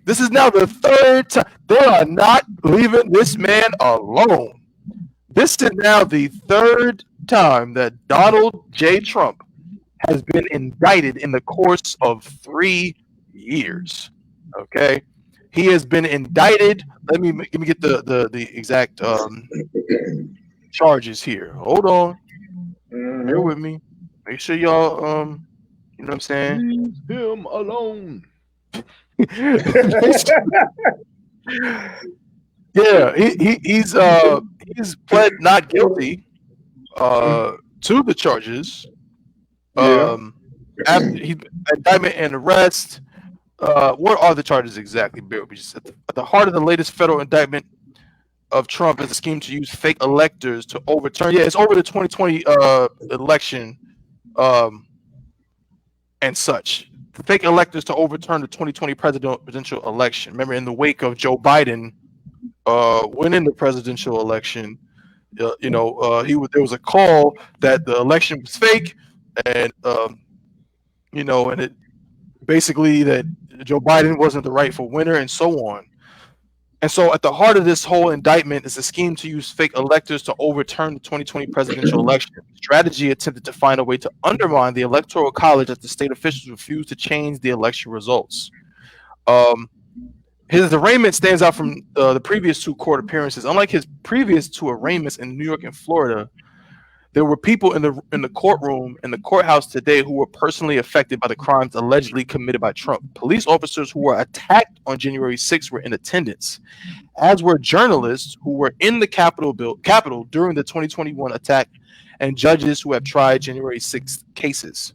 This is now the third time. They are not leaving this man alone. This is now the third time that Donald J. Trump has been indicted in the course of 3 years. Okay, he has been indicted. Let me get the exact charges here. Hold on, bear with me. Make sure y'all you know what I'm saying. Leave him alone. Yeah, he's pled not guilty to the charges. After indictment and arrest. What are the charges exactly? Bear with me. Just at the heart of the latest federal indictment of Trump is a scheme to use fake electors to overturn. Yeah, it's over the 2020 election and such. Fake electors to overturn the 2020 presidential election. Remember, in the wake of Joe Biden winning the presidential election, there was a call that the election was fake, and and it basically that Joe Biden wasn't the rightful winner, and so on. And so at the heart of this whole indictment is a scheme to use fake electors to overturn the 2020 presidential election. The strategy attempted to find a way to undermine the Electoral College as the state officials refused to change the election results. His arraignment stands out from the previous two court appearances. Unlike his previous two arraignments in New York and Florida, there were people in the courtroom in the courthouse today who were personally affected by the crimes allegedly committed by Trump. Police officers who were attacked on January 6th were in attendance, as were journalists who were in the Capitol during the 2021 attack, and judges who have tried January 6th cases.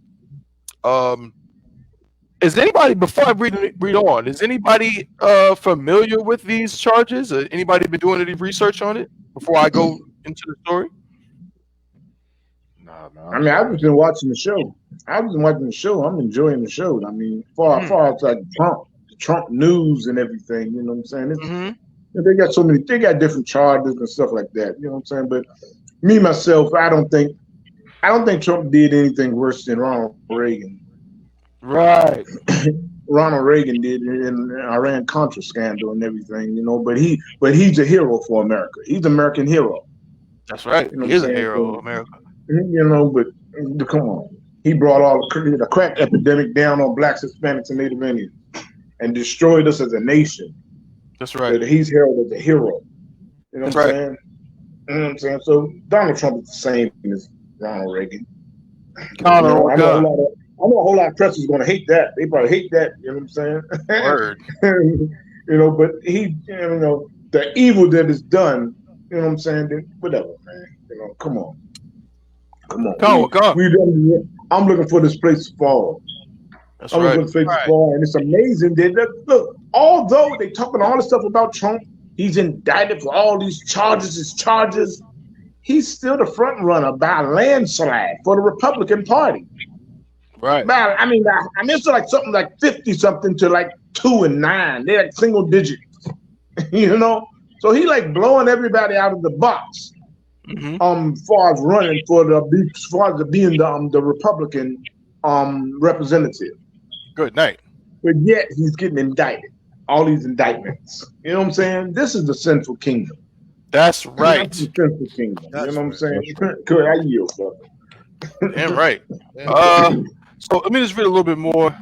Is anybody, before I read on, is anybody familiar with these charges? Anybody been doing any research on it before I go into the story? I mean, I've just been watching the show. I'm enjoying the show. I mean, far as like Trump news and everything, you know what I'm saying? They got different charges and stuff like that, you know what I'm saying? But me, myself, I don't think Trump did anything worse than Ronald Reagan. Right. Ronald Reagan did in the Iran-Contra scandal and everything, you know, but he's a hero for America. He's an American hero. That's right. You know he is a hero of America. You know, but come on. He brought all the crack epidemic down on blacks, Hispanics, and Native Indians and destroyed us as a nation. That's right. But he's heralded as a hero. You know That's what I'm right. saying? You know what I'm saying? So Donald Trump is the same as Ronald Reagan. I know a whole lot of press is going to hate that. They probably hate that. You know what I'm saying? Word. You know, but the evil that is done, you know what I'm saying? Then whatever, man. You know, come on. Come on. I'm looking for this place to fall. That's I'm right. looking for this place to fall. And it's amazing that, look, although they talking all this stuff about Trump, he's indicted for all these charges, he's still the front runner by a landslide for the Republican Party. Right. I mean, it's like something like 50-something to like 2 and 9. They're like single digits, you know? So he like blowing everybody out of the box. Far as running being the Republican representative. Good night. But yet he's getting indicted. All these indictments. You know what I'm saying? This is the sinful kingdom. That's right. That's the sinful kingdom. You know what I'm saying? Good, I yield, brother. Damn right. So let me just read a little bit more.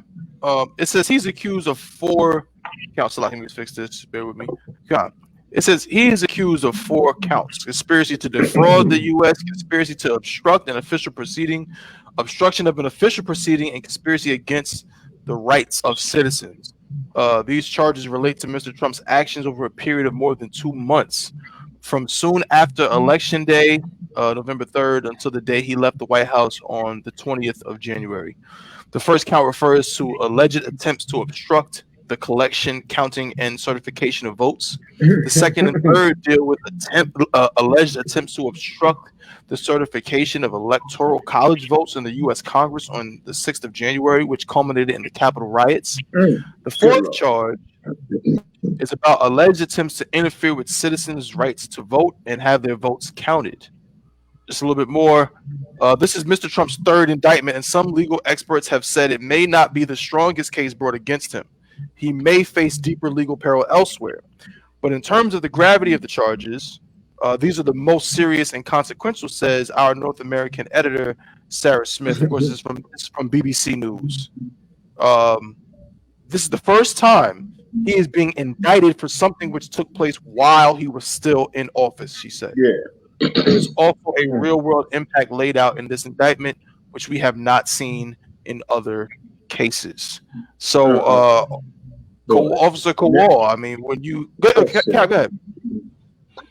It says he's accused of 4 counts. So let me just fix this. Bear with me. It says he is accused of 4 counts: conspiracy to defraud the U.S., conspiracy to obstruct an official proceeding, obstruction of an official proceeding, and conspiracy against the rights of citizens. These charges relate to Mr. Trump's actions over a period of more than 2 months, from soon after Election Day, November 3rd, until the day he left the White House on the 20th of January. The first count refers to alleged attempts to obstruct the collection, counting, and certification of votes. The second and third deal with alleged attempts to obstruct the certification of Electoral College votes in the U.S. Congress on the 6th of January, which culminated in the Capitol riots. The fourth charge is about alleged attempts to interfere with citizens' rights to vote and have their votes counted. Just a little bit more. This is Mr. Trump's 3rd indictment, and some legal experts have said it may not be the strongest case brought against him. He may face deeper legal peril elsewhere. But in terms of the gravity of the charges, these are the most serious and consequential, says our North American editor, Sarah Smith. Of course, this is from BBC News. This is the first time He is being indicted for something which took place while he was still in office, she said. Yeah. There's also a real world impact laid out in this indictment, which we have not seen in other cases. So, Officer Kowal, I mean, when you go ahead.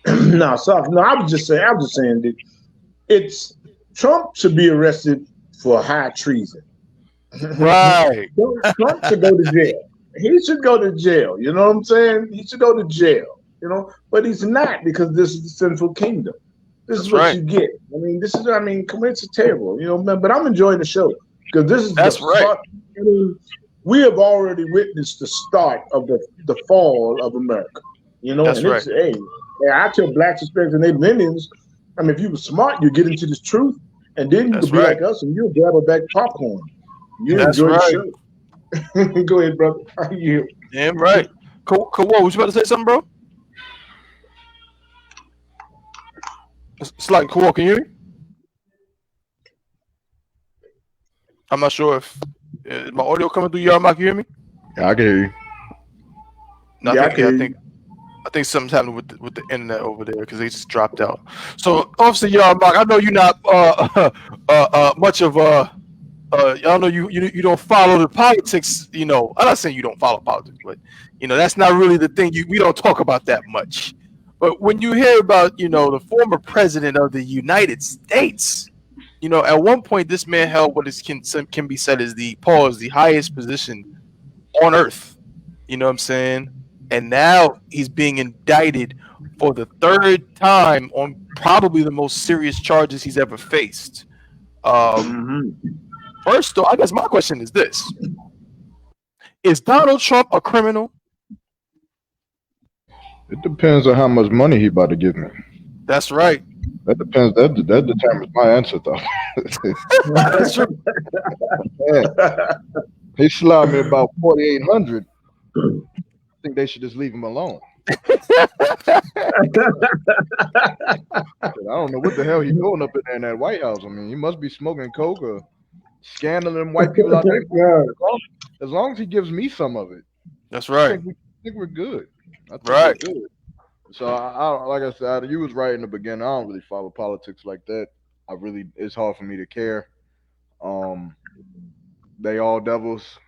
No, sorry. No, I was just saying that it's Trump should be arrested for high treason. Right. Trump should go to jail. He should go to jail. You know what I'm saying? He should go to jail. You know, but he's not, because this is the Central Kingdom. This is what you get. I mean, it's terrible. You know, but I'm enjoying the show because this is start. I mean, we have already witnessed the start of the fall of America. You know, hey, I tell blacks, Hispanics, and Native Indians, I mean, if you were smart, you get into this truth, and then you could be like us, and you'll grab a back popcorn. You enjoy the show. Go ahead, brother. You. Damn right. Cool. Was you about to say something, bro? It's like, cool. Can you hear me? I'm not sure if my audio coming through. Yagarwap, can you hear me? Yeah, I can hear you. No, I think something's happening with the internet over there because they just dropped out. So, obviously, Yagarwap, I know you're not much of y'all know you don't follow the politics. You know, I'm not saying you don't follow politics, but you know that's not really the thing. We don't talk about that much. But when you hear about, you know, the former president of the United States, you know, at one point this man held what can be said as the highest position on earth. You know what I'm saying? And now he's being indicted for the third time on probably the most serious charges he's ever faced. First, though, I guess my question is this: is Donald Trump a criminal? It depends on how much money he about to give me. That's right. That depends. That determines my answer, though. That's true. Yeah. He slapped me about 4,800. I think they should just leave him alone. I don't know what the hell he's doing up in there in that White House. I mean, he must be smoking coke or scandaling white people out there. As long as he gives me some of it, that's right. I think we're good. Right. We're good. So I like I said, you was right in the beginning. I don't really follow politics like that. It's hard for me to care. They all devils.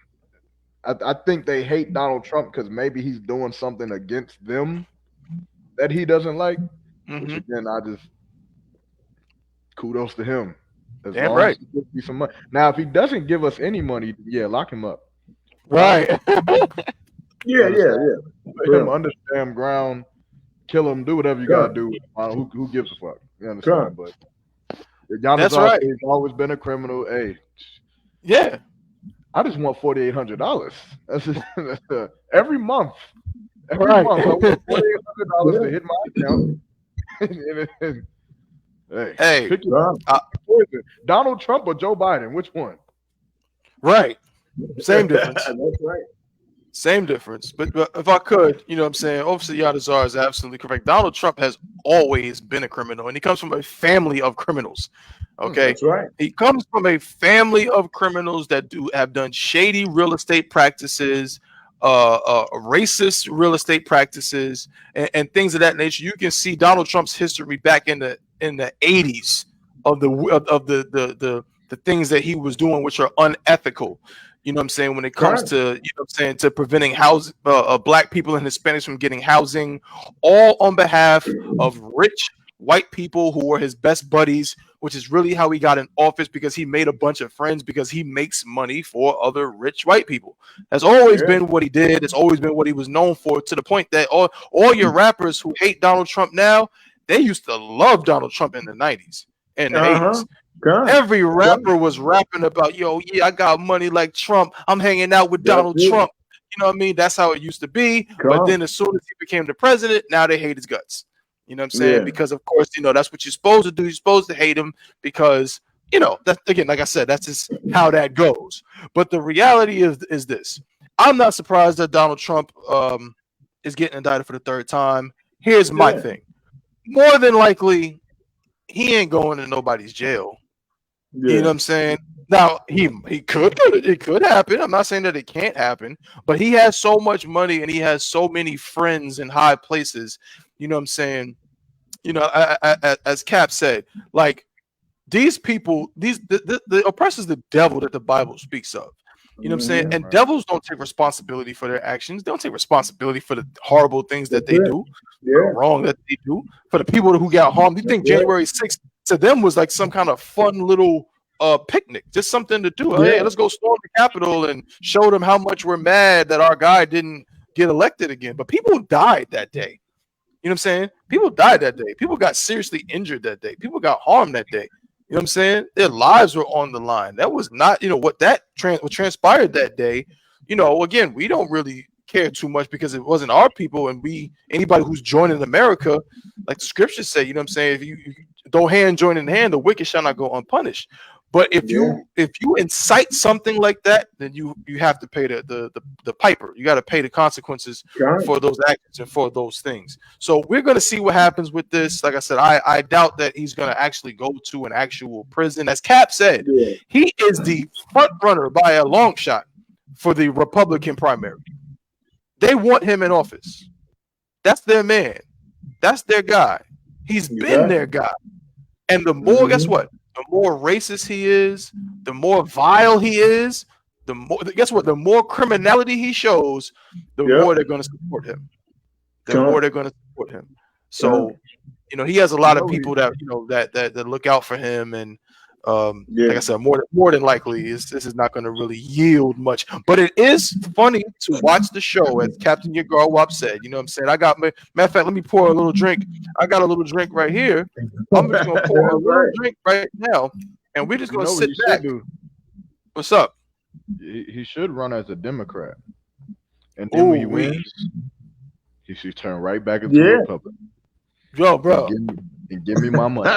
I think they hate Donald Trump because maybe he's doing something against them that he doesn't like. Which again, I just kudos to him. Damn right. He gives me some money. Now, if he doesn't give us any money, yeah, lock him up. Right. Yeah. Let him understand ground, kill him, do whatever you gotta do. Who gives a fuck? You understand? But that's right. He's always been a criminal. Hey, yeah. I just want $4,800. That's just, every month. Every right. month, I want $4,800 to hit my account. Hey, pick Donald Trump or Joe Biden? Which one? Right. Same difference. That's right. Same difference. But if I could, you know what I'm saying? Obviously, Yahawadah is absolutely correct. Donald Trump has always been a criminal, and he comes from a family of criminals. Okay. That's right. He comes from a family of criminals that have done shady real estate practices, racist real estate practices, and things of that nature. You can see Donald Trump's history back in the 80s of the things that he was doing, which are unethical. You know what I'm saying? When it comes to, you know what I'm saying, to preventing black people and Hispanics from getting housing, all on behalf of rich white people who were his best buddies, which is really how he got in office, because he made a bunch of friends because he makes money for other rich white people. That's always been what he did. It's always been what he was known for, to the point that all your rappers who hate Donald Trump now, they used to love Donald Trump in the 90s and the 80s. Every rapper was rapping about, yo, yeah, I got money like Trump. I'm hanging out with Donald Trump. You know what I mean? That's how it used to be. But then as soon as he became the president, now they hate his guts. You know what I'm saying? Yeah. Because, of course, you know, that's what you're supposed to do. You're supposed to hate him because, you know, that's, again, like I said, that's just how that goes. But the reality is this. I'm not surprised that Donald Trump is getting indicted for the third time. Here's my thing. More than likely, he ain't going to nobody's jail. You know what I'm saying? Now he could it could happen. I'm not saying that it can't happen, but he has so much money and he has so many friends in high places. You know what I'm saying? You know, as Cap said, like these people, the oppressor is the devil that the Bible speaks of. You know what I'm saying? And devils don't take responsibility for their actions. They don't take responsibility for the horrible things that they do, or wrong that they do. For the people who got harmed, you think January 6th to them was like some kind of fun little picnic, just something to do. Hey, let's go storm the Capitol and show them how much we're mad that our guy didn't get elected again. But people died that day. You know what I'm saying? People died that day. People got seriously injured that day. People got harmed that day. You know what I'm saying? Their lives were on the line. That was not, what what transpired that day. Again, we don't really care too much because it wasn't our people, and anybody who's joining America, like the scriptures say, you know what I'm saying? If you though hand join in hand, the wicked shall not go unpunished. But if you incite something like that, then you have to pay the piper. You got to pay the consequences for those actions and for those things. So we're going to see what happens with this. Like I said, I doubt that he's going to actually go to an actual prison. As Cap said, he is the front runner by a long shot for the Republican primary. They want him in office. That's their man. That's their guy. He's been their guy. And the more, guess what? The more racist he is, the more vile he is, the more, guess what? The more criminality he shows, the more they're going to support him. The more they're going to support him. So, he has a lot of people that that look out for him, and like I said, more than likely, this is not going to really yield much. But it is funny to watch the show, as Captain Yagarwap said. You know what I'm saying? Matter of fact, let me pour a little drink. I got a little drink right here. I'm just going to pour a little drink right now, and we're just going to sit back. What's up? He should run as a Democrat, and then when he wins, he should turn right back into a Republican. Yo, bro. And give me my money.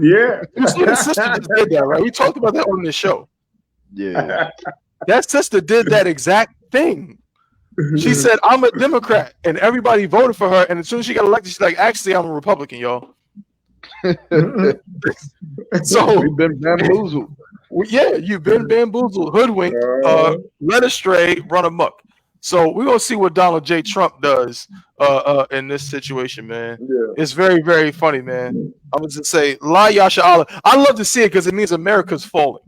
You see, his sister just did that, right? We talked about that on the show. Yeah. That sister did that exact thing. She said, I'm a Democrat, and everybody voted for her. And as soon as she got elected, she's like, actually, I'm a Republican, y'all. So we've been bamboozled. Yeah, you've been bamboozled, hoodwinked, led astray, run amok. So we're gonna see what Donald J. Trump does in this situation, man. It's very, very funny, man. I was just say, La Yasha Allah. I love to see it because it means America's falling.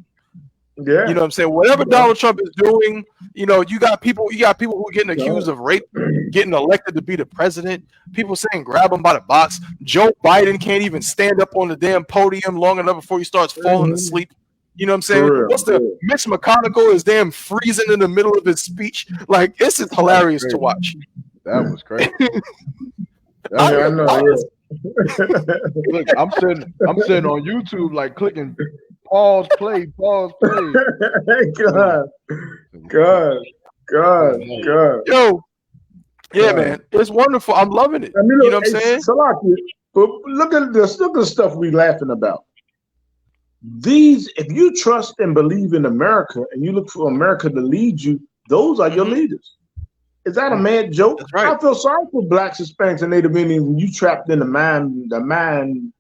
You know what I'm saying? Whatever Donald Trump is doing, you got people who are getting accused of rape, getting elected to be the president. People saying grab him by the box. Joe Biden can't even stand up on the damn podium long enough before he starts falling asleep. You know what I'm saying? Mitch McConnell is damn freezing in the middle of his speech. Like, this is hilarious to watch. That was crazy. I know. Look, I'm sitting on YouTube, like clicking pause, play. God. Yo, man, it's wonderful. I'm loving it. I mean, you know what I'm saying? Salaki, but look at this. Look at the stuff we laughing about. If you trust and believe in America and you look for America to lead you, those are your leaders. Is that a mad joke? That's right. I feel sorry for blacks, Hispanics, and Native Indians when you trapped in the mind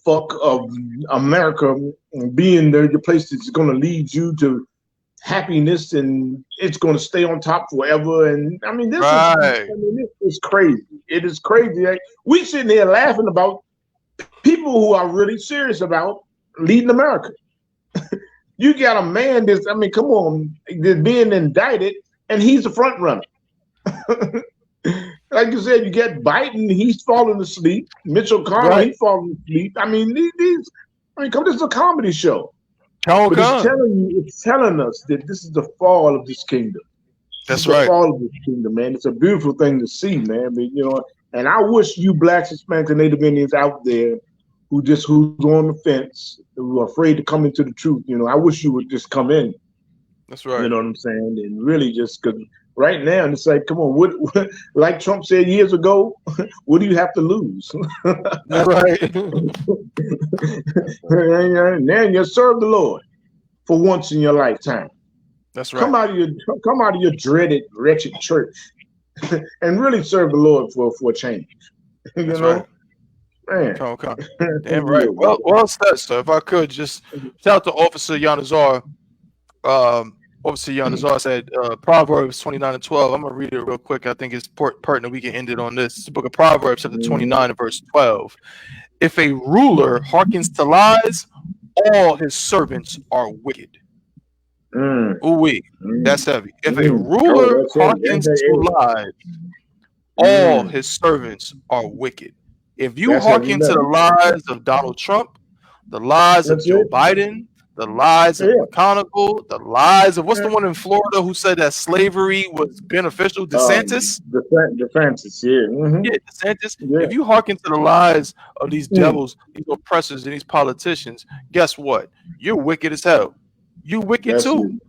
fuck of America being there, the place that's going to lead you to happiness and it's going to stay on top forever. And I mean, this is crazy. It is crazy. Like, we sitting here laughing about people who are really serious about leading America. You got a man that's, I mean, come on, that's being indicted, and he's the front runner. Like you said, you get Biden, he's falling asleep. Mitch O'Connell, he's falling asleep. I mean, this is a comedy show. But it's telling us that this is the fall of this kingdom. That's right. The fall of this kingdom, man. It's a beautiful thing to see, man. But, and I wish you blacks, Hispanics, and Native Indians out there who's on the fence, who are afraid to come into the truth. I wish you would just come in. That's right. You know what I'm saying? And really just because right now it's like, come on, what like Trump said years ago, what do you have to lose? That's right. And then you serve the Lord for once in your lifetime. That's right. Come out of your dreaded, wretched church and really serve the Lord for a change. That's right. Man. Damn right. Well said, sir. If I could just shout out to Officer Yanazar. Officer Yanazar said Proverbs 29:12. I'm gonna read it real quick. I think it's pertinent. We can end it on this. It's the book of Proverbs, chapter 29, and verse 12. If a ruler hearkens to lies, all his servants are wicked. That's heavy. If a ruler hearkens to lies, all his servants are wicked. If you hearken to the lies of Donald Trump, the lies of Joe Biden, the lies of McConnell, the lies of what's the one in Florida who said that slavery was beneficial? DeSantis? DeSantis, Yeah, DeSantis. If you hearken to the lies of these devils, these oppressors, and these politicians, guess what? You're wicked as hell. You wicked too.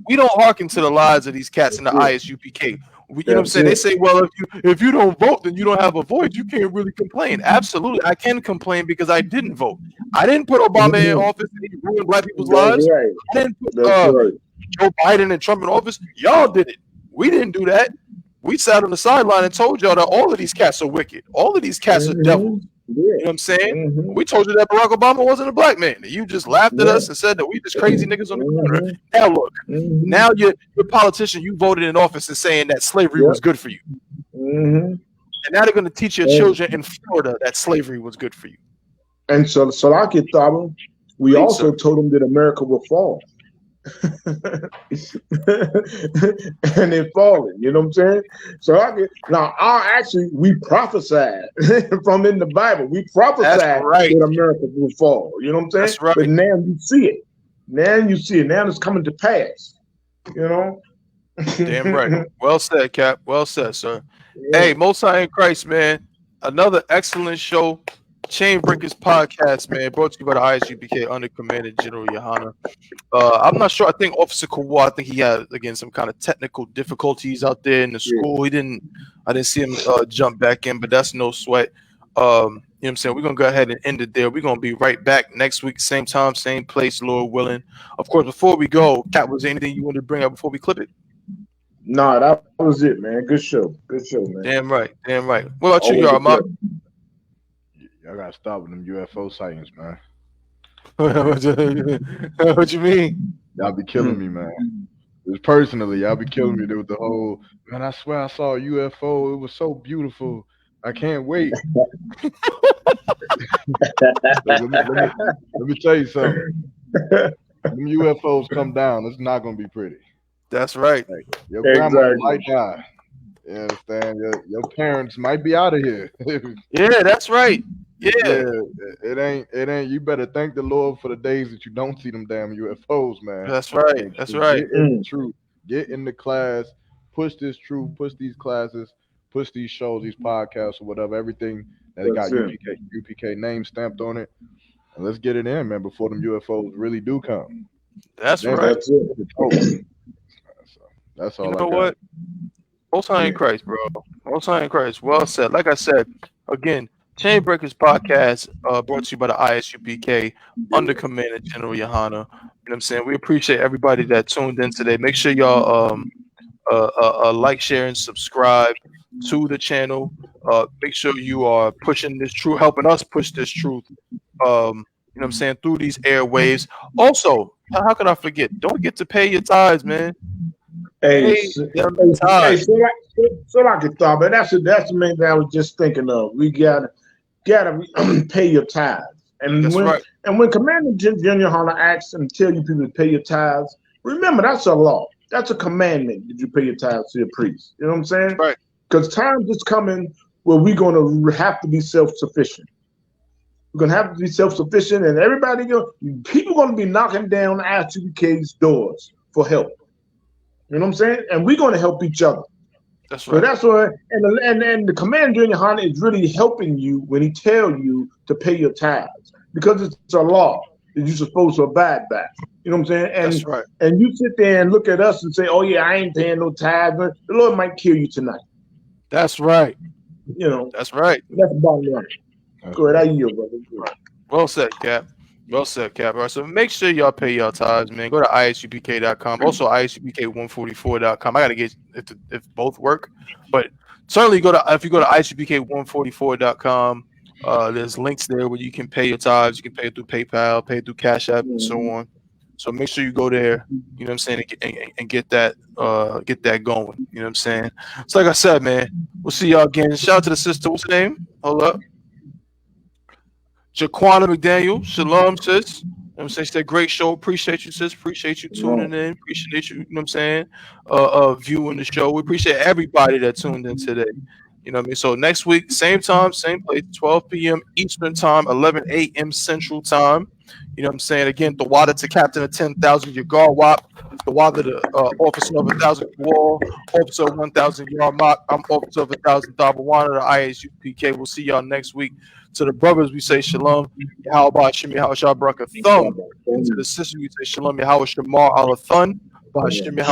We don't hearken to the lies of these cats in the ISUPK. You know what I'm saying? They say, well, if you don't vote, then you don't have a voice. You can't really complain. Absolutely, I can complain because I didn't vote. I didn't put Obama in office and he ruined black people's lives. I didn't put Joe Biden and Trump in office. Y'all did it. We didn't do that. We sat on the sideline and told y'all that all of these cats are wicked. All of these cats are devils. You know what I'm saying? We told you that Barack Obama wasn't a black man. You just laughed at us and said that we just crazy niggas on the corner. Now look, now you're a politician. You voted in office and saying that slavery was good for you. And now they're going to teach your children in Florida that slavery was good for you. And so Salaki Thaba, we also told them that America will fall. And they're falling, you know what I'm saying? So we prophesied from in the Bible. We prophesied that America will fall. You know what I'm saying? That's right. But now you see it. Now it's coming to pass. You know? Damn right. Well said, Cap. Well said, sir. Hey, Most High in Christ, man. Another excellent show. Chain Breakers podcast, man, brought to you by the ISUPK under Commander General Yohana. I'm not sure. I think Officer Kawhi, I think he had again some kind of technical difficulties out there in the school. I didn't see him jump back in, but that's no sweat. You know what I'm saying? We're gonna go ahead and end it there. We're gonna be right back next week, same time, same place, Lord willing. Of course, before we go, Cat, was there anything you wanted to bring up before we clip it? Nah, that was it, man. Good show, man. Damn right. What about you, y'all? I gotta stop with them UFO sightings, man. What you mean? Y'all be killing me, man. Just personally, y'all be killing me with the whole, man, I swear I saw a UFO. It was so beautiful. I can't wait. let me tell you something. Them UFOs come down, it's not gonna be pretty. That's right. Like, your grandma might die. You understand? Your parents might be out of here. Yeah, that's right. Yeah, it ain't. You better thank the Lord for the days that you don't see them damn UFOs, man. That's right. That's right. Get in the truth. Get in the class. Push this truth. Push these classes. Push these shows, these podcasts, or whatever. Everything that got UPK name stamped on it. And let's get it in, man, before them UFOs really do come. That's right. That's it. That's all. You know what? Most High in Christ, bro. Most High in Christ. Well said. Like I said, again, Chain Breakers podcast brought to you by the ISUPK under Commander General Yohana. You know what I'm saying? We appreciate everybody that tuned in today. Make sure y'all like, share, and subscribe to the channel. Make sure you are pushing this truth, helping us push this truth. You know what I'm saying? Through these airwaves. Also, how can I forget? Don't forget to pay your tithes, man. So like it thought, but that's the main thing I was just thinking of. We gotta pay your tithes. And when Commander General Yohana asks and tell you people to pay your tithes, remember that's a law. That's a commandment that you pay your tithes to your priest. You know what I'm saying? Right. Because times is coming where we're gonna have to be self-sufficient. We're gonna have to be self-sufficient, and people gonna be knocking down ISUPK's doors for help. You know what I'm saying? And we're going to help each other. That's right. So that's why, and the Commander in Yohana is really helping you when he tell you to pay your tithes, because it's a law that you're supposed to abide by. You know what I'm saying? And that's right. And you sit there and look at us and say, "Oh yeah, I ain't paying no tithes." The Lord might kill you tonight. That's right. You know. That's right. That's the bottom line. Go ahead, I yield, brother. Well said, Cap. Well said, Cap. All right, so make sure y'all pay y'all tithes, man. Go to isupk.com. Also, isupk144.com. I got to get if both work. But certainly if you go to isupk144.com, There's links there where you can pay your tithes. You can pay through PayPal, pay through Cash App, and so on. So make sure you go there. You know what I'm saying, and get that going. You know what I'm saying. So like I said, man, we'll see y'all again. Shout out to the sister. What's her name? Hold up. Jaquana McDaniel. Shalom, sis. You know what I'm saying? She said, great show. Appreciate you, sis. Appreciate you tuning in. Appreciate you, you know what I'm saying, viewing the show. We appreciate everybody that tuned in today. You know what I mean? So next week, same time, same place, 12 p.m. Eastern time, 11 a.m. Central time. You know what I'm saying? Again, the water to captain of 10,000 Yagarwap, the water to officer of 1,000 wall, officer of 1,000 yard mock. I'm officer of 1,000 Dabawana, the ISUPK. We'll see y'all next week. To the brothers, we say shalom. Yahawadah Shem Yahawah Shabrak a thumb. And to the sisters, we say shalom. Yahawah Shamar Allah Thun.